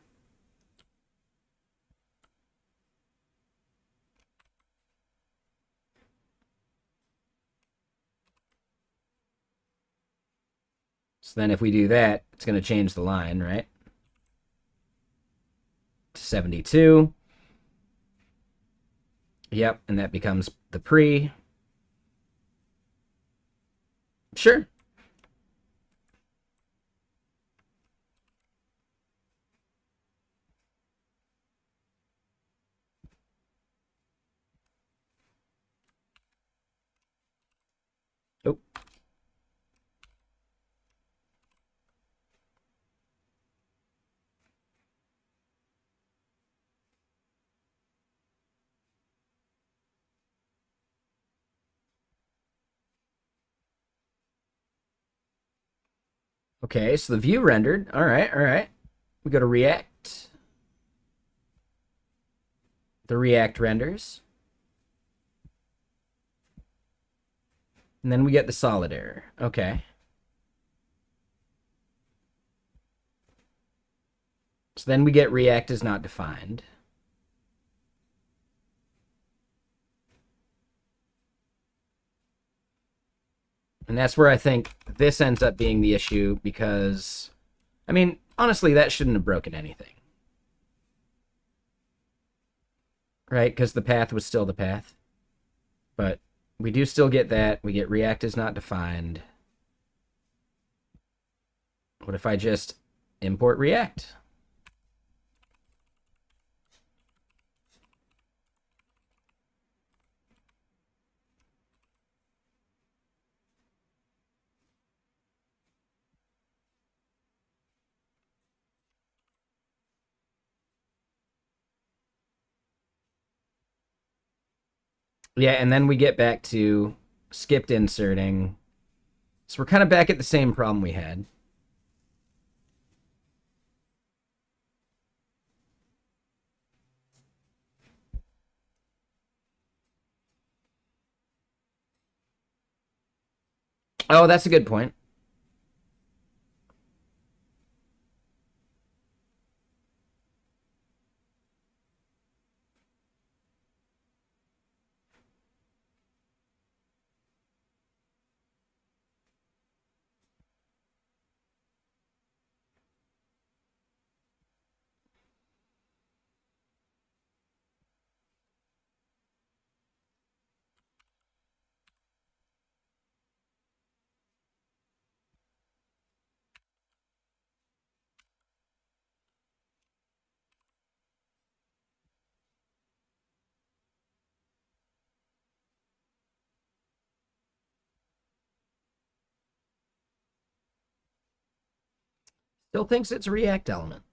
So then if we do that, it's going to change the line, right? To 72. Yep, and that becomes the pre. Sure. Oh, okay, so the view rendered. All right, all right. We go to React. The React renders. And then we get the solid error. Okay. So then we get React is not defined. And that's where I think this ends up being the issue because, I mean, honestly, that shouldn't have broken anything. Right? Because the path was still the path. But we do still get that. We get React is not defined. What if I just import React? Yeah, and then we get back to skipped inserting. So we're kind of back at the same problem we had. Oh, that's a good point. Still thinks it's a React element.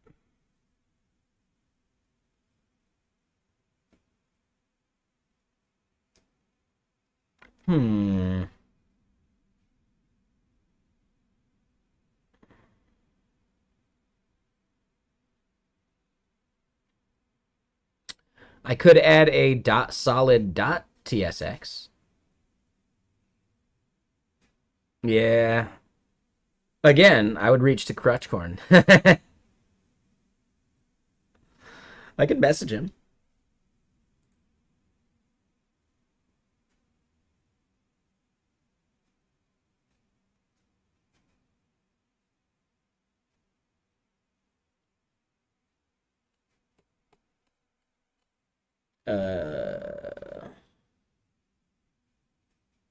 Hmm. I could add a dot solid dot tsx. Yeah. Again, I would reach to Crutchcorn. I could message him.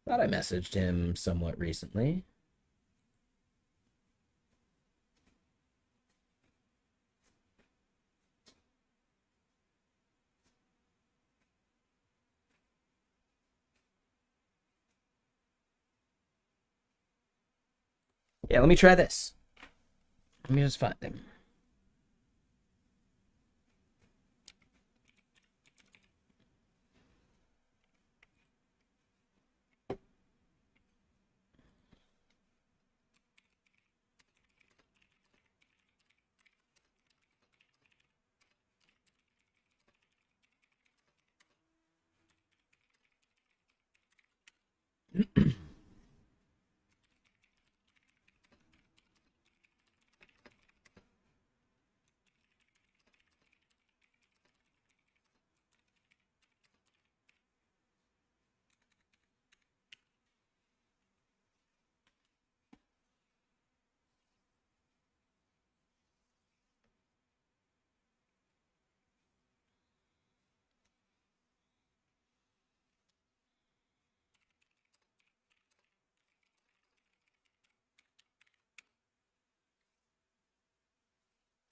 Thought I messaged him somewhat recently. Yeah, let me try this. Let me just find him.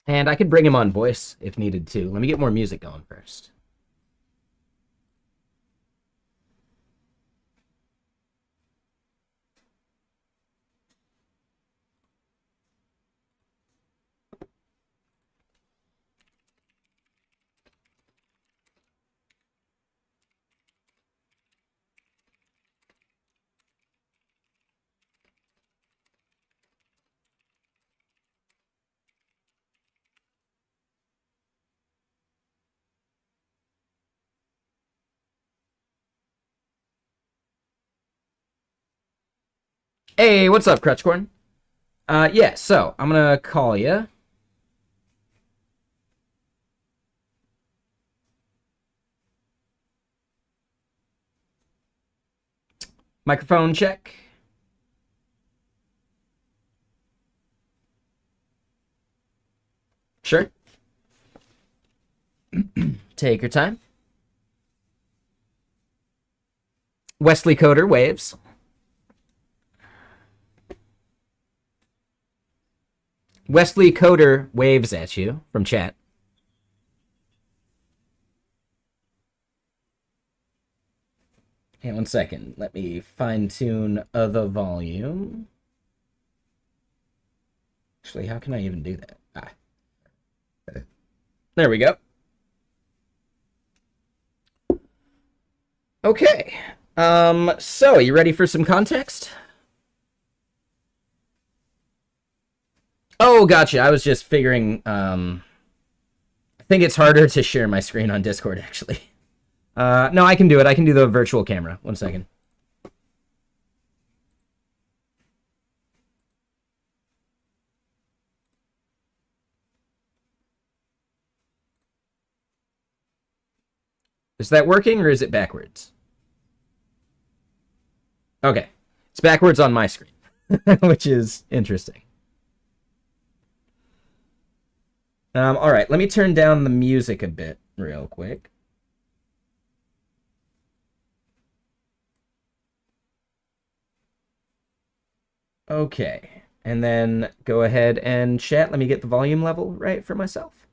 And I could bring him on voice if needed too. Let me get more music going first. Hey, what's up, Crutchcorn? Yeah, so I'm gonna call you. Microphone check. Sure. Take your time. Wesley Coder waves. Wesley Coder waves at you from chat. Hey, 1 second. Let me fine tune the volume. Actually, how can I even do that? There we go. Okay. So you ready for some context? Oh, gotcha. I was just figuring, I think it's harder to share my screen on Discord, actually. No, I can do it. I can do the virtual camera. 1 second. Is that working or is it backwards? Okay. It's backwards on my screen, which is interesting. All right, let me turn down the music a bit real quick. Okay, and then go ahead and chat. Let me get the volume level right for myself.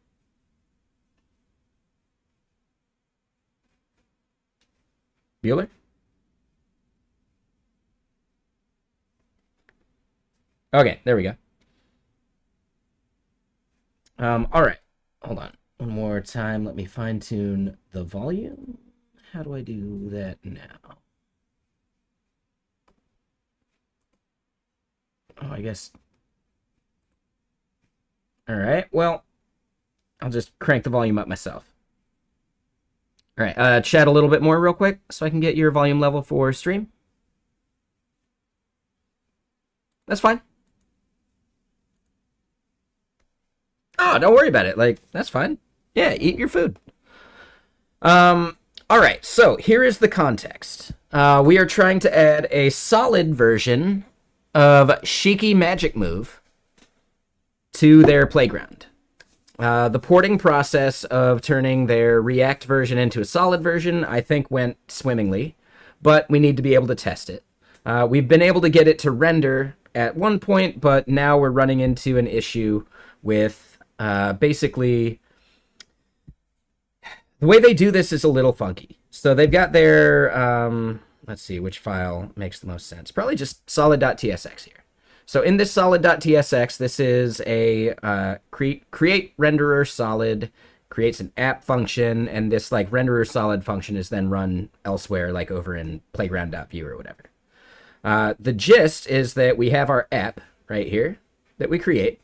Bueller? Okay, there we go. All right, hold on. One more time. Let me fine tune the volume. How do I do that now? Oh, I guess. All right, well, I'll just crank the volume up myself. All right, chat a little bit more real quick so I can get your volume level for stream. That's fine. Oh, don't worry about it. Like, that's fine. Yeah, eat your food. All right, so here is the context. We are trying to add a solid version of Shiki Magic Move to their playground. The porting process of turning their React version into a solid version, I think, went swimmingly, but we need to be able to test it. We've been able to get it to render at one point, but now we're running into an issue with basically the way they do this is a little funky. So they've got their, let's see, which file makes the most sense. Probably just solid.tsx here. So in this solid.tsx, this is a create renderer solid, creates an app function, and this like renderer solid function is then run elsewhere, like over in playground.view or whatever. The gist is that we have our app right here that we create,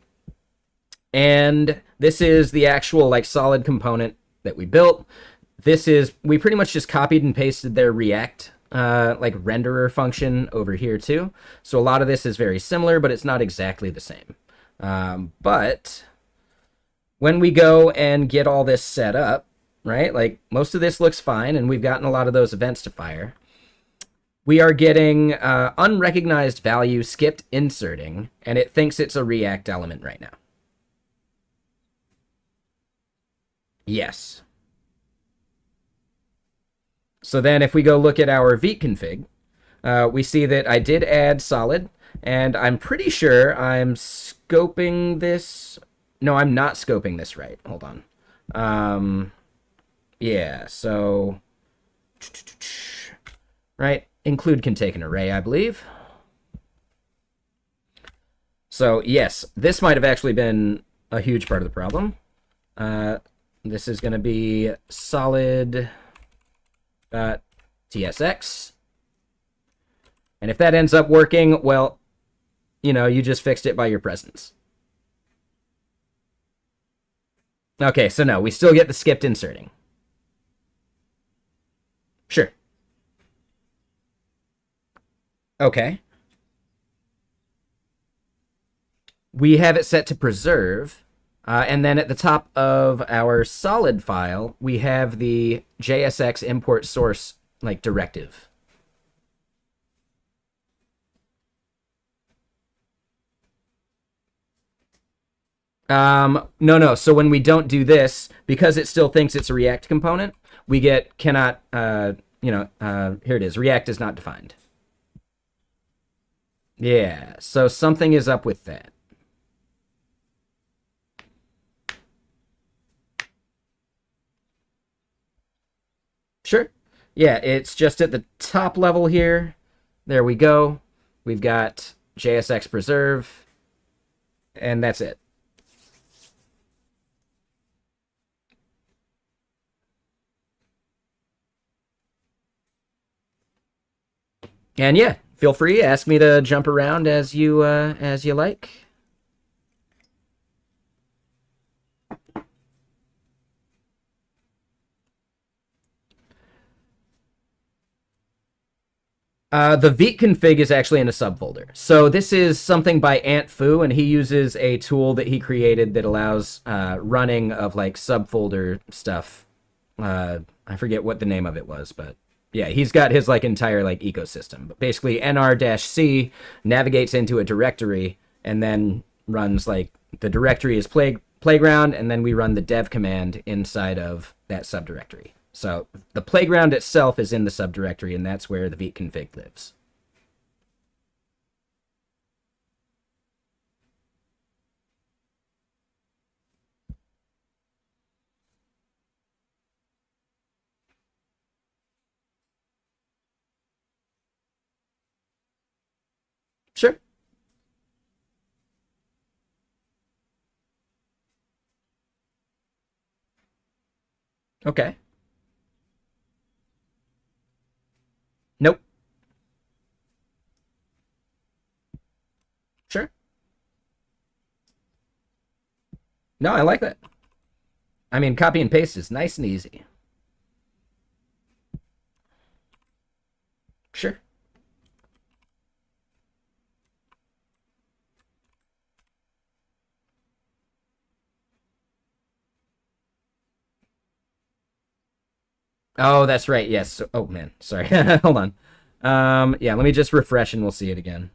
and this is the actual like solid component that we built. This is, we pretty much just copied and pasted their React like renderer function over here too. So a lot of this is very similar, but it's not exactly the same. But when we go and get all this set up, right, like most of this looks fine, and we've gotten a lot of those events to fire. We are getting unrecognized value skipped inserting, and it thinks it's a React element right now. Yes. So then if we go look at our Vite config, we see that I did add solid, and I'm pretty sure I'm scoping this. No, I'm not scoping this right. Hold on. Yeah, so, right, include can take an array, I believe. So yes, this might have actually been a huge part of the problem. This is going to be solid.tsx. And if that ends up working, well, you know, you just fixed it by your presence. Okay, so no, we still get the skipped inserting. Sure. Okay. We have it set to preserve. And then at the top of our solid file, we have the JSX import source like directive. No. So when we don't do this, because it still thinks it's a React component, we get cannot, here it is. React is not defined. Yeah, so something is up with that. Sure. Yeah, it's just at the top level here. There we go. We've got JSX preserve, and that's it. And yeah, feel free, ask me to jump around as you like. The Vite config is actually in a subfolder. So this is something by Ant Fu, and he uses a tool that he created that allows running of like subfolder stuff. I forget what the name of it was, but yeah, he's got his like entire like ecosystem. But basically, nr-c navigates into a directory and then runs like the directory is playground, and then we run the dev command inside of that subdirectory. So the playground itself is in the subdirectory, and that's where the Vite config lives. Sure. Okay. Nope. Sure. No, I like that. I mean, copy and paste is nice and easy. Sure. Oh, that's right. Yes. Oh man, sorry. Hold on. Yeah, let me just refresh and we'll see it again.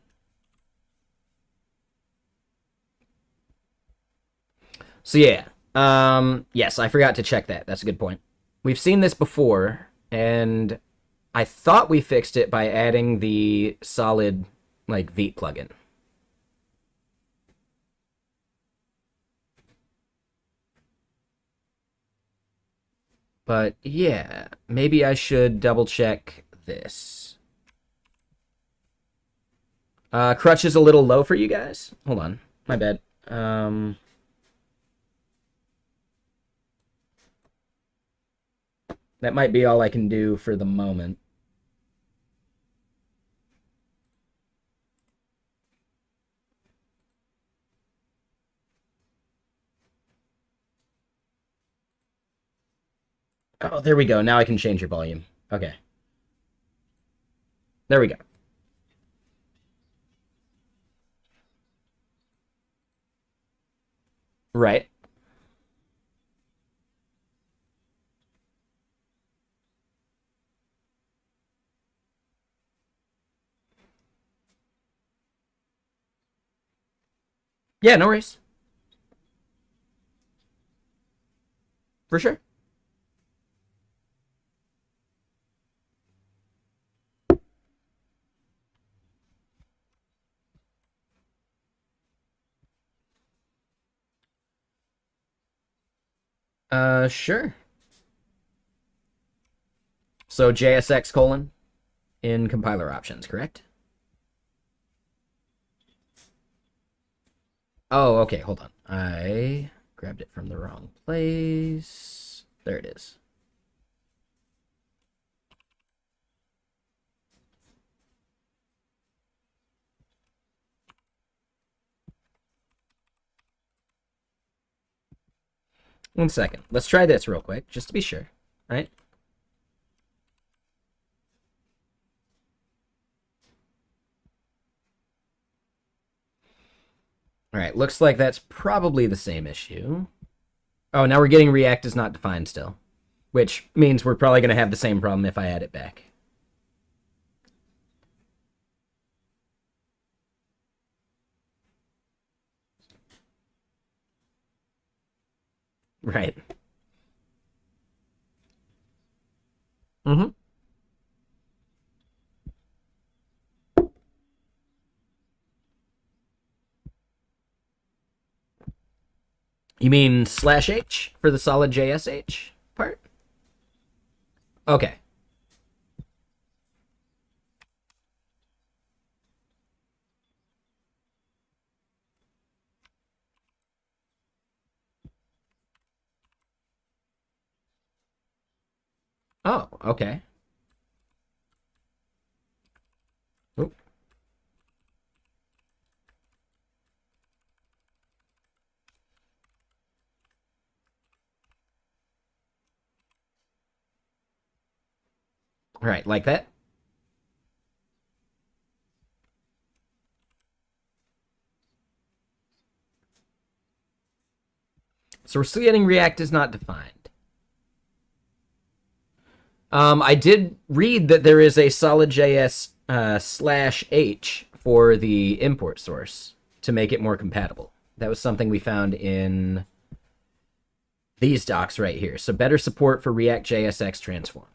So yeah, Yes, I forgot to check that. That's a good point. We've seen this before, and I thought we fixed it by adding the solid like Veet plugin. But yeah, maybe I should double check this. Crutch is a little low for you guys. Hold on, my bad. That might be all I can do for the moment. Oh, there we go. Now I can change your volume. Okay. There we go. Right. Yeah, no worries. For sure. Sure. So JSX colon in compiler options, correct? Oh, okay, hold on. I grabbed it from the wrong place. There it is. One second. Let's try this real quick, just to be sure. Right? All right, looks like that's probably the same issue. Oh, now we're getting React is not defined still, which means we're probably going to have the same problem if I add it back. Right. Mm-hmm. You mean slash H for the solid JSH part? Okay. Oh, okay. Oop. All right, like that. So we're still getting React is not defined. I did read that there is a solid.js slash H for the import source to make it more compatible. That was something we found in these docs right here. So better support for React JSX transform.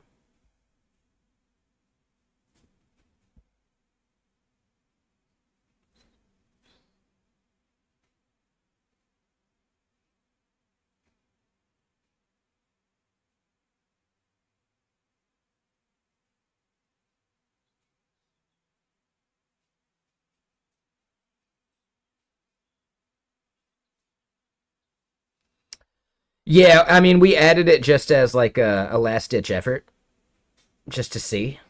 Yeah, I mean, we added it just as like a last ditch effort, just to see.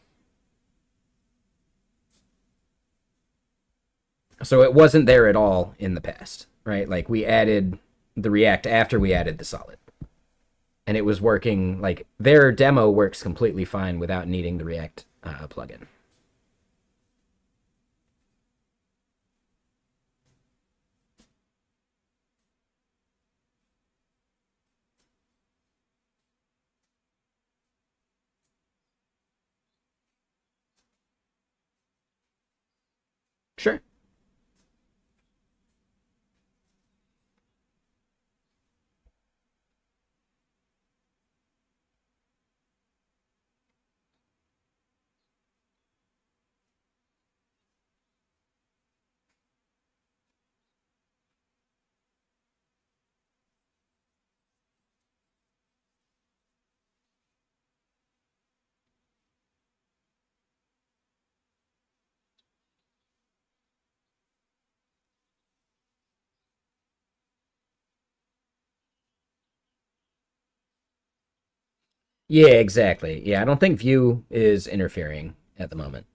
So it wasn't there at all in the past, right? Like we added the React after we added the solid. And it was working like their demo works completely fine without needing the React plugin. Sure. Yeah, exactly. Yeah, I don't think Vue is interfering at the moment.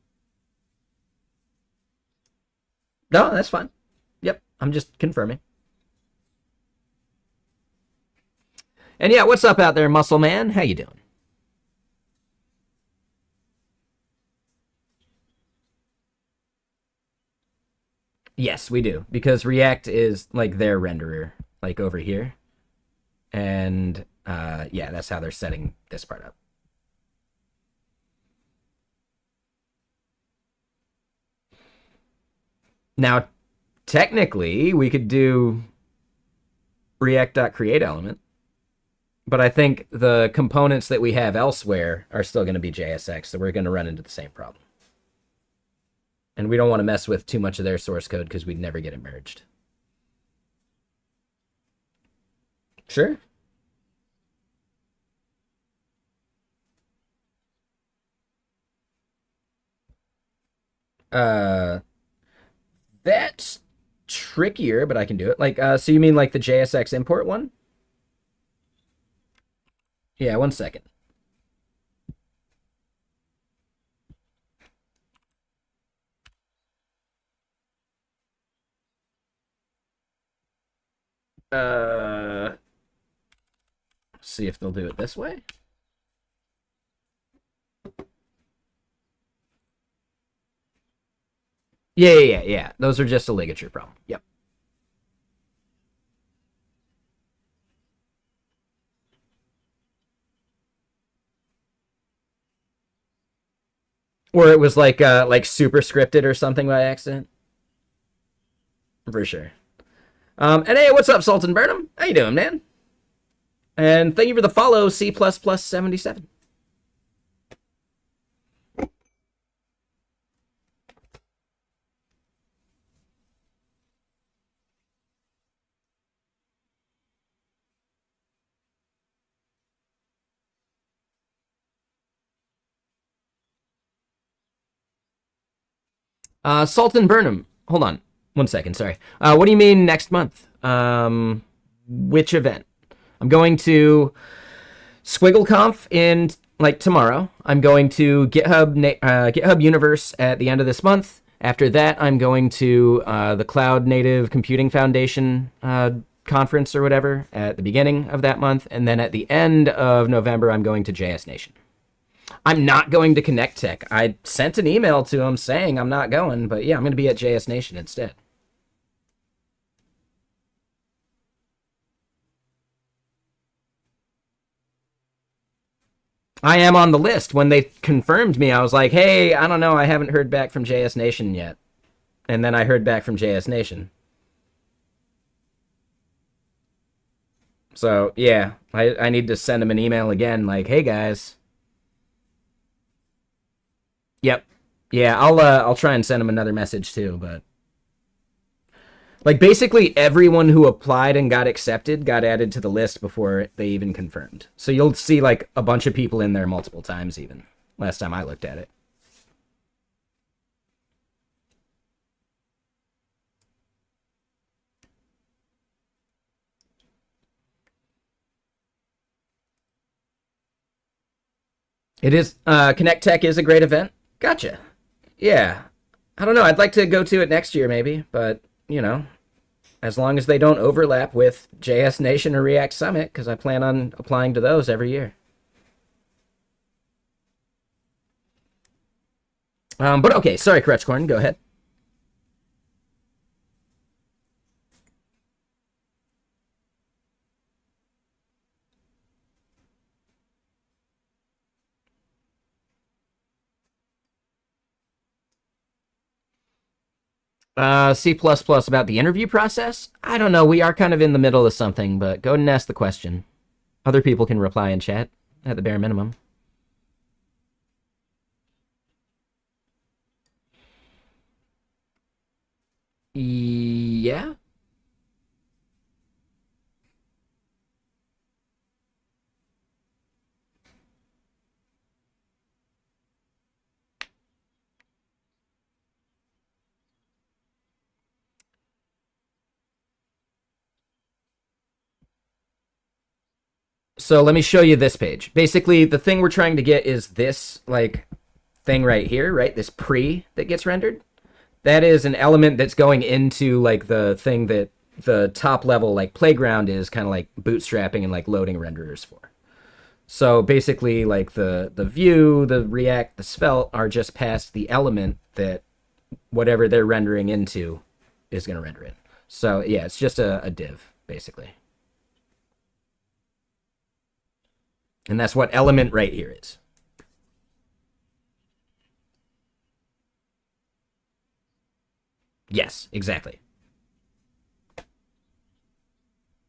No, that's fine. Yep, I'm just confirming. And yeah, what's up out there, Muscle Man? How you doing? Yes, we do because React is like their renderer, like over here, and yeah, that's how they're setting this part up. Now, technically, we could do React.create element, but I think the components that we have elsewhere are still going to be JSX, so we're going to run into the same problem. And we don't want to mess with too much of their source code because we'd never get it merged. Sure. Uh, that's trickier, but I can do it. Like, so you mean like the JSX import one? Yeah, 1 second. Uh, see if they'll do it this way. Yeah. Those are just a ligature problem. Yep. Or it was like super scripted or something by accident. For sure. And hey, what's up, Sultan Burnham? How you doing, man? And thank you for the follow, C++77. Sultan Burnham. Hold on. 1 second, sorry. What do you mean next month? Which event? I'm going to SquiggleConf in like tomorrow. I'm going to GitHub Universe at the end of this month. After that, I'm going to the Cloud Native Computing Foundation conference or whatever at the beginning of that month, and then at the end of November, I'm going to JS Nation. I'm not going to Connect Tech. I sent an email to him saying I'm not going, but yeah, I'm going to be at JS Nation instead. I am on the list. When they confirmed me, I was like, hey, I don't know. I haven't heard back from JS Nation yet. And then I heard back from JS Nation. So yeah, I need to send him an email again, like, hey guys. Yep. Yeah, I'll try and send him another message too, but like basically everyone who applied and got accepted got added to the list before they even confirmed. So you'll see like a bunch of people in there multiple times even. Last time I looked at it. It is Connect Tech is a great event. Gotcha. Yeah. I don't know. I'd like to go to it next year maybe, but you know, as long as they don't overlap with JS Nation or React Summit, because I plan on applying to those every year. But okay, sorry, Crutchcorn, go ahead. C++ about the interview process? I don't know. We are kind of in the middle of something, but go ahead and ask the question. Other people can reply in chat at the bare minimum. Yeah. So let me show you this page. Basically, the thing we're trying to get is this like thing right here, right? This pre that gets rendered. That is an element that's going into like the thing that the top level like playground is kind of like bootstrapping and like loading renderers for. So basically, like the view, the React, the Svelte are just past the element that whatever they're rendering into is going to render in. So yeah, it's just a div basically, and that's what element right here is. Yes, exactly.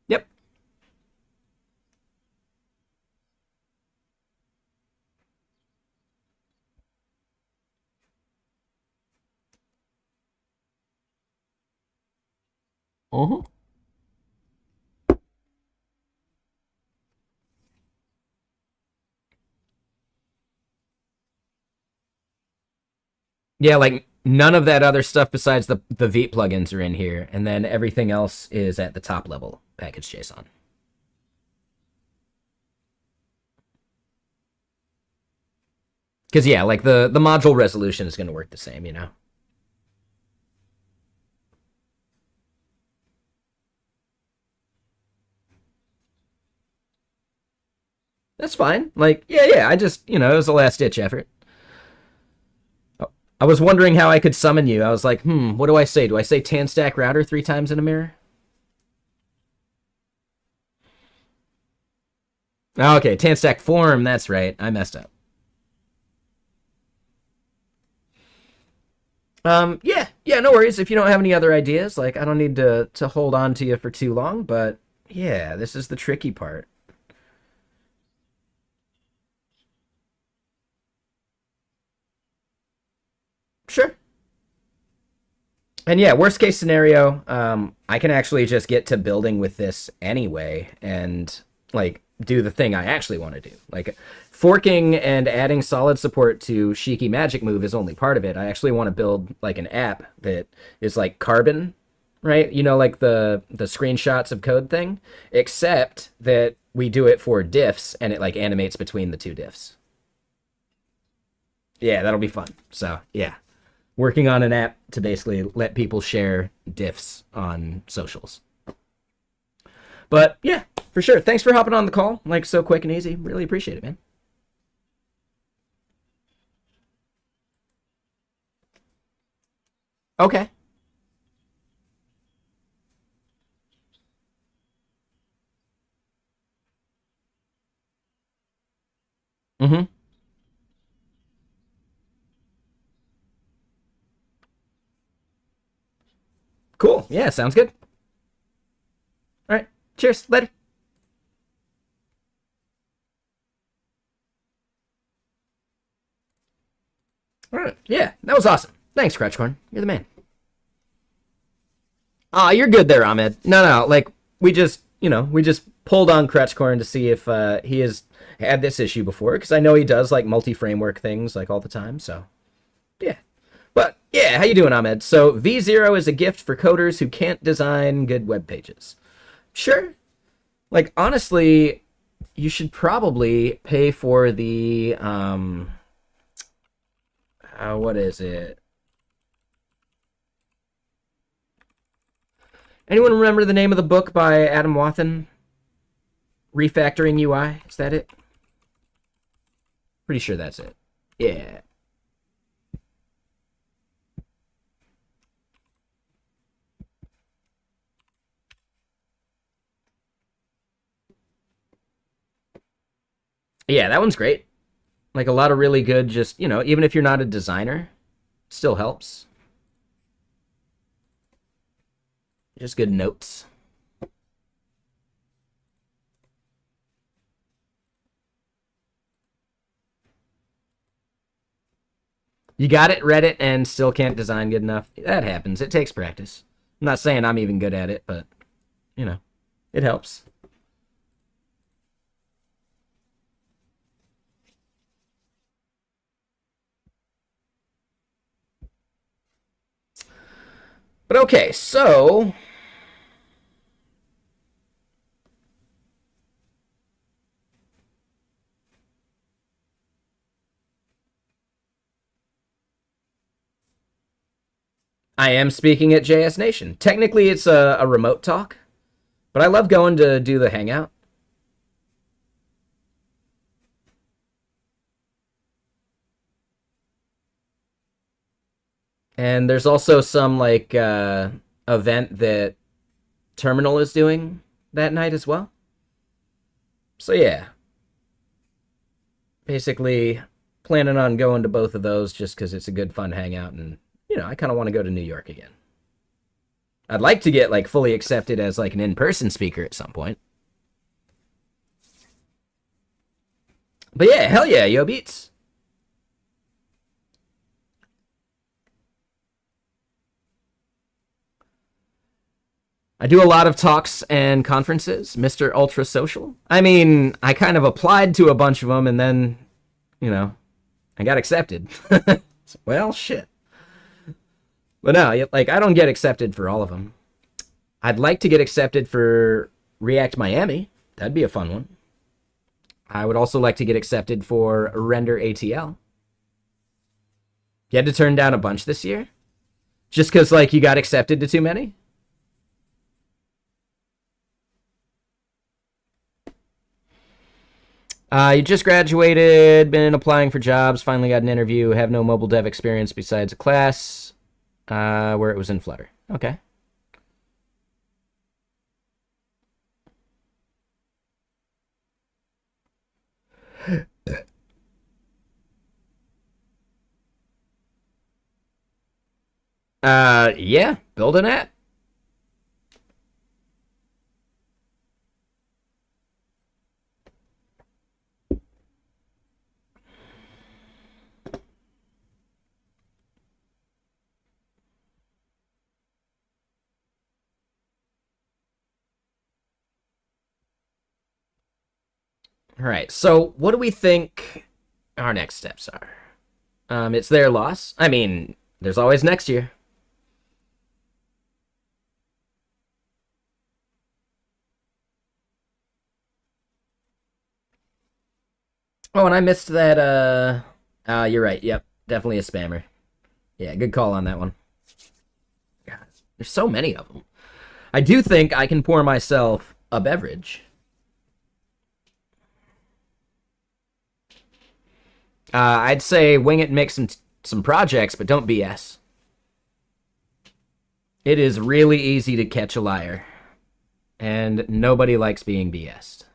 Yep. Uh-huh. Yeah, like none of that other stuff besides the Vite plugins are in here, and then everything else is at the top level package JSON. Because yeah, like the module resolution is going to work the same, you know. That's fine. Like yeah, I just it was a last ditch effort. I was wondering how I could summon you. I was like, what do I say? Do I say tan stack router 3 times in a mirror? Oh, okay, tan stack form. That's right. I messed up. Yeah, no worries. If you don't have any other ideas, like I don't need to hold on to you for too long, but yeah, this is the tricky part. Sure. And yeah, worst case scenario, I can actually just get to building with this anyway and like do the thing I actually want to do. Like forking and adding solid support to Shiki Magic Move is only part of it. I actually want to build like an app that is like Carbon, right? Like the screenshots of code thing, except that we do it for diffs and it like animates between the two diffs. Yeah, that'll be fun. So, yeah, working on an app to basically let people share diffs on socials. But yeah, for sure. Thanks for hopping on the call. Like so quick and easy. Really appreciate it, man. Okay. Mm-hmm. Cool. Yeah, sounds good. All right. Cheers. Later. All right. Yeah, that was awesome. Thanks, Crutchcorn. You're the man. Ah, you're good there, Ahmed. No. Like we just pulled on Crutchcorn to see if he has had this issue before, because I know he does like multi-framework things like all the time. So yeah. But yeah, how you doing, Ahmed? So V0 is a gift for coders who can't design good web pages. Sure. Like honestly, you should probably pay for the what is it? Anyone remember the name of the book by Adam Wathan? Refactoring UI? Is that it? Pretty sure that's it. Yeah. Yeah, that one's great. Like a lot of really good, just, even if you're not a designer, still helps. Just good notes. You got it, read it, and still can't design good enough. That happens. It takes practice. I'm not saying I'm even good at it, but, you know, it helps. But okay, so I am speaking at JS Nation. Technically, it's a remote talk, but I love going to do the hangout. And there's also some like event that Terminal is doing that night as well. So yeah, basically planning on going to both of those just because it's a good fun hangout, and I kind of want to go to New York again. I'd like to get like fully accepted as like an in-person speaker at some point. But yeah, hell yeah, yo beats. I do a lot of talks and conferences, Mr. Ultra Social. I mean, I kind of applied to a bunch of them and then, I got accepted. Well, shit. But no, like I don't get accepted for all of them. I'd like to get accepted for React Miami. That'd be a fun one. I would also like to get accepted for Render ATL. You had to turn down a bunch this year? Just because, like, you got accepted to too many? You just graduated, been applying for jobs, finally got an interview, have no mobile dev experience besides a class where it was in Flutter. Okay. Yeah, build an app. All right, so what do we think our next steps are? It's their loss. I mean, there's always next year. Oh, and I missed that. You're right. Yep, definitely a spammer. Yeah, good call on that one. God, there's so many of them. I do think I can pour myself a beverage. I'd say wing it and make some projects, but don't BS. It is really easy to catch a liar, and nobody likes being BS'd.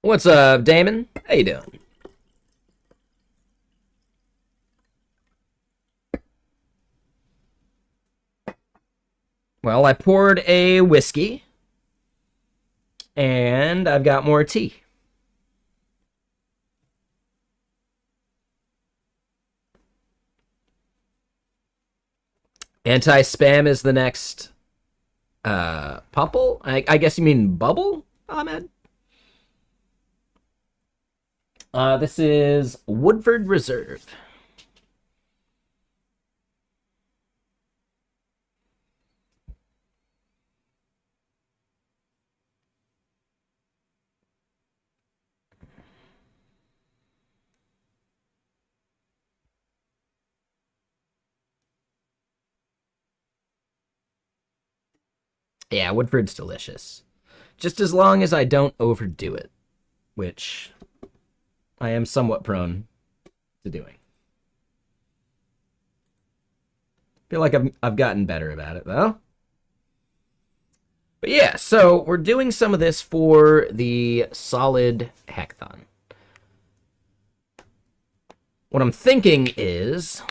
What's up, Damon? How you doing? Well, I poured a whiskey, and I've got more tea. Anti-spam is the next Pumple? I guess you mean Bubble, Ahmed? This is Woodford Reserve. Yeah, Woodford's delicious. Just as long as I don't overdo it, which I am somewhat prone to doing. Feel like I've gotten better about it though. But yeah, so we're doing some of this for the Solid Hackathon. What I'm thinking is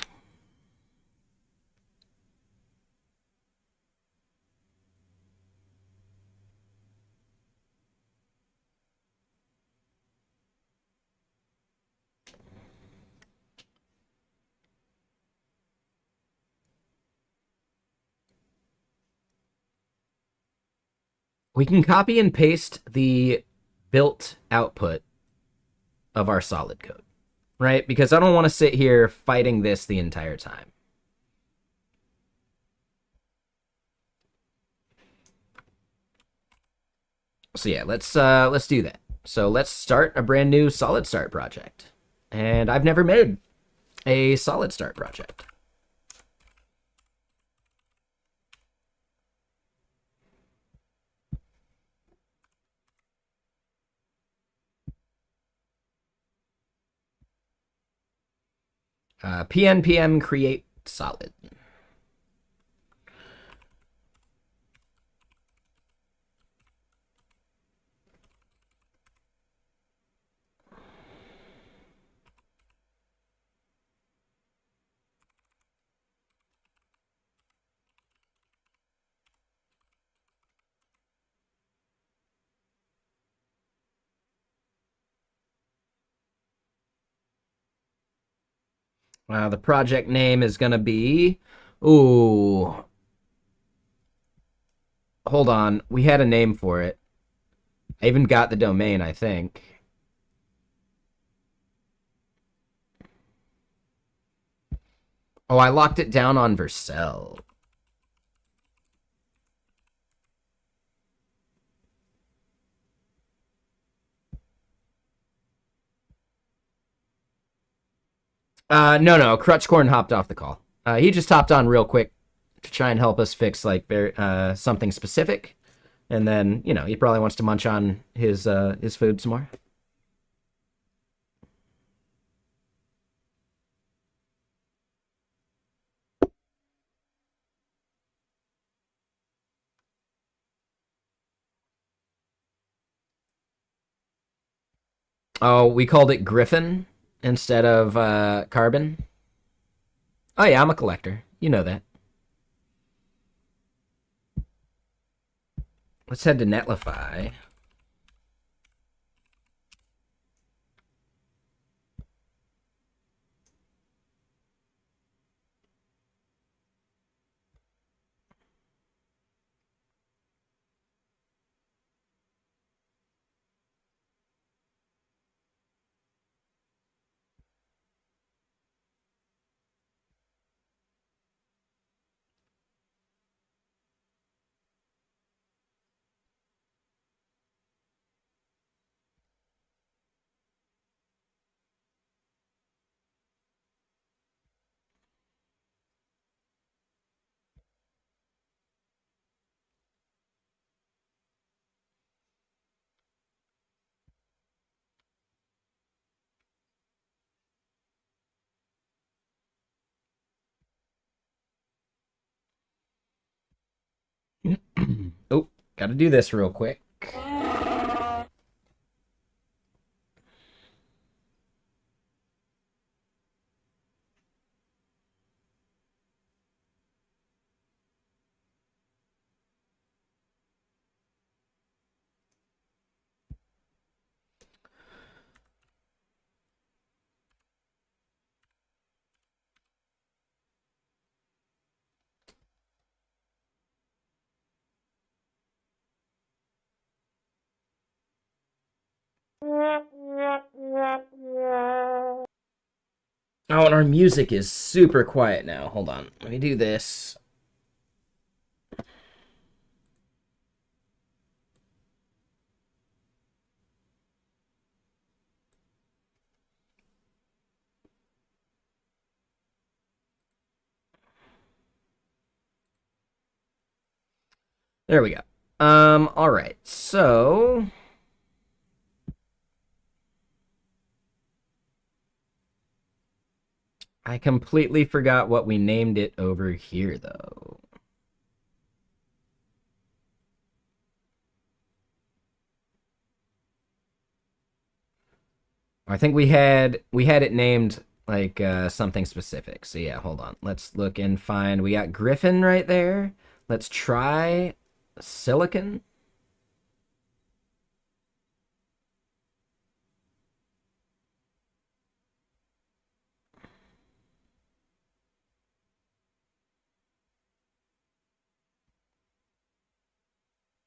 We can copy and paste the built output of our solid code, right? Because I don't want to sit here fighting this the entire time. So yeah, let's do that. So let's start a brand new solid start project. And I've never made a solid start project. PNPM create solid. The project name is gonna be, ooh, hold on. We had a name for it. I even got the domain, I think. Oh, I locked it down on Vercel. No. Crutchcorn hopped off the call. He just hopped on real quick to try and help us fix like something specific, and then he probably wants to munch on his food some more. Oh, we called it Griffin instead of Carbon. Oh yeah, I'm a collector. You know that. Let's head to Netlify. Oh, gotta do this real quick. Oh, and our music is super quiet now. Hold on. Let me do this. There we go. All right. So I completely forgot what we named it over here, though. I think we had it named like something specific. So yeah, hold on. Let's look and find. We got Griffin right there. Let's try Silicon.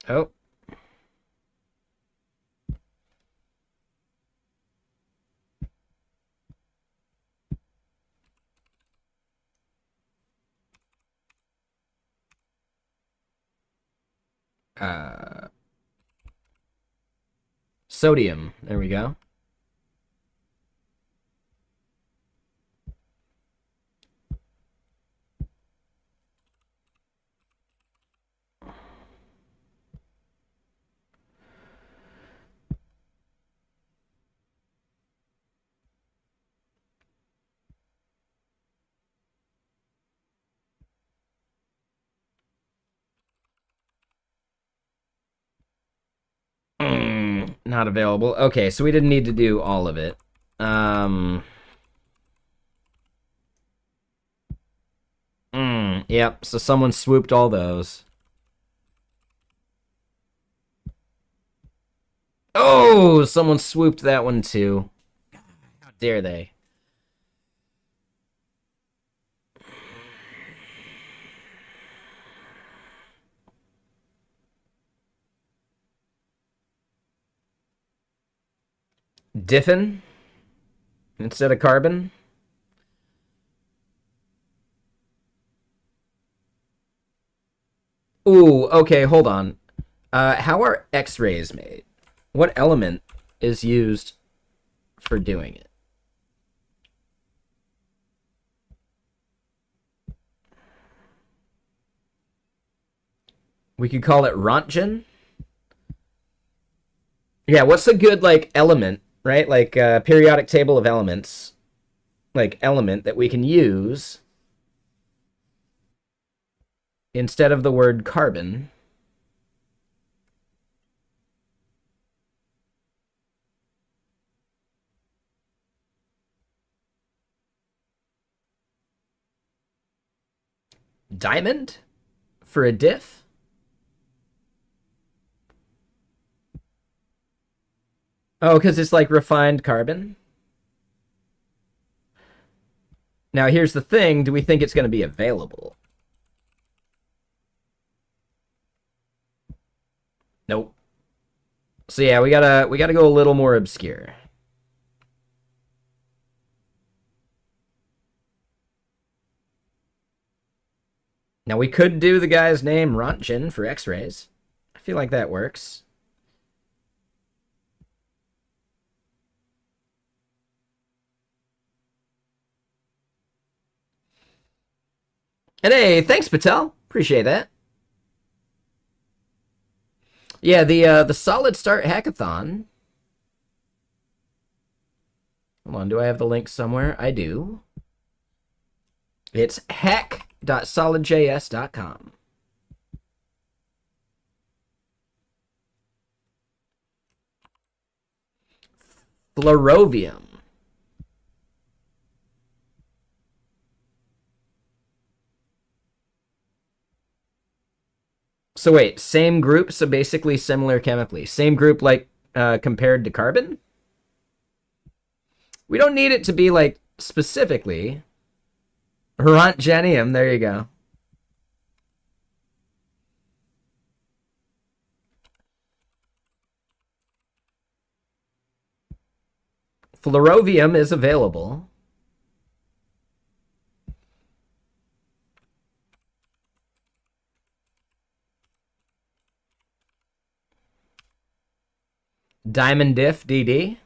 Oh, Sodium. There we go. Not available. Okay, so we didn't need to do all of it. Yep, so someone swooped all those. Oh, someone swooped that one too. How dare they? Diffin instead of carbon. Ooh, okay, hold on. How are X-rays made? What element is used for doing it? We could call it Rontgen. Yeah, what's a good like element, right? Like periodic table of elements, like element that we can use instead of the word carbon. Diamond for a diff? Oh, because it's like refined carbon. Now, here's the thing. Do we think it's going to be available? Nope. So yeah, we gotta go a little more obscure. Now we could do the guy's name Rontgen for X-rays. I feel like that works. And hey, thanks Patel. Appreciate that. Yeah, the Solid Start Hackathon. Hold on, do I have the link somewhere? I do. It's hack.solidjs.com. Fluorovium. So wait, same group, so basically similar chemically. Same group like compared to carbon? We don't need it to be like specifically. Rontgenium, there you go. Fluorovium is available. Diamond Diff DD.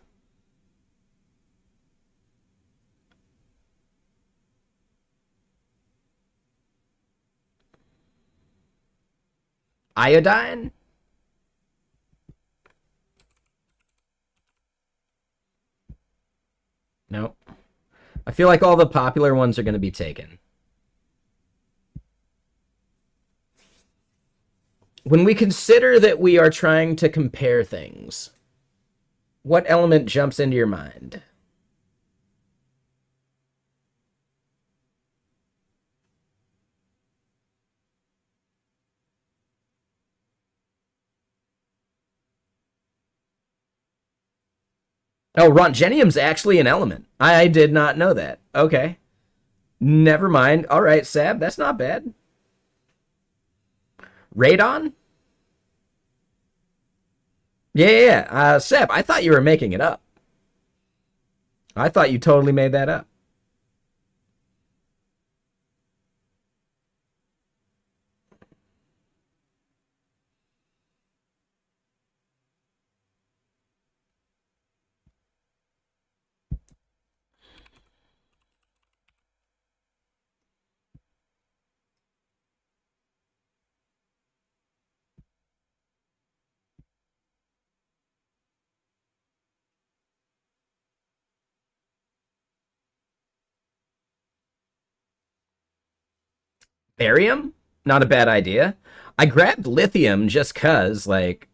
Iodine? Nope. I feel like all the popular ones are going to be taken. When we consider that we are trying to compare things, what element jumps into your mind? Oh, Rontgenium's actually an element. I did not know that. Okay. Never mind. All right, Sab, that's not bad. Radon? Yeah. Seb, I thought you were making it up. I thought you totally made that up. Barium? Not a bad idea. I grabbed lithium just cause, like,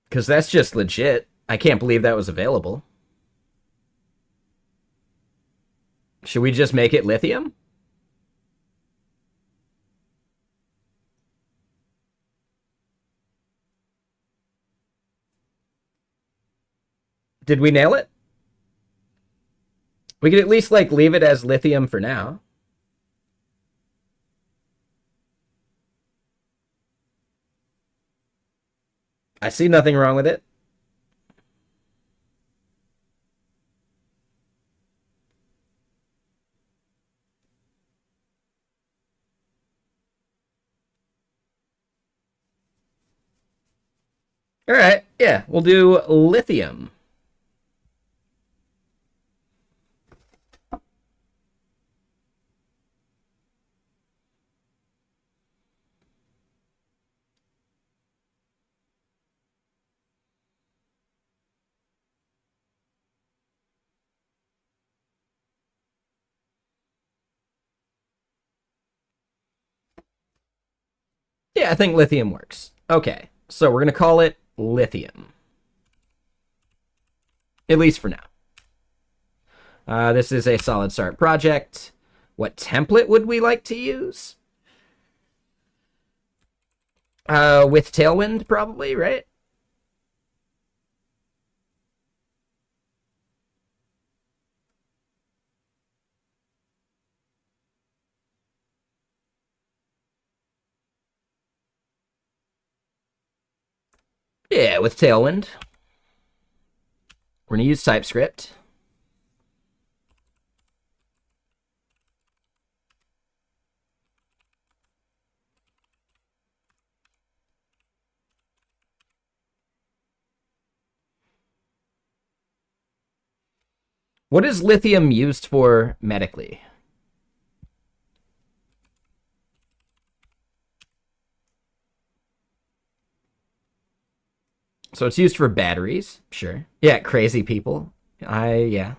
because that's just legit. I can't believe that was available. Should we just make it lithium? Did we nail it? We could at least like leave it as lithium for now. I see nothing wrong with it. All right, yeah, we'll do lithium. Yeah, I think lithium works. Okay, so we're gonna call it lithium, at least for now. This is a solid start project. What template would we like to use? With Tailwind, probably, right? Yeah, with Tailwind. We're gonna use TypeScript. What is lithium used for medically? So it's used for batteries, sure. Yeah, crazy people. Yeah.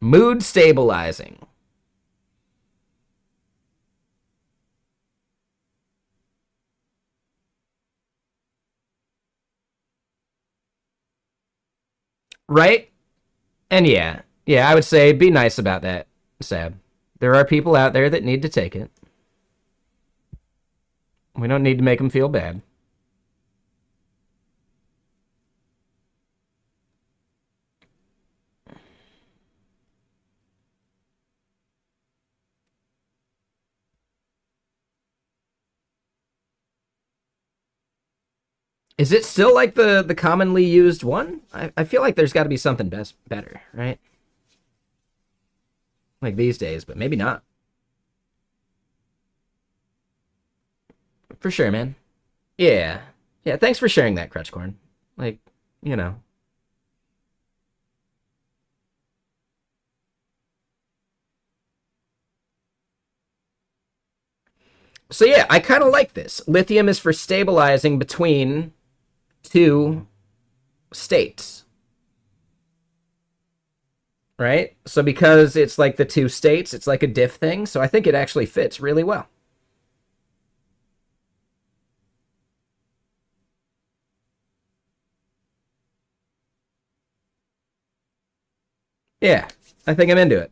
Mood stabilizing. Right? And yeah, I would say be nice about that, Sab. There are people out there that need to take it. We don't need to make them feel bad. Is it still like the commonly used one? I feel like there's got to be something better, right? Like these days, but maybe not. For sure, man. Yeah. Yeah, thanks for sharing that, Crutchcorn. Like, you know. So yeah, I kind of like this. Lithium is for stabilizing between two states, right? So because it's like the two states, it's like a diff thing. So I think it actually fits really well. Yeah, I think I'm into it.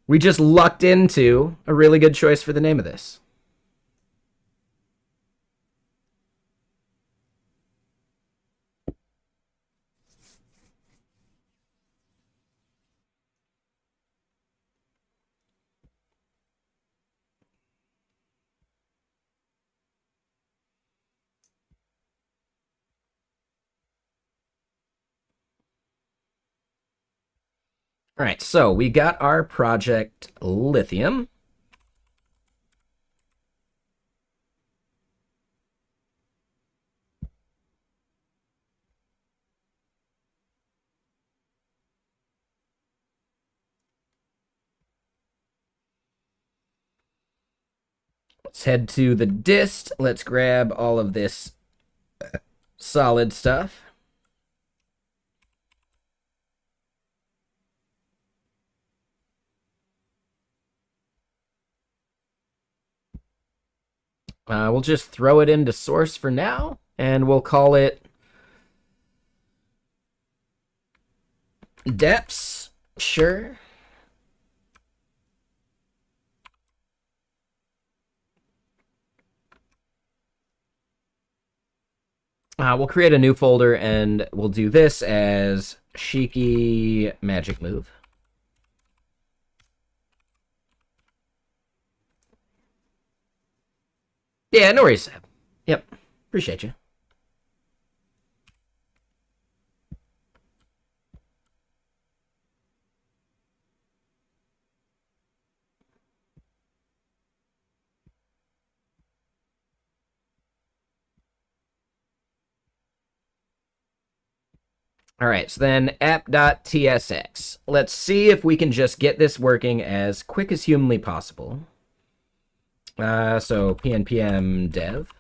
We just lucked into a really good choice for the name of this. All right, so we got our project Lithium. Let's head to the dist. Let's grab all of this solid stuff. We'll just throw it into source for now, and we'll call it depths. Sure. We'll create a new folder, and we'll do this as Shiki Magic Move. Yeah, no worries. Yep. Appreciate you. All right, so then app.tsx. Let's see if we can just get this working as quick as humanly possible. So pnpm dev.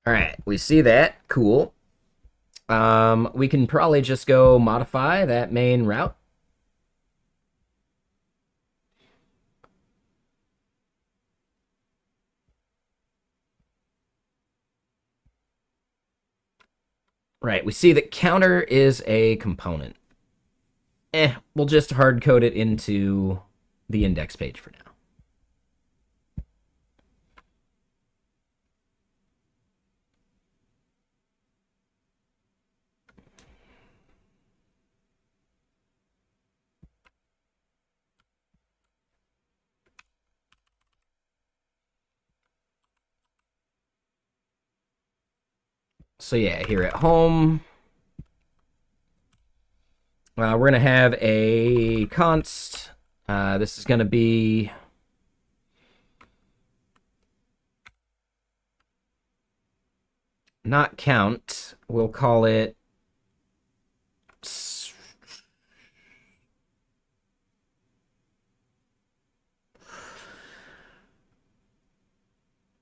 All right, we see that. Cool. We can probably just go modify that main route. Right, we see that counter is a component. We'll just hard code it into the index page for now. So yeah, here at home, we're going to have a const. This is going to be not count. We'll call it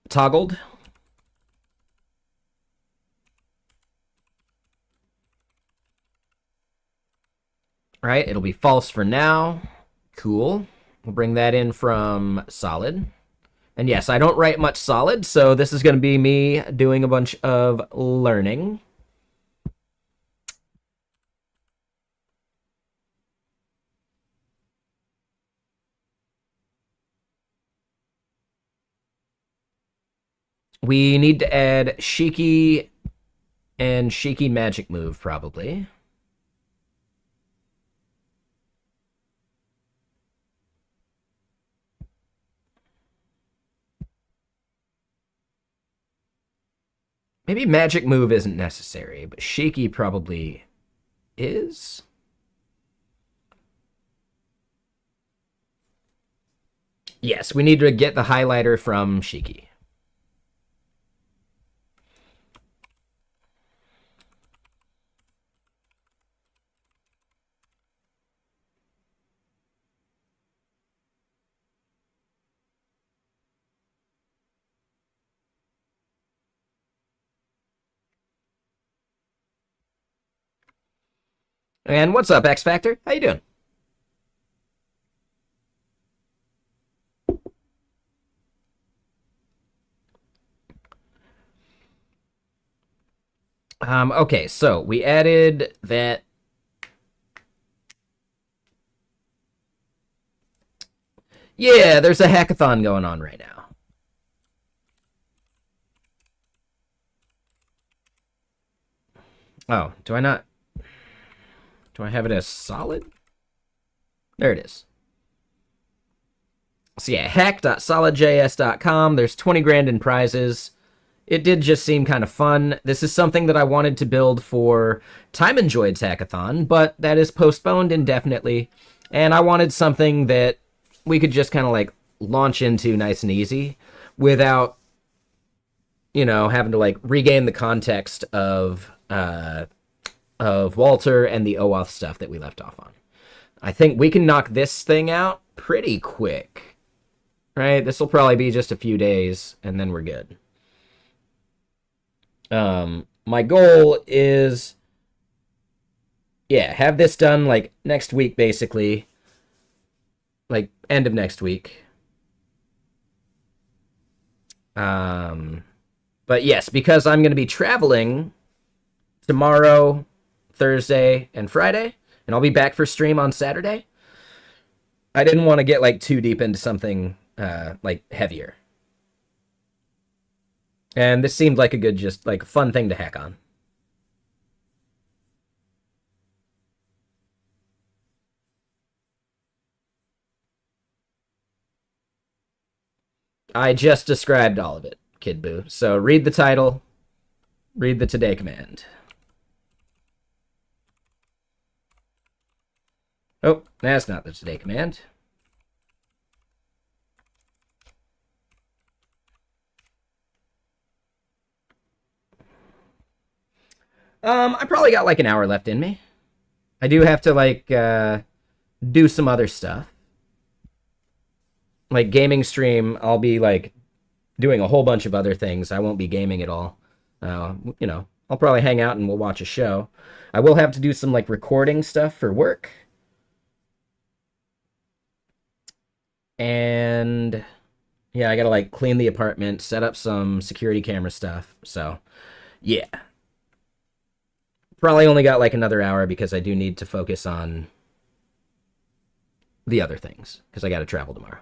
toggled. Right, it'll be false for now. Cool. We'll bring that in from solid. And yes, I don't write much solid, so this is going to be me doing a bunch of learning. We need to add Shiki and Shiki Magic Move, probably. Maybe Magic Move isn't necessary, but Shiki probably is. Yes, we need to get the highlighter from Shiki. And what's up, X Factor? How you doing? Okay, so we added that. Yeah, there's a hackathon going on right now. Oh, do I not? Do I have it as solid? There it is. So yeah, hack.solidjs.com. There's 20 grand in prizes. It did just seem kind of fun. This is something that I wanted to build for Time Enjoyed's hackathon, but that is postponed indefinitely. And I wanted something that we could just kind of like launch into nice and easy without, having to like regain the context of Walter and the OAuth stuff that we left off on. I think we can knock this thing out pretty quick, right? This will probably be just a few days, and then we're good. My goal is, have this done like next week, basically, like end of next week. But yes, because I'm going to be traveling tomorrow, Thursday, and Friday, and I'll be back for stream on Saturday. I didn't want to get like too deep into something like heavier. And this seemed like a good, just like fun thing to hack on. I just described all of it, Kid Boo. So read the title, read the today command. Oh, that's not the today command. I probably got like an hour left in me. I do have to like do some other stuff. Like gaming stream, I'll be like doing a whole bunch of other things. I won't be gaming at all. I'll probably hang out and we'll watch a show. I will have to do some like recording stuff for work. And yeah, I gotta like clean the apartment, set up some security camera stuff. So yeah. Probably only got like another hour because I do need to focus on the other things because I gotta travel tomorrow.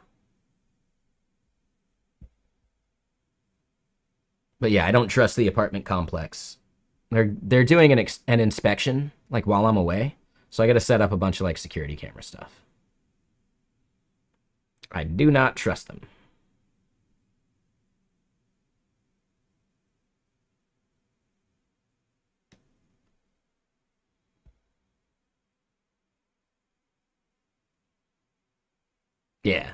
But yeah, I don't trust the apartment complex. They're doing an inspection like while I'm away, so I got to set up a bunch of like security camera stuff. I do not trust them. Yeah.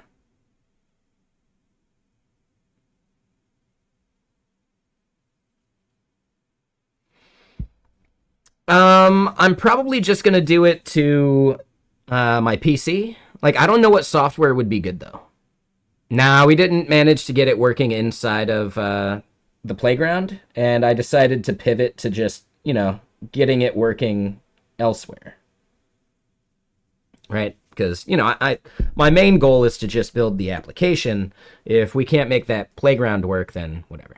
I'm probably just gonna do it to my PC. Like, I don't know what software would be good though. Nah, we didn't manage to get it working inside of the playground, and I decided to pivot to just, getting it working elsewhere. Right? Because, I my main goal is to just build the application. If we can't make that playground work, then whatever.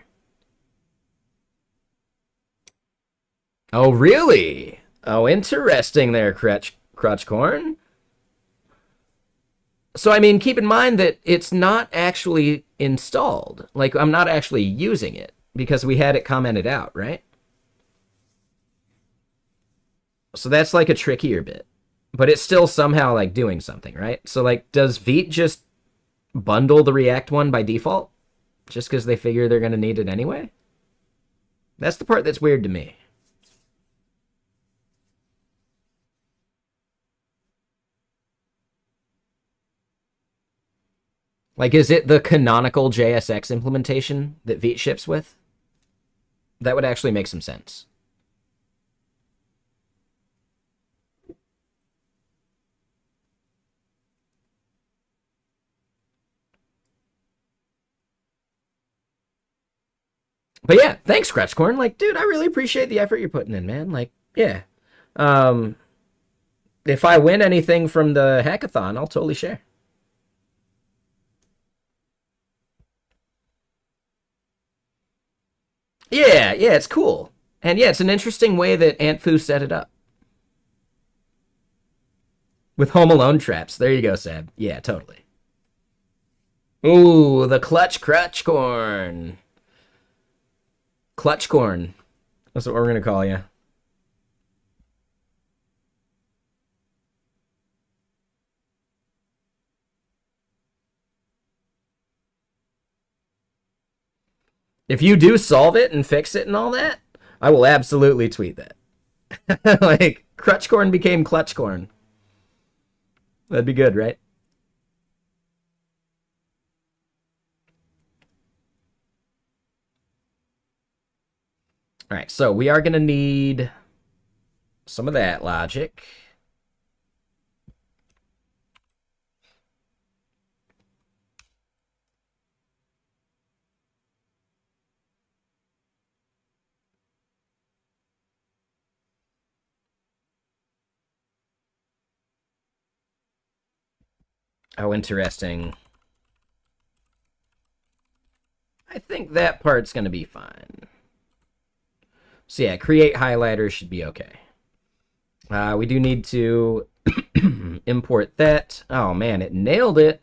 Oh, really? Oh, interesting there, Crutchcorn. So, I mean, keep in mind that it's not actually installed. Like, I'm not actually using it because we had it commented out, right? So that's like a trickier bit. But it's still somehow like doing something, right? So, like, does Vite just bundle the React one by default? Just because they figure they're going to need it anyway? That's the part that's weird to me. Like, is it the canonical JSX implementation that Vite ships with? That would actually make some sense. But yeah, thanks, Scratchcorn. Like, dude, I really appreciate the effort you're putting in, man. Like, yeah. Um, if I win anything from the hackathon, I'll totally share. Yeah, it's cool. And yeah, it's an interesting way that Antfu set it up. With Home Alone traps. There you go, Seb. Yeah, totally. Ooh, the clutch crutch corn. Clutch corn. That's what we're going to call you. If you do solve it and fix it and all that, I will absolutely tweet that. Like, Crutchcorn became Clutchcorn. That'd be good, right? All right, so we are going to need some of that logic. Oh, interesting. I think that part's going to be fine. So yeah, create highlighter should be okay. We do need to import that. Oh man, it nailed it.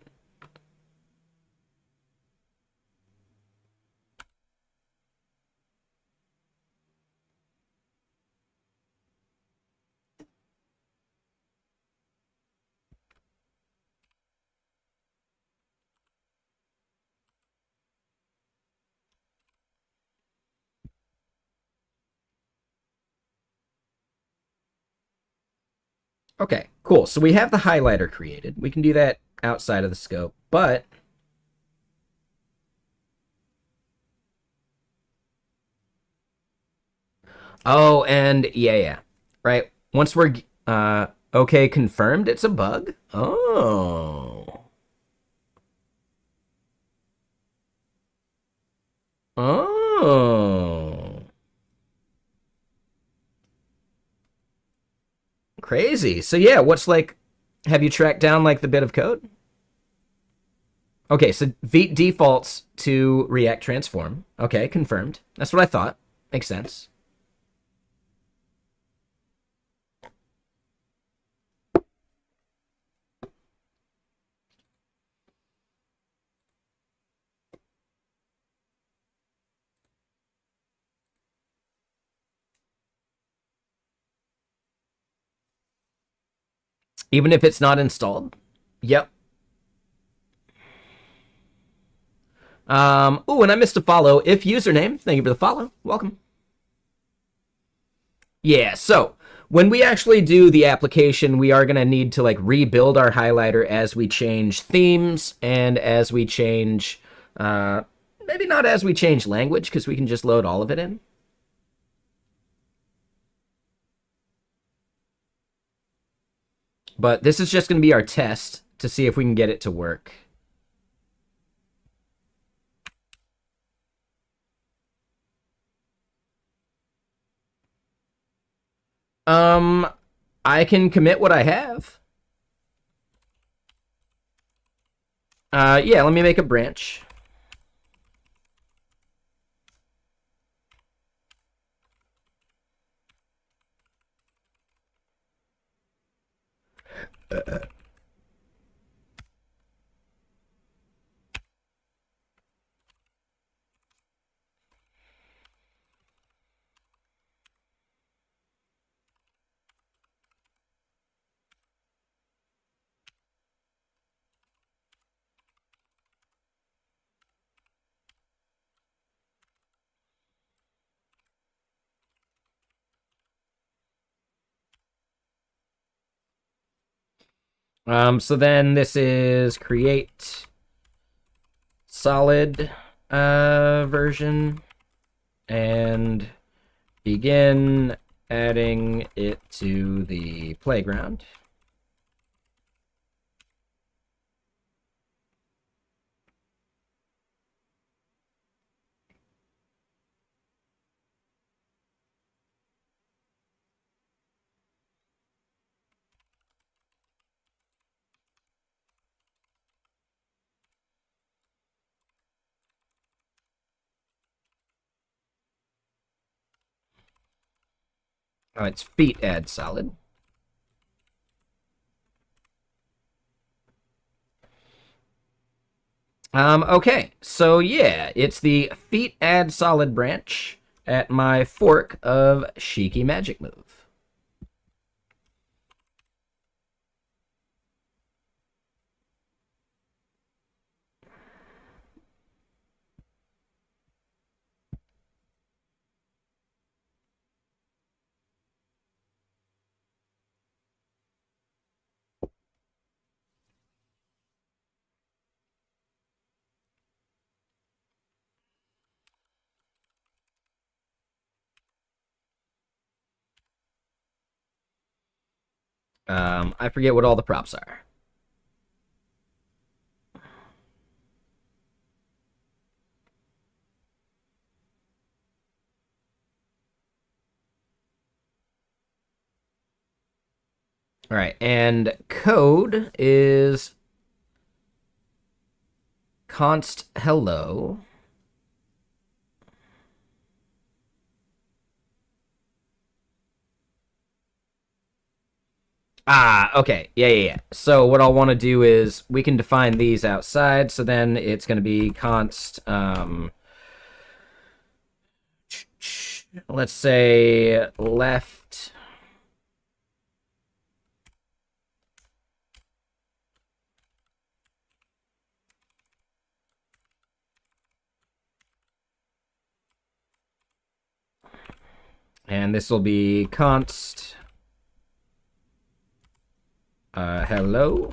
Okay, cool. So we have the highlighter created. We can do that outside of the scope, but oh, and yeah. Right. Once we're okay confirmed it's a bug. Oh. Oh. Crazy. So yeah, what's like have you tracked down like the bit of code? Okay, so V defaults to React Transform. Okay, confirmed. That's what I thought. Makes sense. Even if it's not installed? Yep. Oh, and I missed a follow. If username, thank you for the follow. Welcome. Yeah, so when we actually do the application, we are going to need to like rebuild our highlighter as we change themes and as we change, maybe not as we change language because we can just load all of it in. But this is just going to be our test to see if we can get it to work. Um, I can commit what I have. Yeah, let me make a branch. So then this is create solid version and begin adding it to the playground. Oh, it's feet add solid. Okay, so yeah, it's the feet add solid branch at my fork of Shiki Magic Move. I forget what all the props are. All right, and code is const hello. Ah, okay. Yeah. So what I'll want to do is we can define these outside. So then it's going to be const, let's say left. And this will be const hello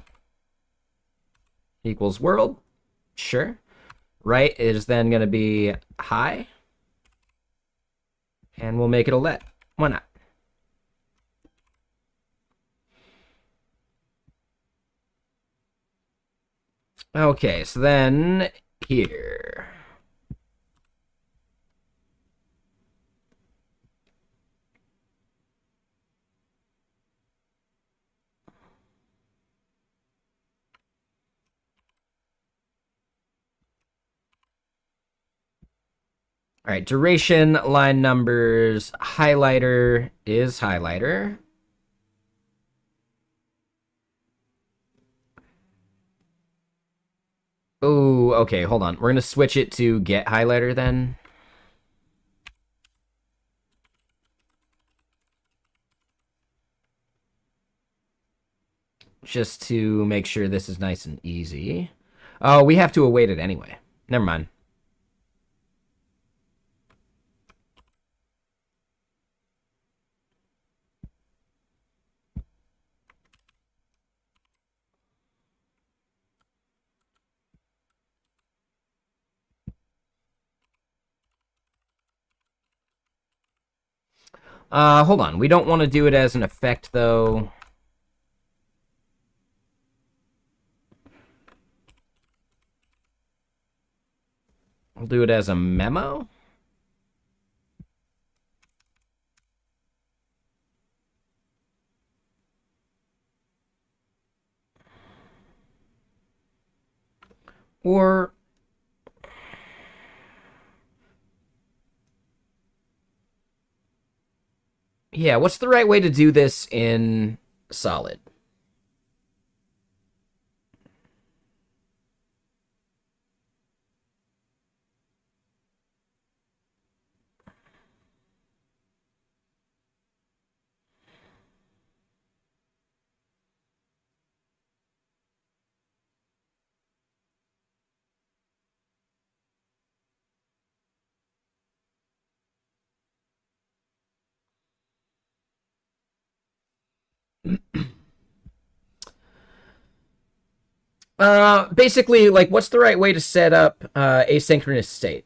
equals world. Sure. Right is then going to be hi. And we'll make it a let. Why not? Okay, so then here. All right, duration, line numbers, highlighter is highlighter. Oh, okay, hold on. We're going to switch it to get highlighter then. Just to make sure this is nice and easy. Oh, we have to await it anyway. Never mind. Hold on. We don't want to do it as an effect, though. We'll do it as a memo. Or yeah, what's the right way to do this in Solid? Basically, like, what's the right way to set up asynchronous state?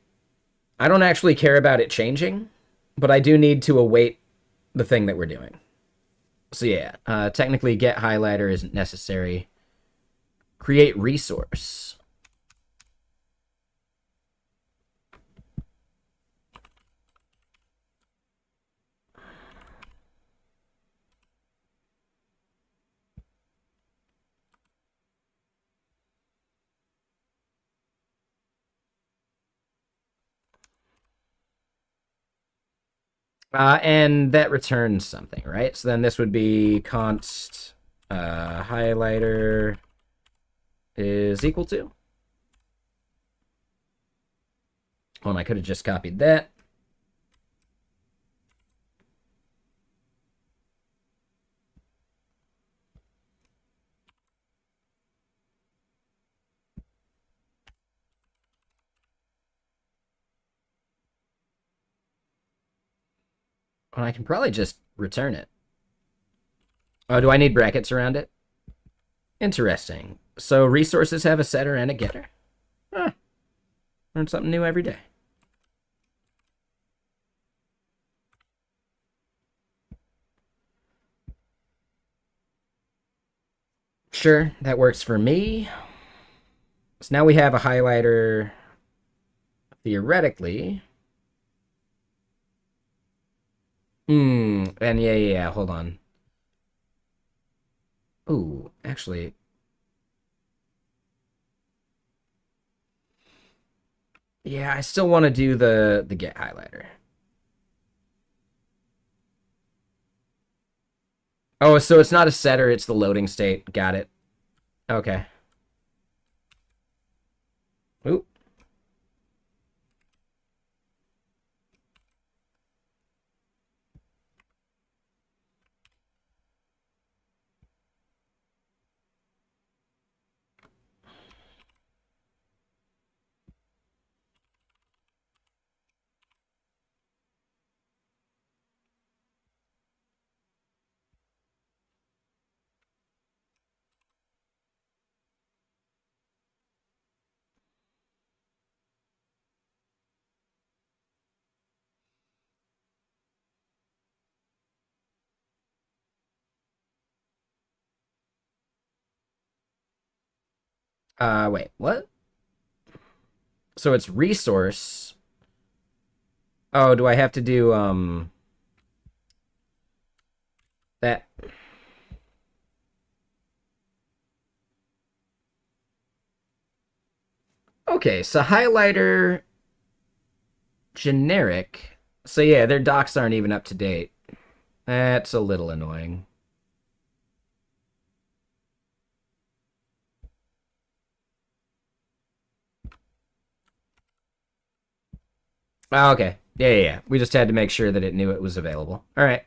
I don't actually care about it changing, but I do need to await the thing that we're doing. So yeah, technically get highlighter isn't necessary. Create resource. And that returns something, right? So then this would be const highlighter is equal to. Oh, and I could have just copied that. And I can probably just return it. Oh, do I need brackets around it? Interesting. So resources have a setter and a getter. Huh. Learn something new every day. Sure, that works for me. So now we have a highlighter, theoretically. And yeah, hold on. Ooh, actually, yeah, I still want to do the get highlighter. Oh, so it's not a setter, it's the loading state. Got it. Okay. Ooh. Wait, what? So it's resource. Oh, do I have to do that? Okay, so highlighter generic. So yeah, their docs aren't even up to date. That's a little annoying. Okay. Yeah. We just had to make sure that it knew it was available. All right.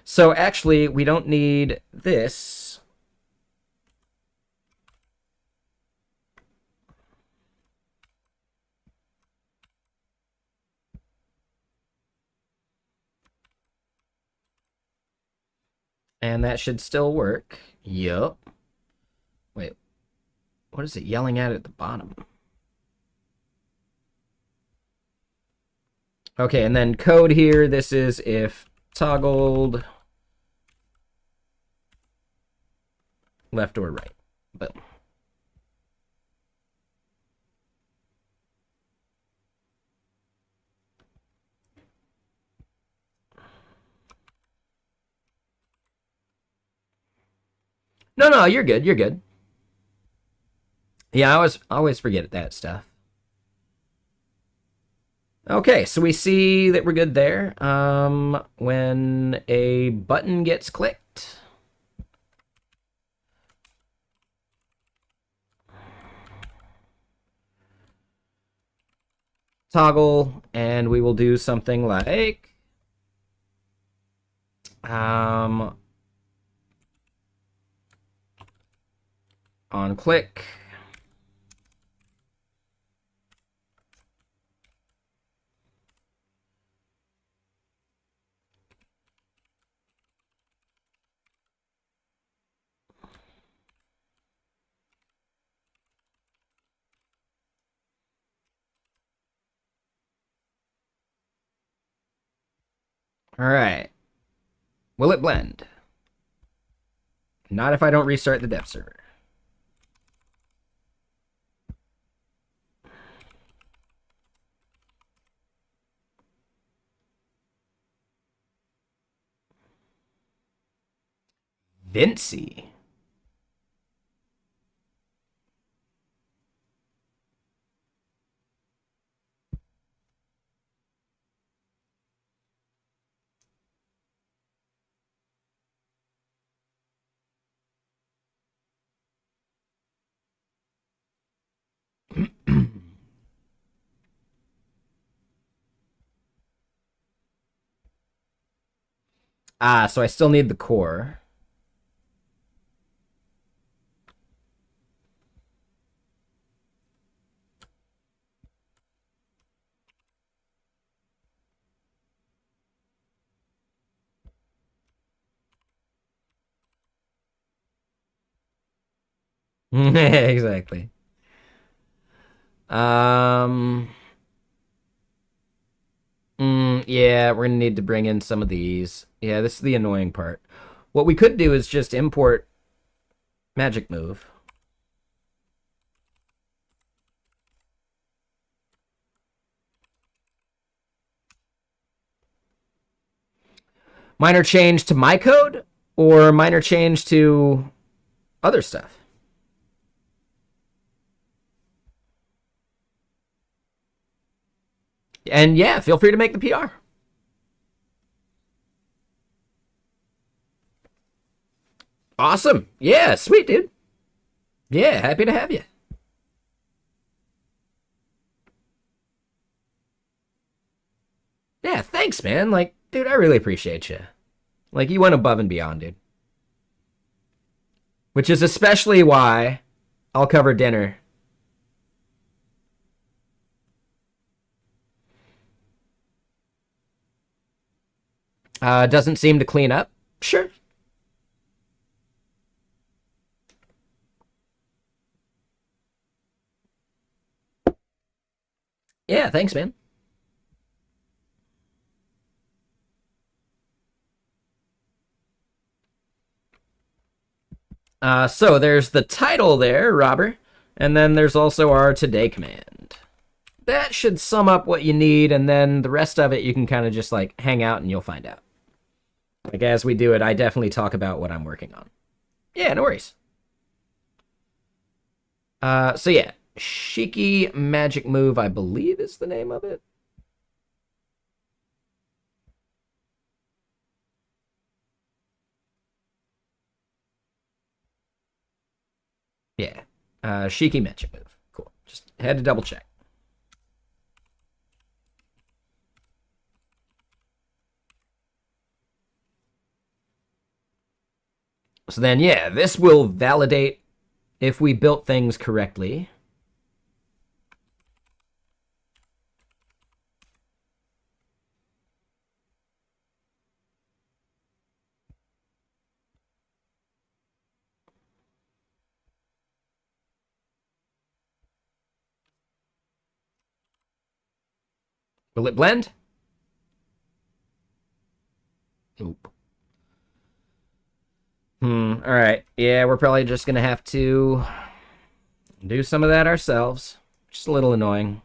So actually, we don't need this. And that should still work. Yup. Wait, what is it yelling at the bottom? Okay, and then code here. This is if toggled left or right. But no, you're good. You're good. Yeah, I always forget that stuff. Okay, so we see that we're good there. When a button gets clicked, toggle, and we will do something like on click. All right. Will it blend? Not if I don't restart the dev server. Vinci. So I still need the core. Exactly. Um, yeah, we're gonna need to bring in some of these. Yeah, this is the annoying part. What we could do is just import Magic move. Minor change to my code or minor change to other stuff? And yeah, feel free to make the PR. Awesome. Yeah, sweet, dude. Yeah, happy to have you. Yeah, thanks, man. Like, dude, I really appreciate you. Like, you went above and beyond, dude. Which is especially why I'll cover dinner. Doesn't seem to clean up. Sure. Yeah, thanks, man. So there's the title there, Robert, and then there's also our today command. That should sum up what you need, and then the rest of it you can kind of just like hang out and you'll find out. Like as we do it, I definitely talk about what I'm working on. Yeah, no worries. So yeah, Shiki Magic Move, I believe is the name of it. Yeah, Shiki Magic Move. Cool. Just had to double check. So then, yeah, this will validate if we built things correctly. Will it blend? Oop. All right. Yeah, we're probably just gonna have to do some of that ourselves. Just a little annoying.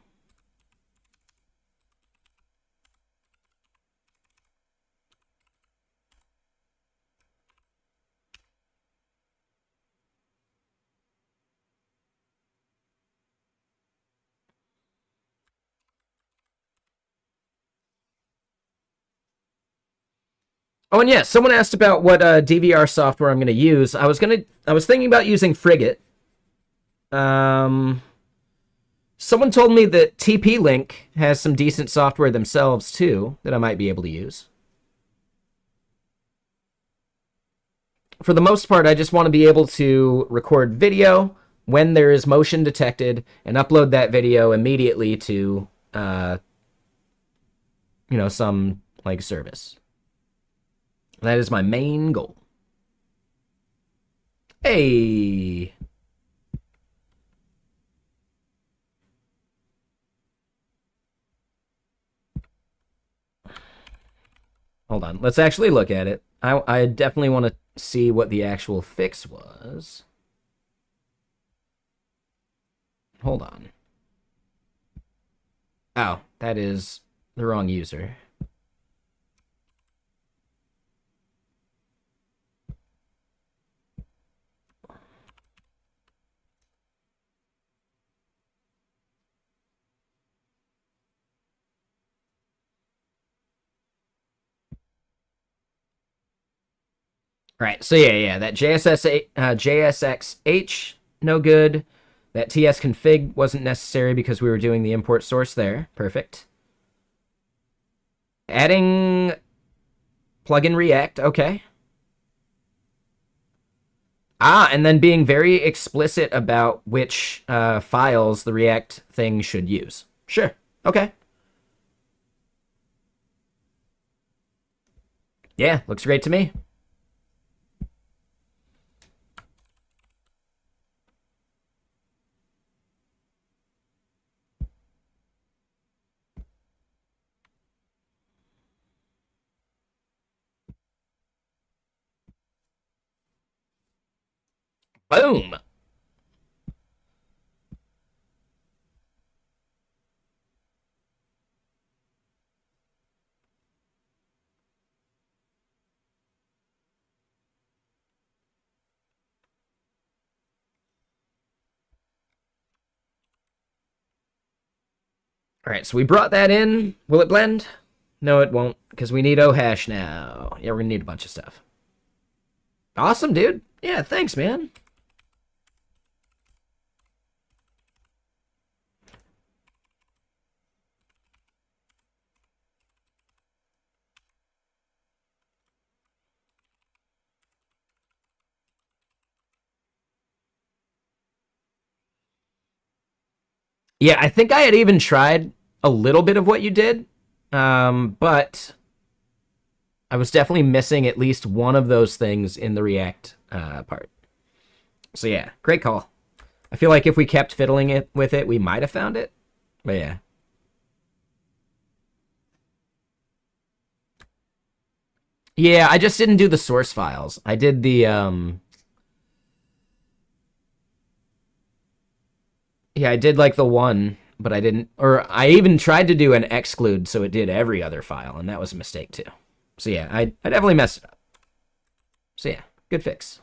Oh, and yeah, someone asked about what DVR software I'm gonna use. I was thinking about using Frigate. Um, Someone told me that TP Link has some decent software themselves too that I might be able to use. For the most part, I just want to be able to record video when there is motion detected and upload that video immediately to, some like service. That is my main goal. Hey, hold on. Let's actually look at it. I definitely want to see what the actual fix was. Hold on. Oh, that is the wrong user. Right. So yeah, that JSXH no good. That TS config wasn't necessary because we were doing the import source there. Perfect. Adding plugin React. Okay. And then being very explicit about which files the React thing should use. Sure. Okay. Yeah, looks great to me. Boom. All right, so we brought that in. Will it blend? No, it won't, because we need OHash now. Yeah, we're gonna need a bunch of stuff. Awesome, dude. Yeah, thanks, man. Yeah, I think I had even tried a little bit of what you did, but I was definitely missing at least one of those things in the React part. So yeah, great call. I feel like if we kept fiddling it with it, we might have found it. But yeah. Yeah, I just didn't do the source files. I did the yeah, I did like the one, but I didn't, or I even tried to do an exclude so it did every other file, and that was a mistake too. So yeah, I definitely messed it up. So yeah, good fix.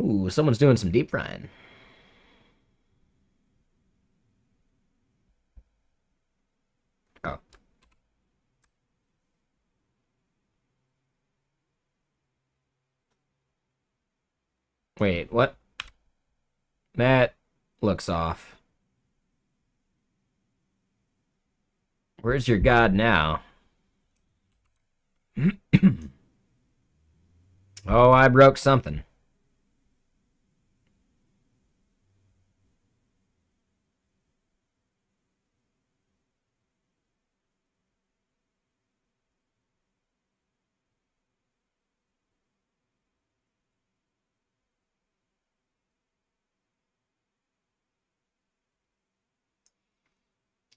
Ooh, someone's doing some deep frying. Oh, wait, what? That looks off. Where's your god now? Oh, I broke something.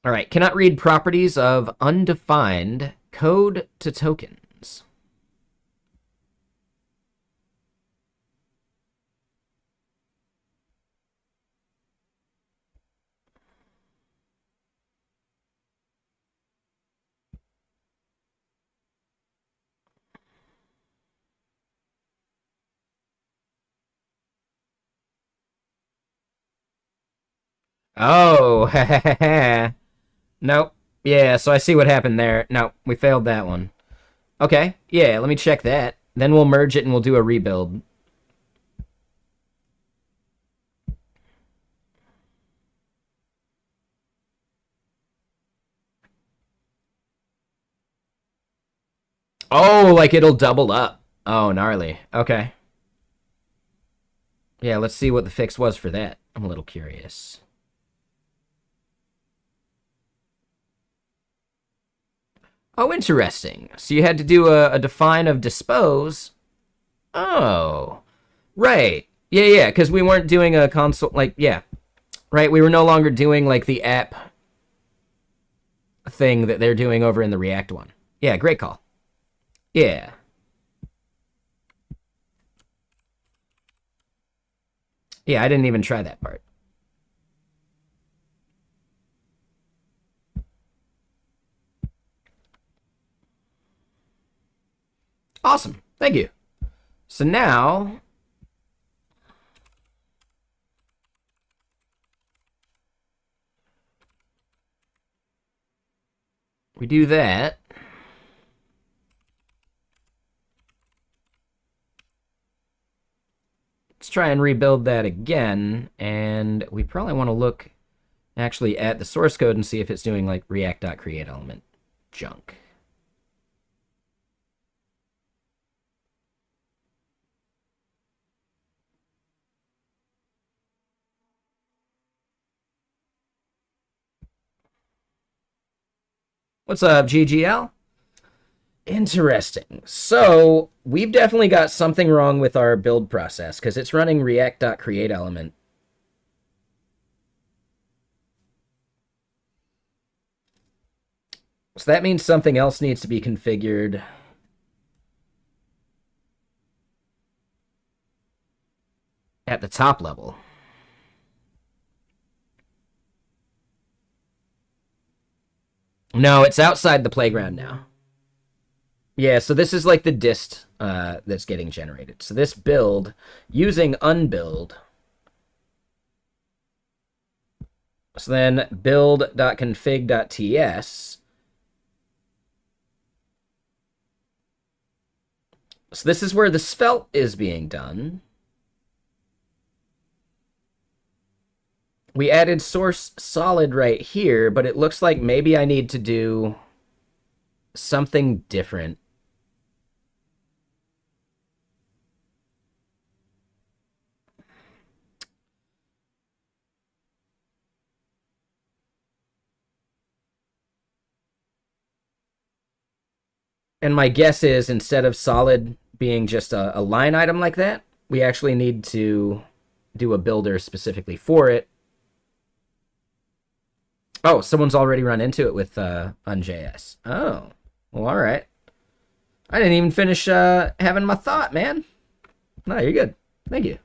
All right, cannot read properties of undefined code to tokens. Oh, nope. Yeah, so I see what happened there. No, we failed that one. Okay, yeah, let me check that. Then we'll merge it and we'll do a rebuild. Oh, like it'll double up. Oh, gnarly. Okay. Yeah, let's see what the fix was for that. I'm a little curious. Oh, interesting. So you had to do a define of dispose. Oh, right. Yeah, yeah, because we weren't doing a console, like, yeah, right. We were no longer doing, like, the app thing that they're doing over in the React one. Yeah, great call. Yeah. Yeah, I didn't even try that part. Awesome. Thank you. So now we do that. Let's try and rebuild that again. And we probably want to look actually at the source code and see if it's doing like react.create element junk. What's up, GGL? Interesting. So we've definitely got something wrong with our build process because it's running react.create element So that means something else needs to be configured. At the top level. No, it's outside the playground now. Yeah, so this is like the dist that's getting generated. So this build, using unbuild, so then build.config.ts. So this is where the svelte is being done. We added source solid right here, but it looks like maybe I need to do something different. And my guess is instead of solid being just a line item like that, we actually need to do a builder specifically for it. Oh, someone's already run into it with unJS. Oh, well, all right. I didn't even finish having my thought, man. No, you're good. Thank you.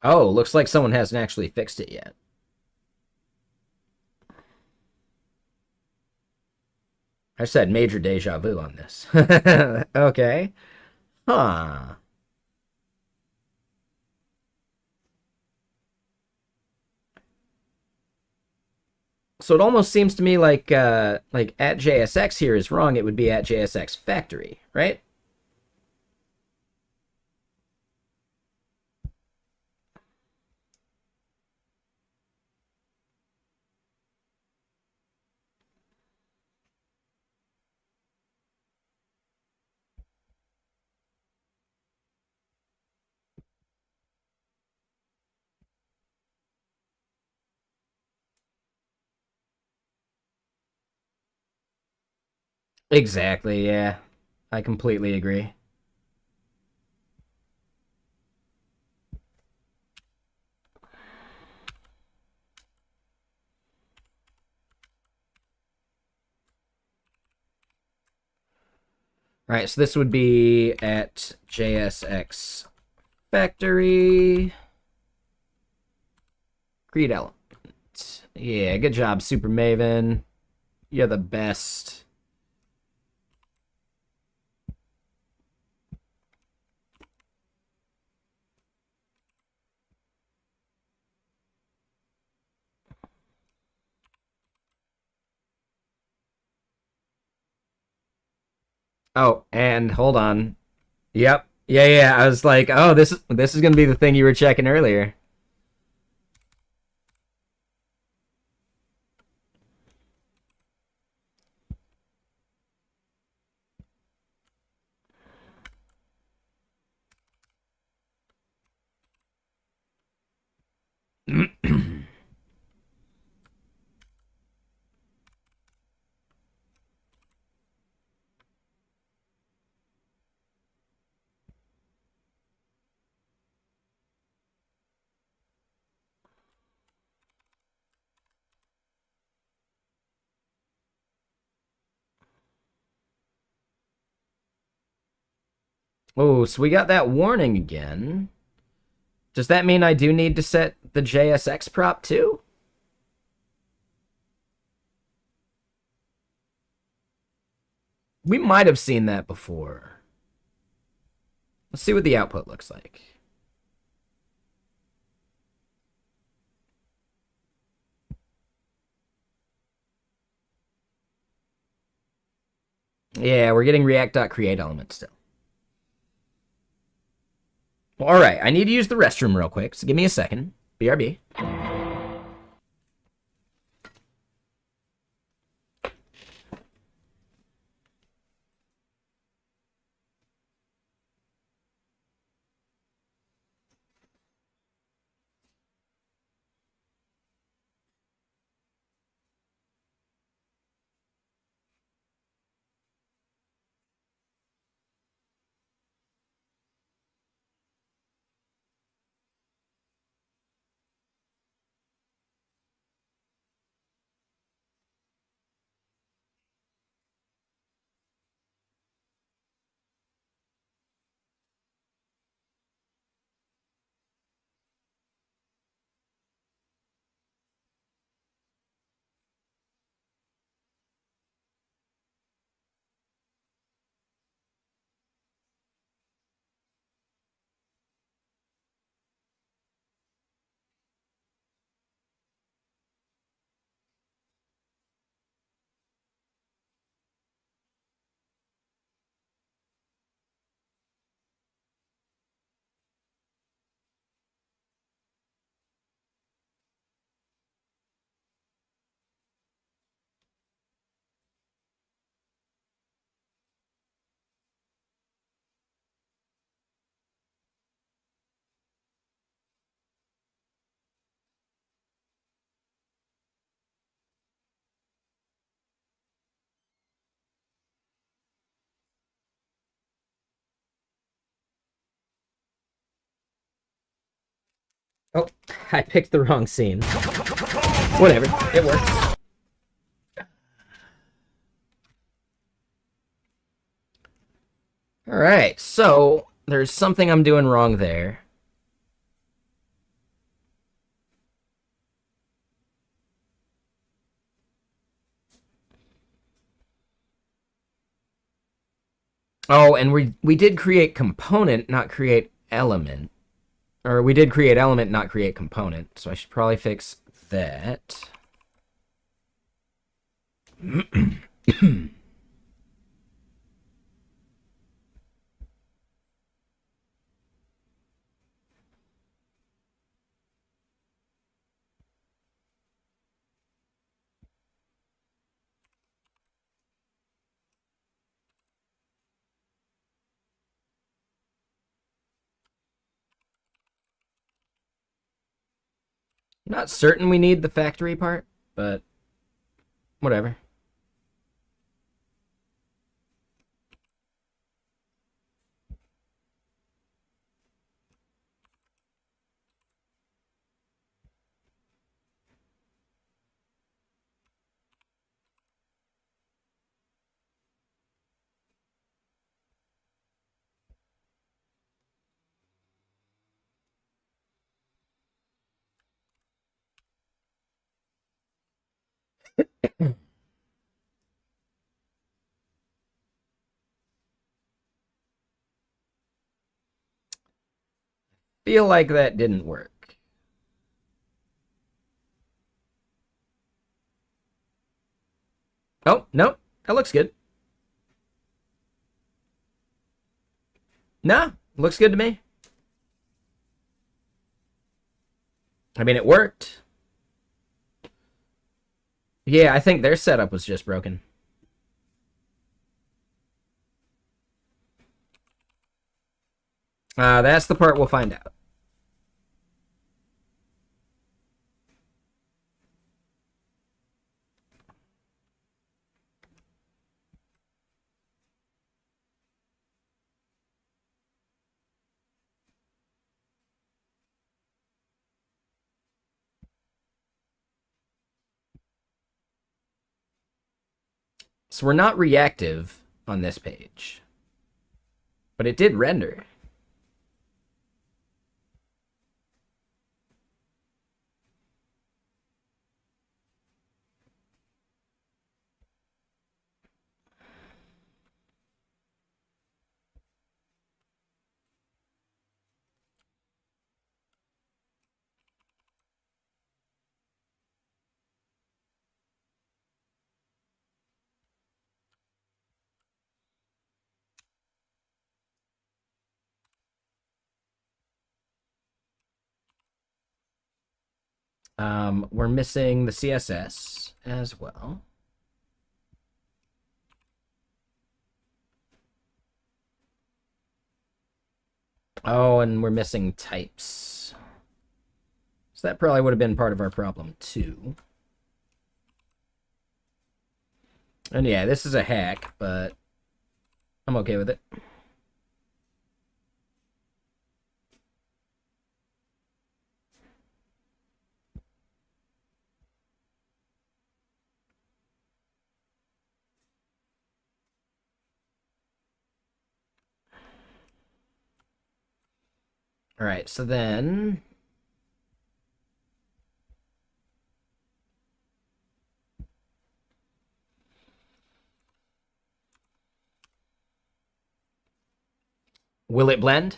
Oh, looks like someone hasn't actually fixed it yet. I said major deja vu on this. Okay. Huh. So it almost seems to me like at JSX here is wrong. It would be at JSX factory, right? Exactly, yeah. I completely agree. All right, so this would be at JSX factory. Create element. Yeah, good job, Super Maven. You're the best. Oh, and hold on. Yep. Yeah, yeah. I was like, oh, this is gonna be the thing you were checking earlier. Oh, so we got that warning again. Does that mean I do need to set the JSX prop too? We might have seen that before. Let's see what the output looks like. Yeah, we're getting React.create element still. Well, all right, I need to use the restroom real quick, so give me a second. BRB. Oh, I picked the wrong scene. Whatever, it works. All right, so there's something I'm doing wrong there. Oh, and we did create component, not create element. Or we did create element, not create component. So I should probably fix that. Not certain we need the factory part, but whatever. Feel like that didn't work. Oh, no, that looks good. Nah, looks good to me. I mean, it worked. Yeah, I think their setup was just broken. That's the part we'll find out. So we're not reactive on this page, but it did render. We're missing the CSS as well. Oh, and we're missing types. So that probably would have been part of our problem too. And yeah, this is a hack, but I'm okay with it. All right, so then will it blend?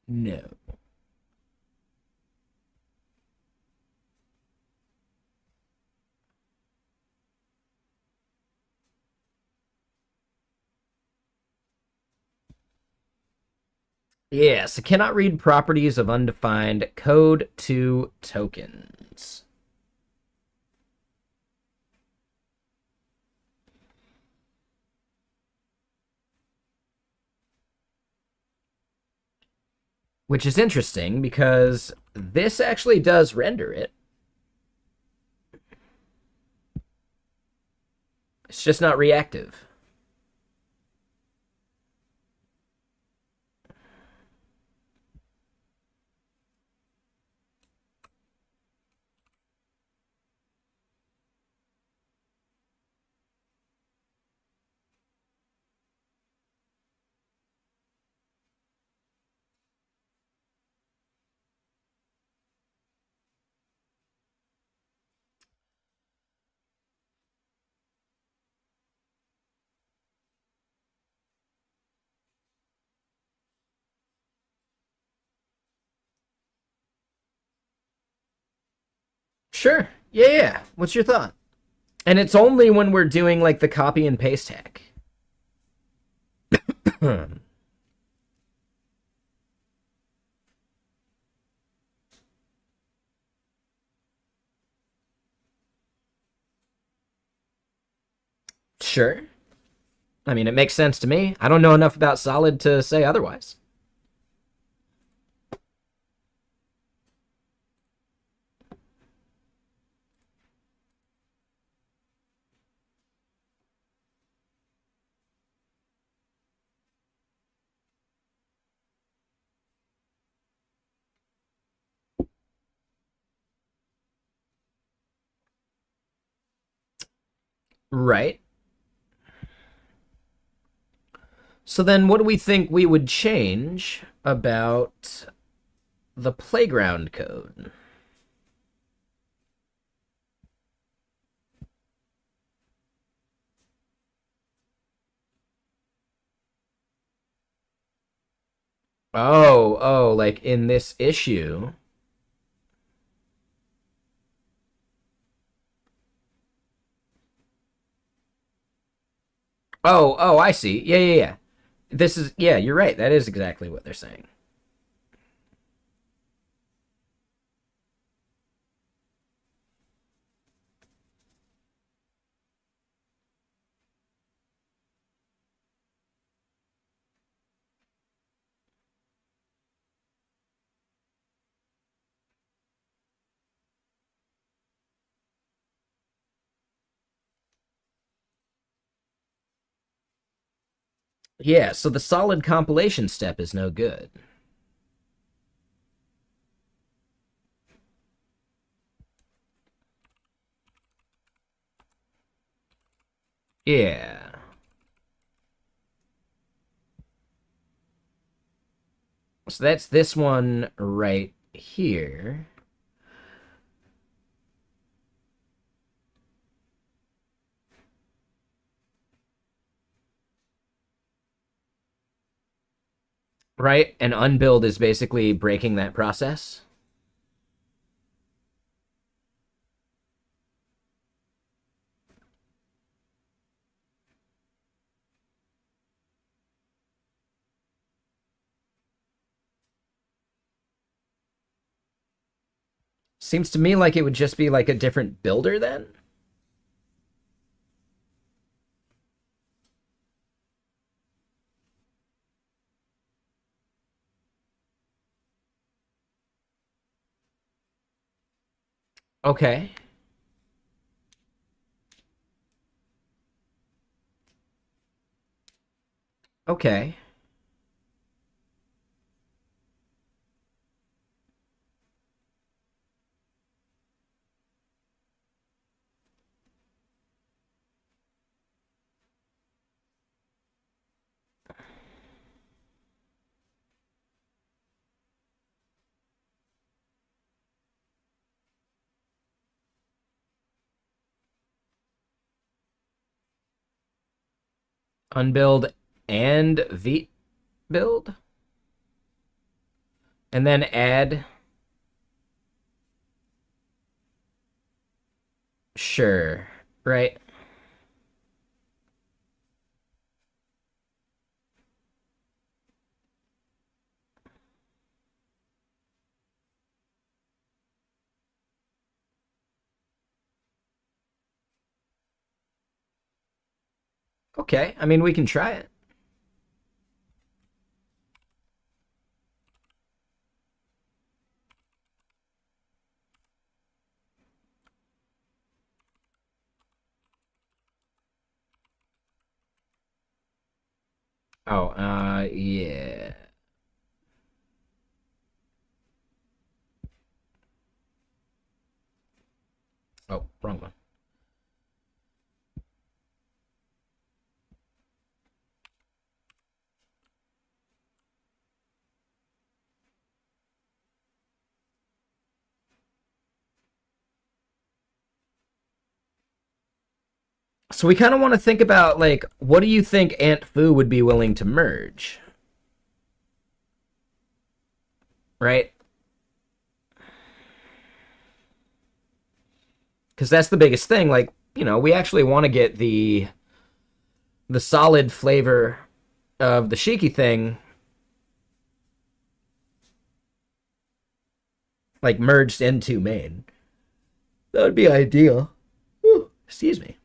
No. Yes, it cannot read properties of undefined code to tokens. Which is interesting because this actually does render it. It's just not reactive. Sure. Yeah, yeah. What's your thought? And it's only when we're doing like the copy and paste hack. Sure. I mean, it makes sense to me. I don't know enough about solid to say otherwise. Right. So then what do we think we would change about the playground code? Oh, like in this issue. Oh, I see. Yeah, yeah, yeah. This is, yeah, you're right. That is exactly what they're saying. Yeah, so the solid compilation step is no good. Yeah. So that's this one right here. Right? And unbuild is basically breaking that process. Seems to me like it would just be like a different builder then. Okay. Okay. Unbuild and V build. And then add. Sure. Right. Okay. I mean, we can try it. Oh, yeah. Oh, wrong one. So we kind of want to think about, like, what do you think Aunt Fu would be willing to merge? Right? Because that's the biggest thing. Like, we actually want to get the solid flavor of the Shiki thing, like, merged into main. That would be ideal. Ooh, excuse me.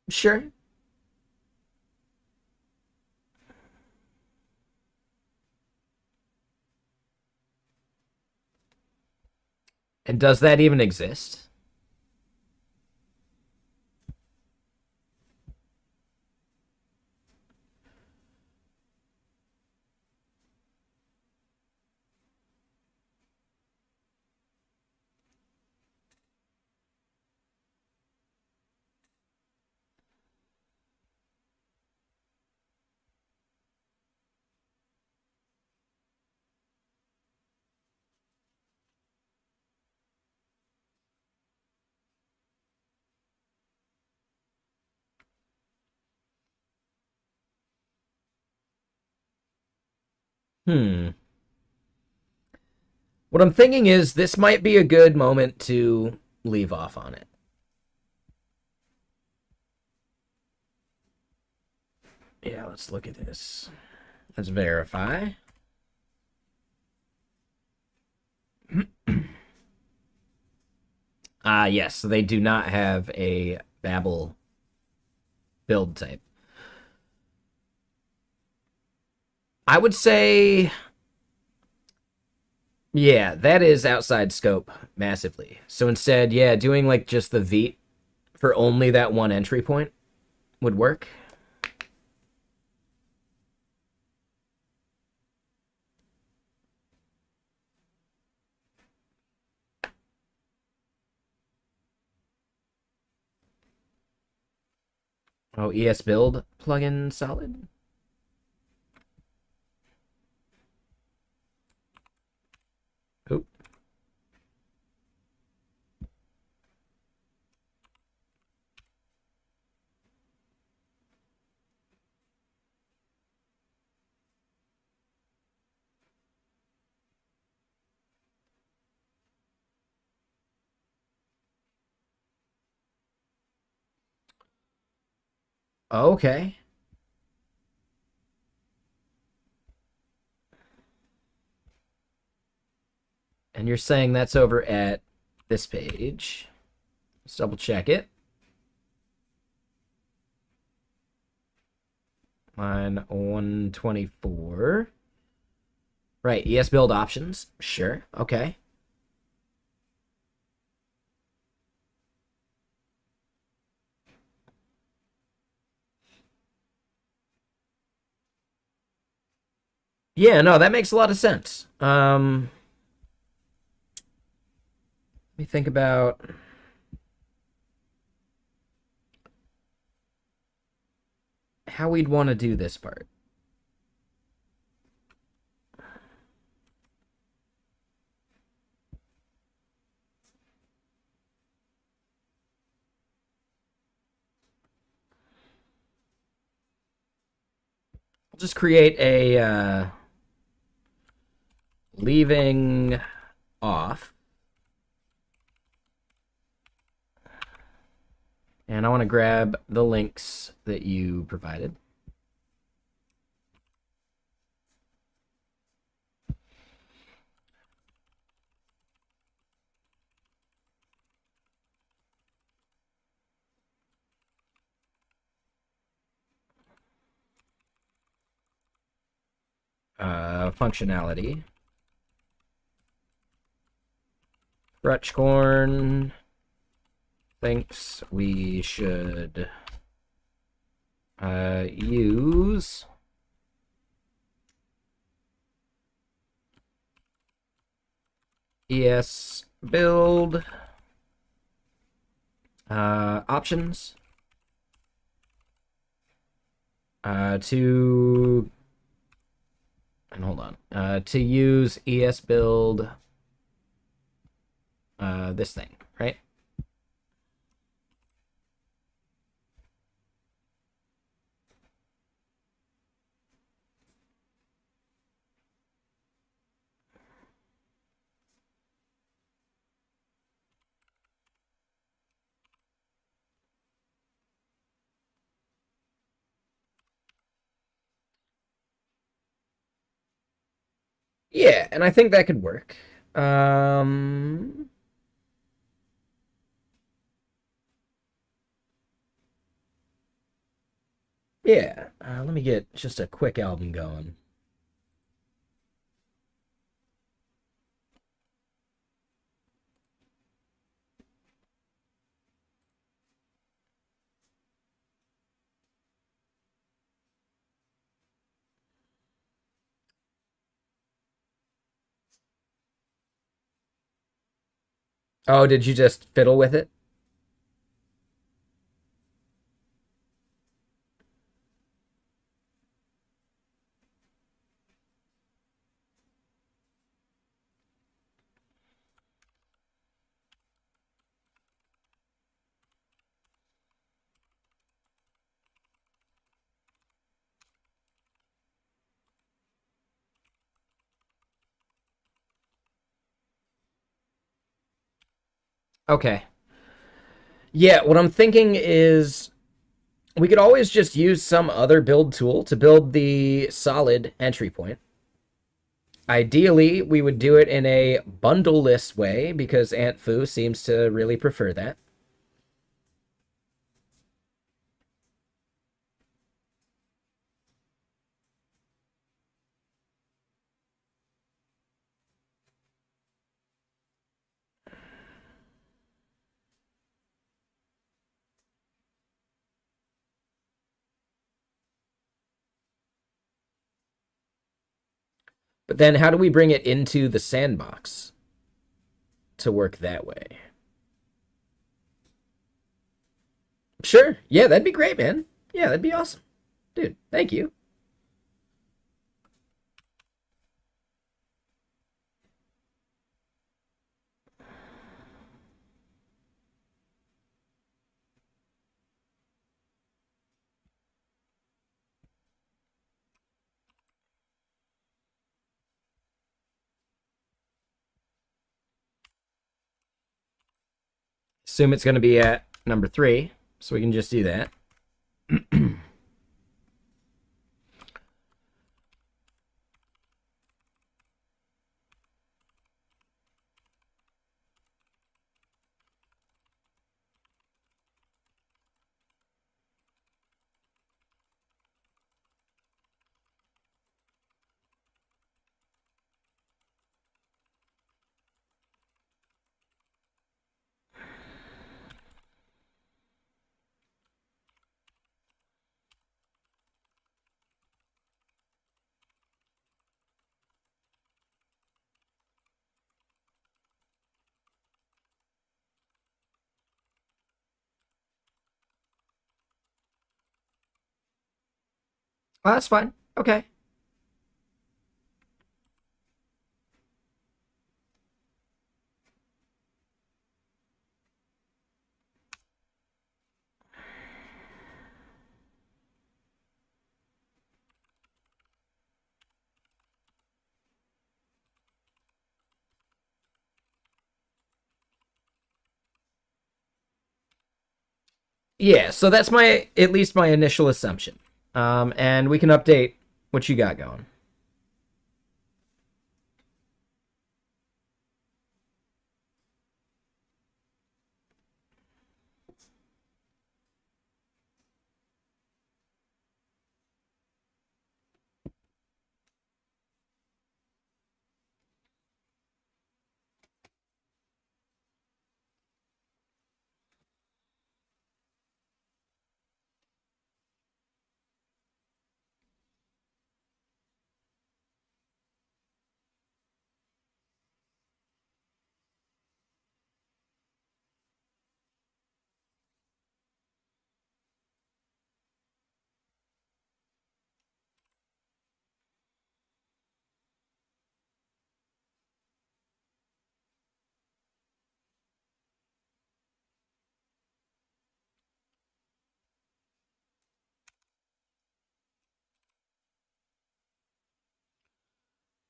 Sure. And does that even exist? Hmm. What I'm thinking is this might be a good moment to leave off on it. Yeah, let's look at this. Let's verify. Yes, so they do not have a Babel build type. I would say, yeah, that is outside scope massively. So instead, yeah, doing like just the Veet for only that one entry point would work. Oh, ES build plugin solid. Oh, okay. And you're saying that's over at this page. Let's double check it. Line 124. Right, ES build options. Sure. Okay. Yeah, no, that makes a lot of sense. Let me think about how we'd want to do this part. I'll just create a leaving off. And I want to grab the links that you provided. functionality. Crutchcorn thinks we should use ES build options to, and hold on, to use ES build this thing, right? Yeah, and I think that could work. Um, yeah, let me get just a quick album going. Oh, did you just fiddle with it? Okay. Yeah, what I'm thinking is we could always just use some other build tool to build the solid entry point. Ideally, we would do it in a bundle list way because Aunt Fu seems to really prefer that. But then how do we bring it into the sandbox to work that way? Sure. Yeah, that'd be great, man. Yeah, that'd be awesome. Dude, thank you. Assume it's going to be at number 3, so we can just do that. Oh, that's fine. Okay. Yeah, so that's my at least my initial assumption. And we can update what you got going.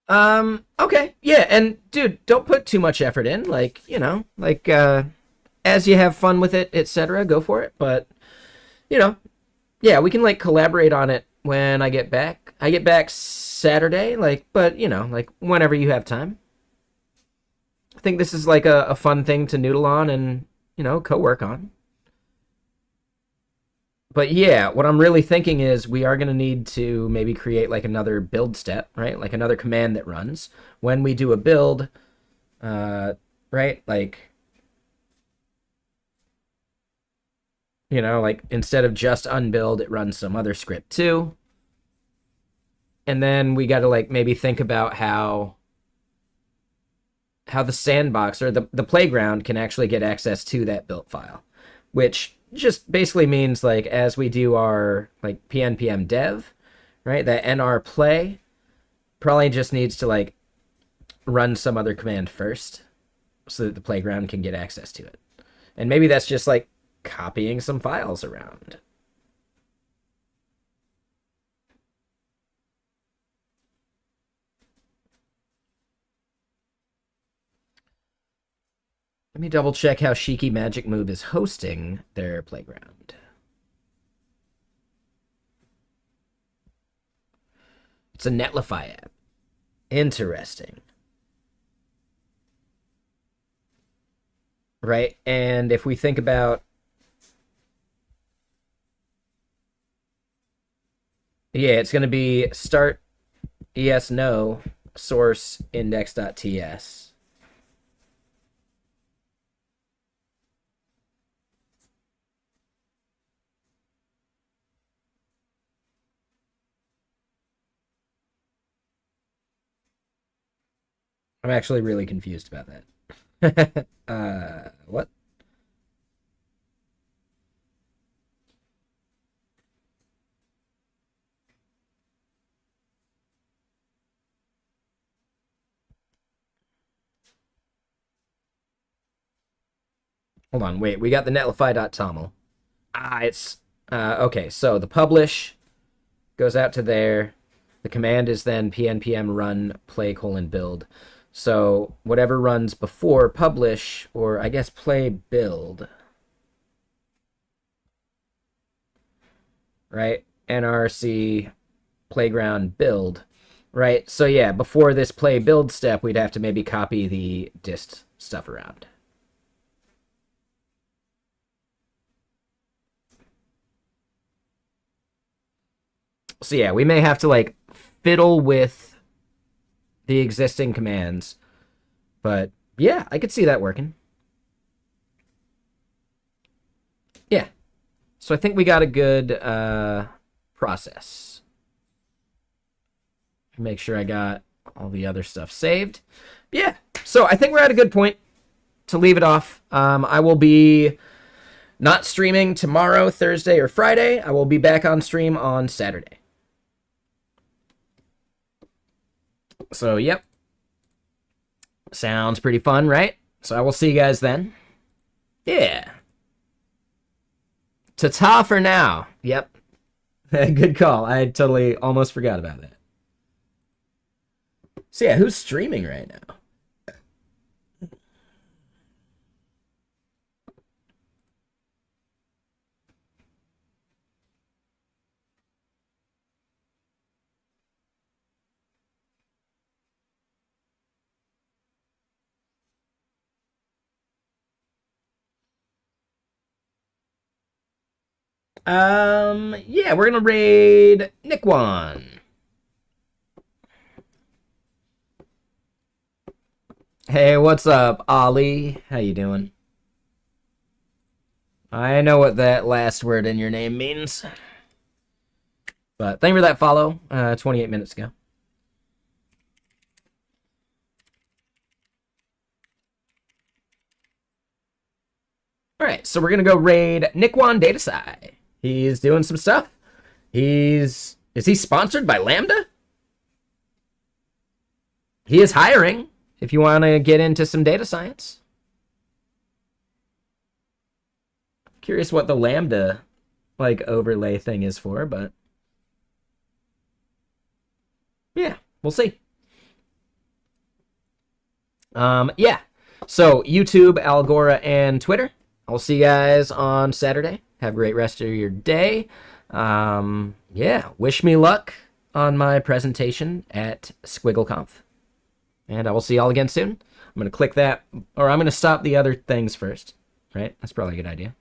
Okay. Yeah, and dude, don't put too much effort in. Like, as you have fun with it, etc., go for it. But, you know, yeah, we can like collaborate on it when I get back. I get back Saturday, like, but like whenever you have time. I think this is like a fun thing to noodle on and, co-work on. But yeah, what I'm really thinking is we are going to need to maybe create like another build step, right? Like another command that runs when we do a build, uh, right? Like, like instead of just unbuild, it runs some other script too. And then we got to like maybe think about how the sandbox or the playground can actually get access to that built file, which just basically means like as we do our like pnpm dev, right? That nr play probably just needs to like run some other command first so that the playground can get access to it. And maybe that's just like copying some files around. Let me double check how Shiki Magic Move is hosting their playground. It's a Netlify app. Interesting. Right? And if we think about, yeah, it's going to be start es no source index.ts. I'm actually really confused about that. What? Hold on, wait. We got the netlify.toml. It's okay. So the publish goes out to there. The command is then pnpm run play colon build. So whatever runs before publish, or I guess play build, right? nrc playground build, right? So yeah, before this play build step, we'd have to maybe copy the dist stuff around. So yeah, we may have to like fiddle with the existing commands, but yeah, I could see that working. Yeah. So I think we got a good process. Make sure I got all the other stuff saved. Yeah. So I think we're at a good point to leave it off. I will be not streaming tomorrow, Thursday, or Friday. I will be back on stream on Saturday. So, yep. Sounds pretty fun, right? So I will see you guys then. Yeah. Ta-ta for now. Yep. Good call. I totally almost forgot about that. So yeah, who's streaming right now? Yeah, we're gonna raid Nickwan. Hey, what's up, Ollie? How you doing? I know what that last word in your name means. But thank you for that follow, 28 minutes ago. Alright, so we're gonna go raid Nickwan Datasci. He's doing some stuff. Is he sponsored by Lambda? He is hiring if you want to get into some data science. Curious what the Lambda like overlay thing is for, but yeah, we'll see. Yeah. So YouTube, Algora, and Twitter. I'll see you guys on Saturday. Have a great rest of your day. Yeah. Wish me luck on my presentation at SquiggleConf. And I will see y'all again soon. I'm going to click that, or I'm going to stop the other things first, right? That's probably a good idea.